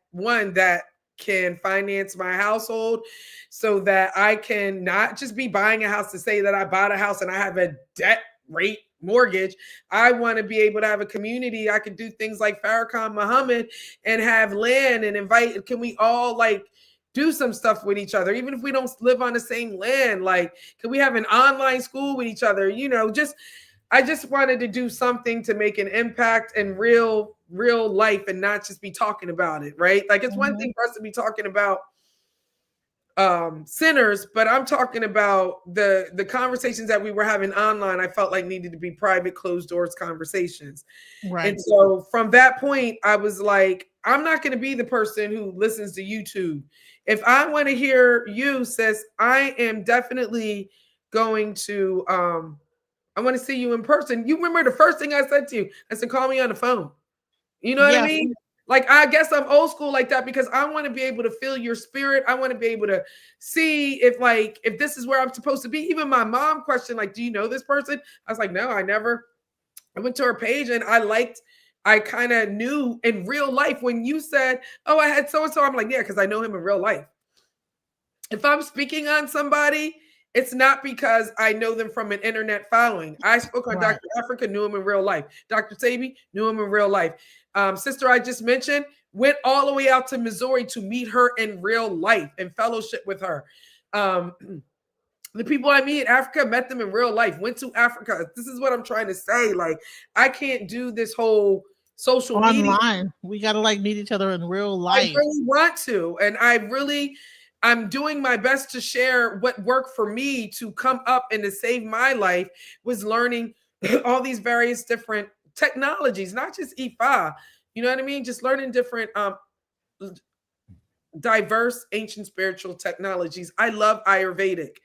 can finance my household, so that I can not just be buying a house to say that I bought a house and I have a debt rate mortgage. I want to be able to have a community. I could do things like Farrakhan Muhammad and have land and invite. Can we all like do some stuff with each other, even if we don't live on the same land? Like, can we have an online school with each other? I just wanted to do something to make an impact in real life, and not just be talking about it, right? Like, it's one thing for us to be talking about sinners, but I'm talking about the conversations that we were having online. I felt like needed to be private, closed doors conversations. Right. And so from that point, I was like, I'm not going to be the person who listens to YouTube. If I want to hear you, sis, I am definitely going to I want to see you in person. You remember the first thing I said to you? I said, call me on the phone. You know what I Yes. mean? Like, I guess I'm old school like that because I want to be able to feel your spirit. I want to be able to see if this is where I'm supposed to be. Even my mom questioned, like, do you know this person? I was like, no, I never. I went to her page and I kind of knew in real life when you said, oh, I had so and so. I'm like, yeah, because I know him in real life. If I'm speaking on somebody, it's not because I know them from an internet following. I spoke on Right. Dr. Africa, knew him in real life. Dr. Sabi, knew him in real life. Sister I just mentioned, went all the way out to Missouri to meet her in real life and fellowship with her. The people I meet in Africa, met them in real life, went to Africa. This is what I'm trying to say. Like, I can't do this whole social media. Online. We gotta like meet each other in real I life. really want to. And I'm doing my best to share what worked for me to come up and to save my life was learning all these various different technologies, not just IFA. You know what I mean? Just learning different diverse ancient spiritual technologies. I love Ayurvedic.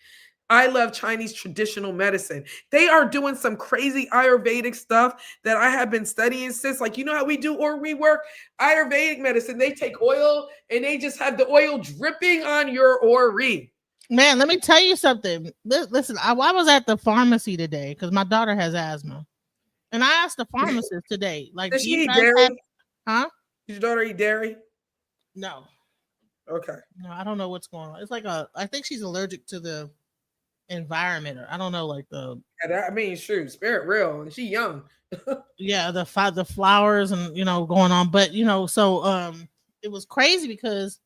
I love Chinese traditional medicine. They are doing some crazy Ayurvedic stuff that I have been studying since. Like, you know how we do or we work Ayurvedic medicine. They take oil and they just have the oil dripping on your ori. Man, let me tell you something. Listen, I was at the pharmacy today because my daughter has asthma. And I asked the pharmacist today, like, Does do she you eat guys dairy? have, huh? Does your daughter eat dairy? No. Okay. No, I don't know what's going on. It's like I think she's allergic to the environment, or I don't know, like I mean, shoot, spirit real, and she young. the flowers and going on. But so it was crazy because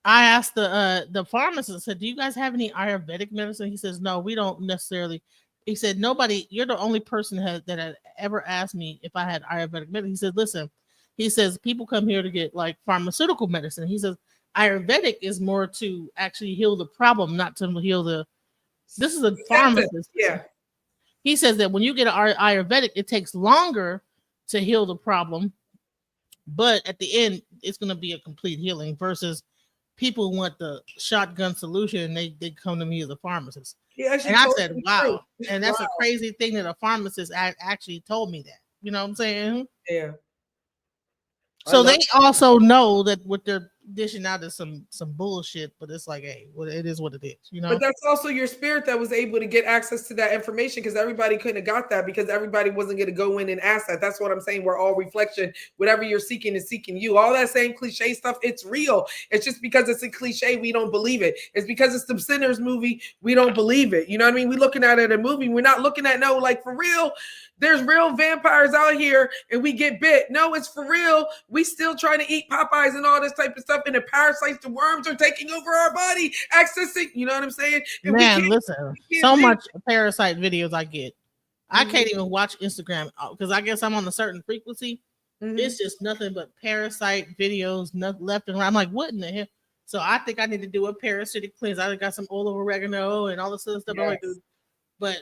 I asked the pharmacist, said, do you guys have any Ayurvedic medicine? He says, no, we don't necessarily. He said, nobody, you're the only person that had ever asked me if I had Ayurvedic medicine. He said, listen, he says, people come here to get like pharmaceutical medicine. He says, Ayurvedic is more to actually heal the problem, not to heal this is a pharmacist. Yeah. He says that when you get an Ayurvedic, it takes longer to heal the problem, but at the end, it's going to be a complete healing versus people want the shotgun solution and they come to me as a pharmacist. And I said, wow. And that's a crazy thing that a pharmacist actually told me that. You know what I'm saying? Yeah. So they also know that what they're dishing out is some bullshit, but it's like, hey, well, it is what it is, But that's also your spirit that was able to get access to that information because everybody couldn't have got that because everybody wasn't going to go in and ask that. That's what I'm saying. We're all reflection. Whatever you're seeking is seeking you. All that same cliche stuff, it's real. It's just because it's a cliche, we don't believe it. It's because it's the Sinners movie, we don't believe it. You know what I mean? We're looking at it in a movie. We're not looking at like for real. There's real vampires out here and we get bit. No, it's for real. We still trying to eat Popeyes and all this type of stuff. And the parasites, the worms are taking over our body, accessing, you know what I'm saying? And man, listen, so much parasite videos I get. Mm-hmm. I can't even watch Instagram because I guess I'm on a certain frequency. Mm-hmm. It's just nothing but parasite videos, left and right. I'm like, what in the hell? So I think I need to do a parasitic cleanse. I got some oil of oregano and all this other stuff. Yes. But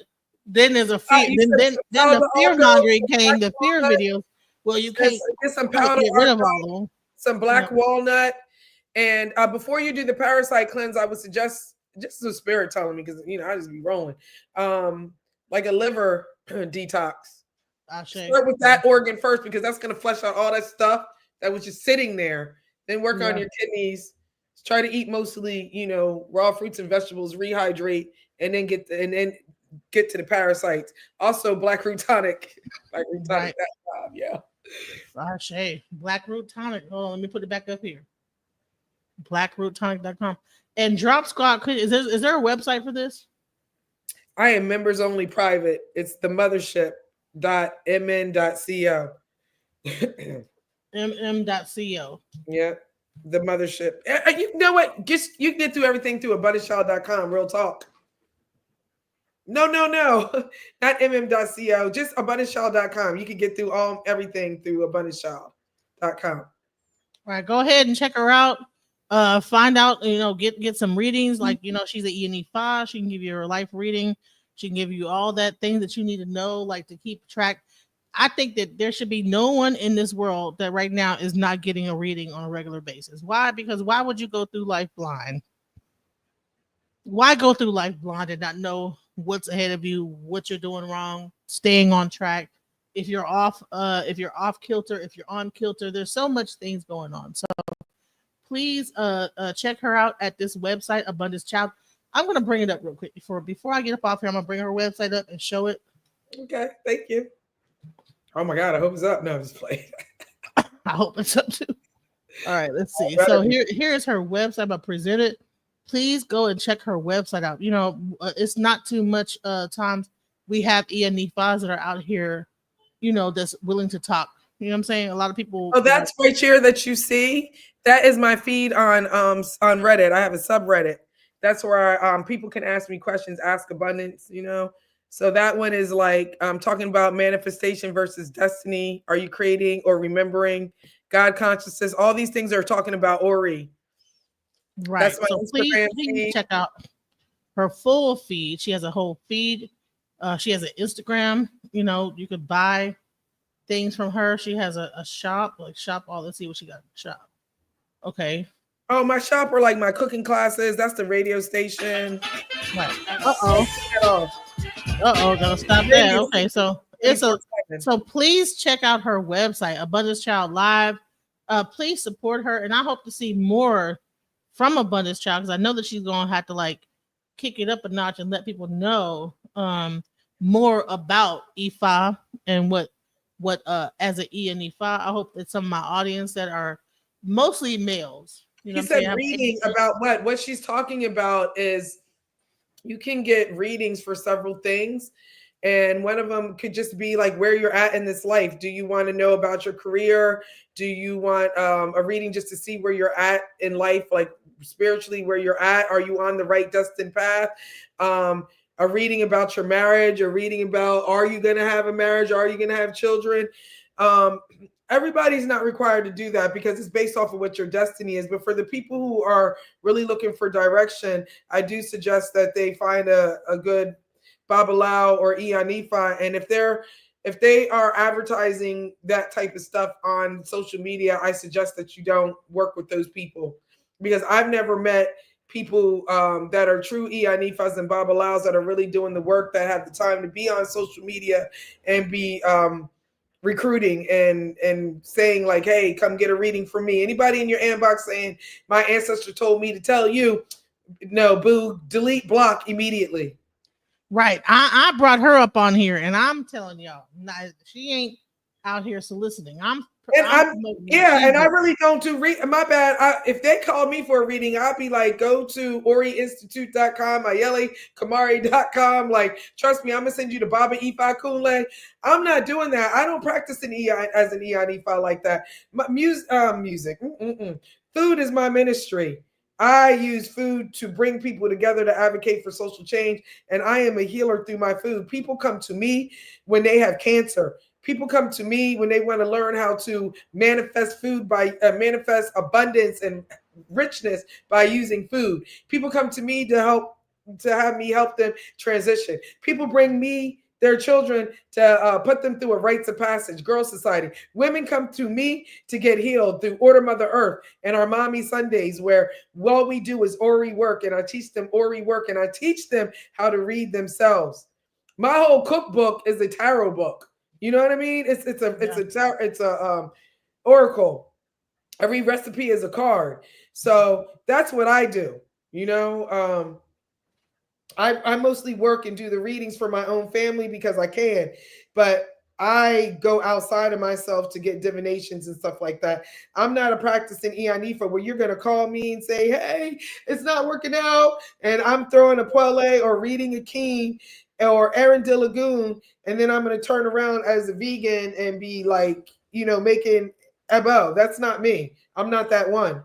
then there's a fear. Then the fear mongering came. The fear videos. Well, you can't get some powder, get rid of all of them. Some black walnut, and before you do the parasite cleanse, I would suggest just the spirit telling me because I just be rolling, like a liver detox. Start with that organ first because that's going to flush out all that stuff that was just sitting there. Then work on your kidneys. Try to eat mostly, raw fruits and vegetables. Rehydrate, and then get to the parasites. Also, black root tonic. Black root tonic. Right. Yeah. Black root tonic. Hold on, let me put it back up here. BlackRootTonic.com. And Drop Squad. Is there a website for this? I am members only private. It's the mothership.mn.co. mm.co. Yeah. The mothership. You know what? Just you can get through everything through abundantchild.com. Real talk. No. Not mm.co. Just abundantchild.com. You can get through everything through abundantchild.com. All right, go ahead and check her out. Find out, get some readings. Like, she's an ENE5. She can give you her life reading. She can give you all that things that you need to know, like to keep track. I think that there should be no one in this world that right now is not getting a reading on a regular basis. Why? Because why would you go through life blind? Why go through life blind and not know what's ahead of you, what you're doing wrong, staying on track? If you're off kilter, if you're on kilter, there's so much things going on. So please check her out at this website, Abundance Child. I'm gonna bring it up real quick before I get up off here. I'm gonna bring her website up and show it. Okay, thank you. Oh my God, I hope it's up. No, I'm just playing. I hope it's up too. All right, let's see. So here's her website. I'm gonna present it. Please go and check her website out. It's not too much times we have ENE5s that are out here, that's willing to talk. You know what I'm saying? A lot of people. Oh, that's right here that you see. That is my feed on Reddit. I have a subreddit. That's where people can ask me questions, ask abundance, So that one is like talking about manifestation versus destiny. Are you creating or remembering God consciousness? All these things are talking about Ori. Right. That's my Instagram please check out her full feed. She has a whole feed. She has an Instagram. You could buy things from her. She has a shop, like shop all. Let's see what she got in the shop. Okay. Oh, my shop are like my cooking classes. That's the radio station. Right. Gotta stop that. Okay, so please check out her website, Abundance Child Live. Please support her, and I hope to see more from Abundance Child, because I know that she's gonna have to like kick it up a notch and let people know more about IFA and what as an ENE5. I hope that some of my audience that are mostly males. He said reading about what she's talking about is you can get readings for several things. And one of them could just be like where you're at in this life. Do you want to know about your career? Do you want a reading just to see where you're at in life, like spiritually, where you're at? Are you on the right destined path? A reading about your marriage, a reading about, are you going to have a marriage? Are you going to have children? Everybody's not required to do that because it's based off of what your destiny is. But for the people who are really looking for direction, I do suggest that they find a good Babalao or Ianifa. And if they are advertising that type of stuff on social media, I suggest that you don't work with those people, because I've never met people that are true Ianifas and Babalaos that are really doing the work, that have the time to be on social media and be recruiting and saying like, hey, come get a reading from me. Anybody in your inbox saying my ancestor told me to tell you, no, boo, delete, block immediately. Right. I brought her up on here, and I'm telling y'all, she ain't out here soliciting. I really don't do my bad. If they call me for a reading, I'll be like, go to oriinstitute.com, ayelekamari.com. Like, trust me, I'm gonna send you to Baba Ifa Kunle. I'm not doing that. I don't practice as an Ifa like that. Music. Food is my ministry. I use food to bring people together to advocate for social change, and I am a healer through my food. People come to me when they have cancer. People come to me when they want to learn how to manifest food by manifest abundance and richness by using food. People come to me to have me help them transition. People bring me their children to put them through a rites of passage, Girl Society. Women come to me to get healed through Order Mother Earth and our Mommy Sundays, where all we do is Ori work, and I teach them Ori work, and I teach them how to read themselves. My whole cookbook is a tarot book. You know what I mean? It's a oracle. Every recipe is a card. So that's what I do. I mostly work and do the readings for my own family because I can, but I go outside of myself to get divinations and stuff like that. I'm not a practicing Ianifa where you're going to call me and say, hey, it's not working out, and I'm throwing a Puele or reading a king or Aaron de Lagoon, and then I'm going to turn around as a vegan and be like, making Ebo. That's not me. I'm not that one.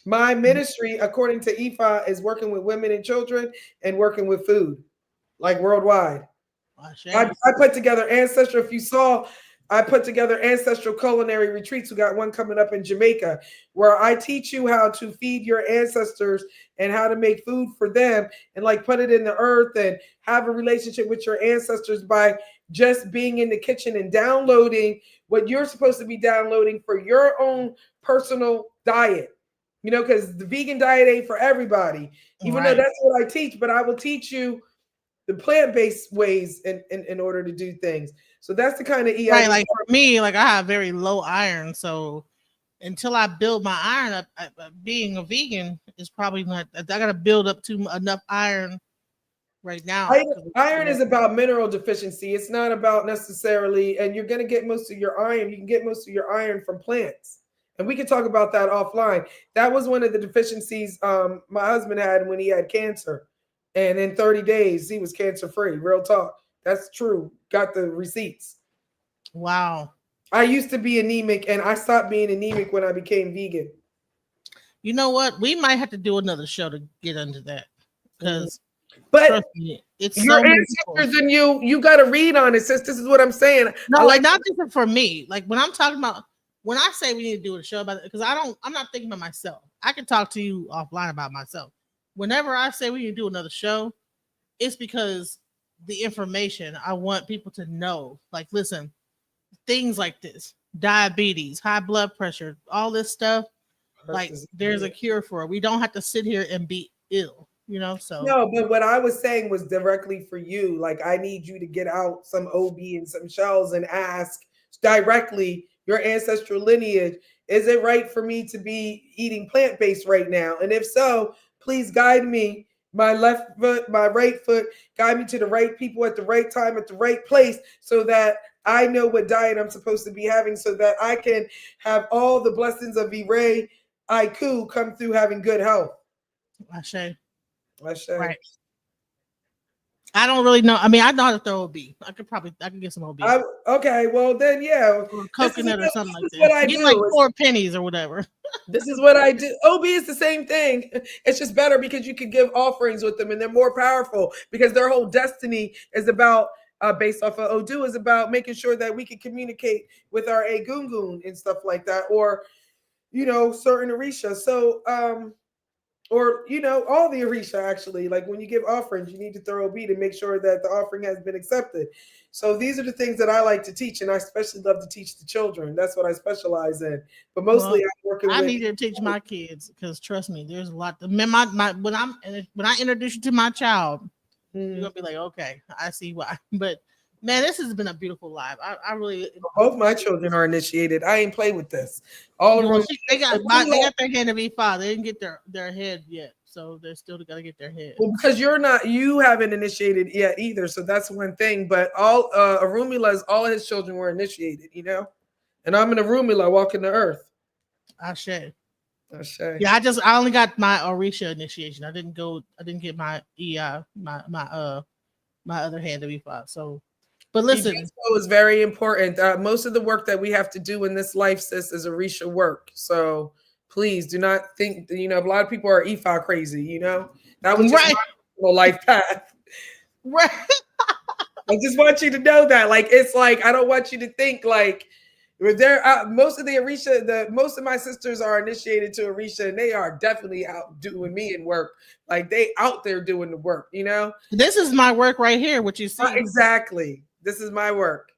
My ministry, according to IFA, is working with women and children and working with food, like worldwide. I put together Ancestry. If you saw I put together ancestral culinary retreats. We got one coming up in Jamaica where I teach you how to feed your ancestors and how to make food for them and like put it in the earth and have a relationship with your ancestors by just being in the kitchen and downloading what you're supposed to be downloading for your own personal diet. You know, because the vegan diet ain't for everybody, even though Right. that's what I teach, but I will teach you the plant-based ways in order to do things. So that's the kind of Right. EID. Like for me, like I have very low iron. So until I build my iron up, being a vegan is probably not, I got to build up to enough iron right now. Iron is about mineral deficiency. It's not about necessarily, and you're going to get most of your iron. You can get most of your iron from plants. And we can talk about that offline. That was one of the deficiencies my husband had when he had cancer. And in 30 days, he was cancer free. Real talk. That's true. Got the receipts. Wow. I used to be anemic and I stopped being anemic when I became vegan. You know what? We might have to do another show to get into that because But trust me, it's your so many people. ancestors and you got to read on it, sis. This is what I'm saying. No, I like like not just for me. Like when I'm talking about, when I say we need to do a show about it, because I'm not thinking about myself. I can talk to you offline about myself. Whenever I say we need to do another show, it's because the information I want people to know. Like, listen, things like this, diabetes, high blood pressure, all this stuff. Like, there's a cure for it. We don't have to sit here and be ill, you know. So no, but what I was saying was directly for you. Like, I need you to get out some OB and some shells and ask directly your ancestral lineage. Is it right for me to be eating plant based right now? And if so, please guide me. My left foot, my right foot, guide me to the right people at the right time, at the right place, so that I know what diet I'm supposed to be having, so that I can have all the blessings of Ire Aiku come through having good health. I say, I say. right. I don't really know. I mean, I know how to throw OB. I could get some OB. Okay, well then, yeah, or coconut or something like that. What I Get do like is, 4 pennies or whatever. this is what I do. OB is the same thing. It's just better because you can give offerings with them, and they're more powerful because their whole destiny is about. Based off of Odu is about making sure that we can communicate with our Egungun and stuff like that, or certain Orisha. So or all the Orisha actually. Like when you give offerings, you need to throw OB to make sure that the offering has been accepted. So these are the things that I like to teach, and I especially love to teach the children. That's what I specialize in. But mostly, I'm working I with. need to teach my kids because trust me, there's a lot. My when I introduce you to my child, you're gonna be like, okay, I see why. But man, this has been a beautiful live. I really Both my children are initiated. I ain't play with this. All well, of they got their hand to be filed. They didn't get their head yet, so they're still gotta get their head. Well, because you haven't initiated yet either, so that's one thing. But all Arumila's all his children were initiated, and I'm an Arumila walking the earth. Ashe. Ashe. Yeah, I only got my Orisha initiation. I didn't get my my other hand to be filed. So, but listen, it is very important. Most of the work that we have to do in this life, sis, is Orisha work. So please do not think a lot of people are IFA crazy. That was just my life path. Right. I just want you to know that. Like, it's like I don't want you to think like. Most of the Orisha, most of my sisters are initiated to Orisha, and they are definitely out doing me in work. Like they out there doing the work, This is my work right here. What you see? Exactly. This is my work.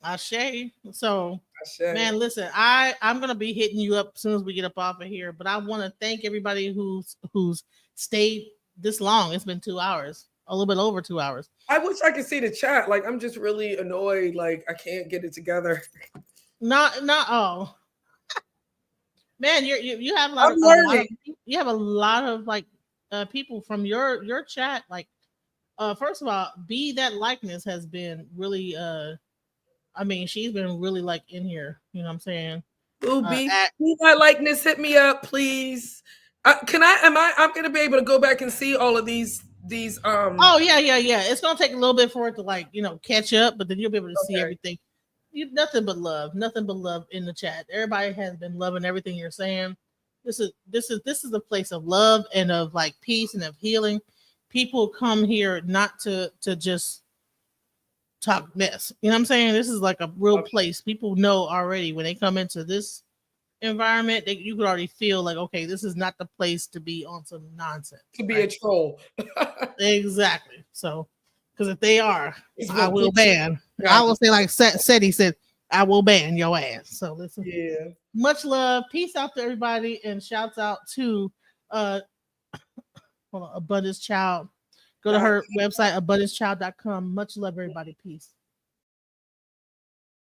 Ashe. So, Ashe. Man, listen, I'm gonna be hitting you up as soon as we get up off of here. But I want to thank everybody who's stayed this long. It's been 2 hours, a little bit over 2 hours. I wish I could see the chat. Like I'm just really annoyed. Like I can't get it together. Not oh man, you have you have a lot of like people from your chat. Like first of all, Be That Likeness has been really I mean, she's been really like in here, you know what I'm saying? Ooh, Be That Likeness, hit me up, please. I'm gonna be able to go back and see all of these oh yeah, it's gonna take a little bit for it to like catch up, but then you'll be able to see everything. Nothing but love in the chat. Everybody has been loving everything you're saying. This is a place of love and of like peace and of healing. People come here not to talk mess. You know what I'm saying? This is like a real place. People know already when they come into this environment, you could already feel like, okay, this is not the place to be on some nonsense. To be a troll. Exactly. So, because if they are, It's I gonna will put you- ban. Right. I will say like Seti said, I will ban your ass. So listen. Yeah. Much love. Peace out to everybody, and shouts out to hold on, Abundance Child. Go to her website, abundancechild.com. Much love, everybody. Peace.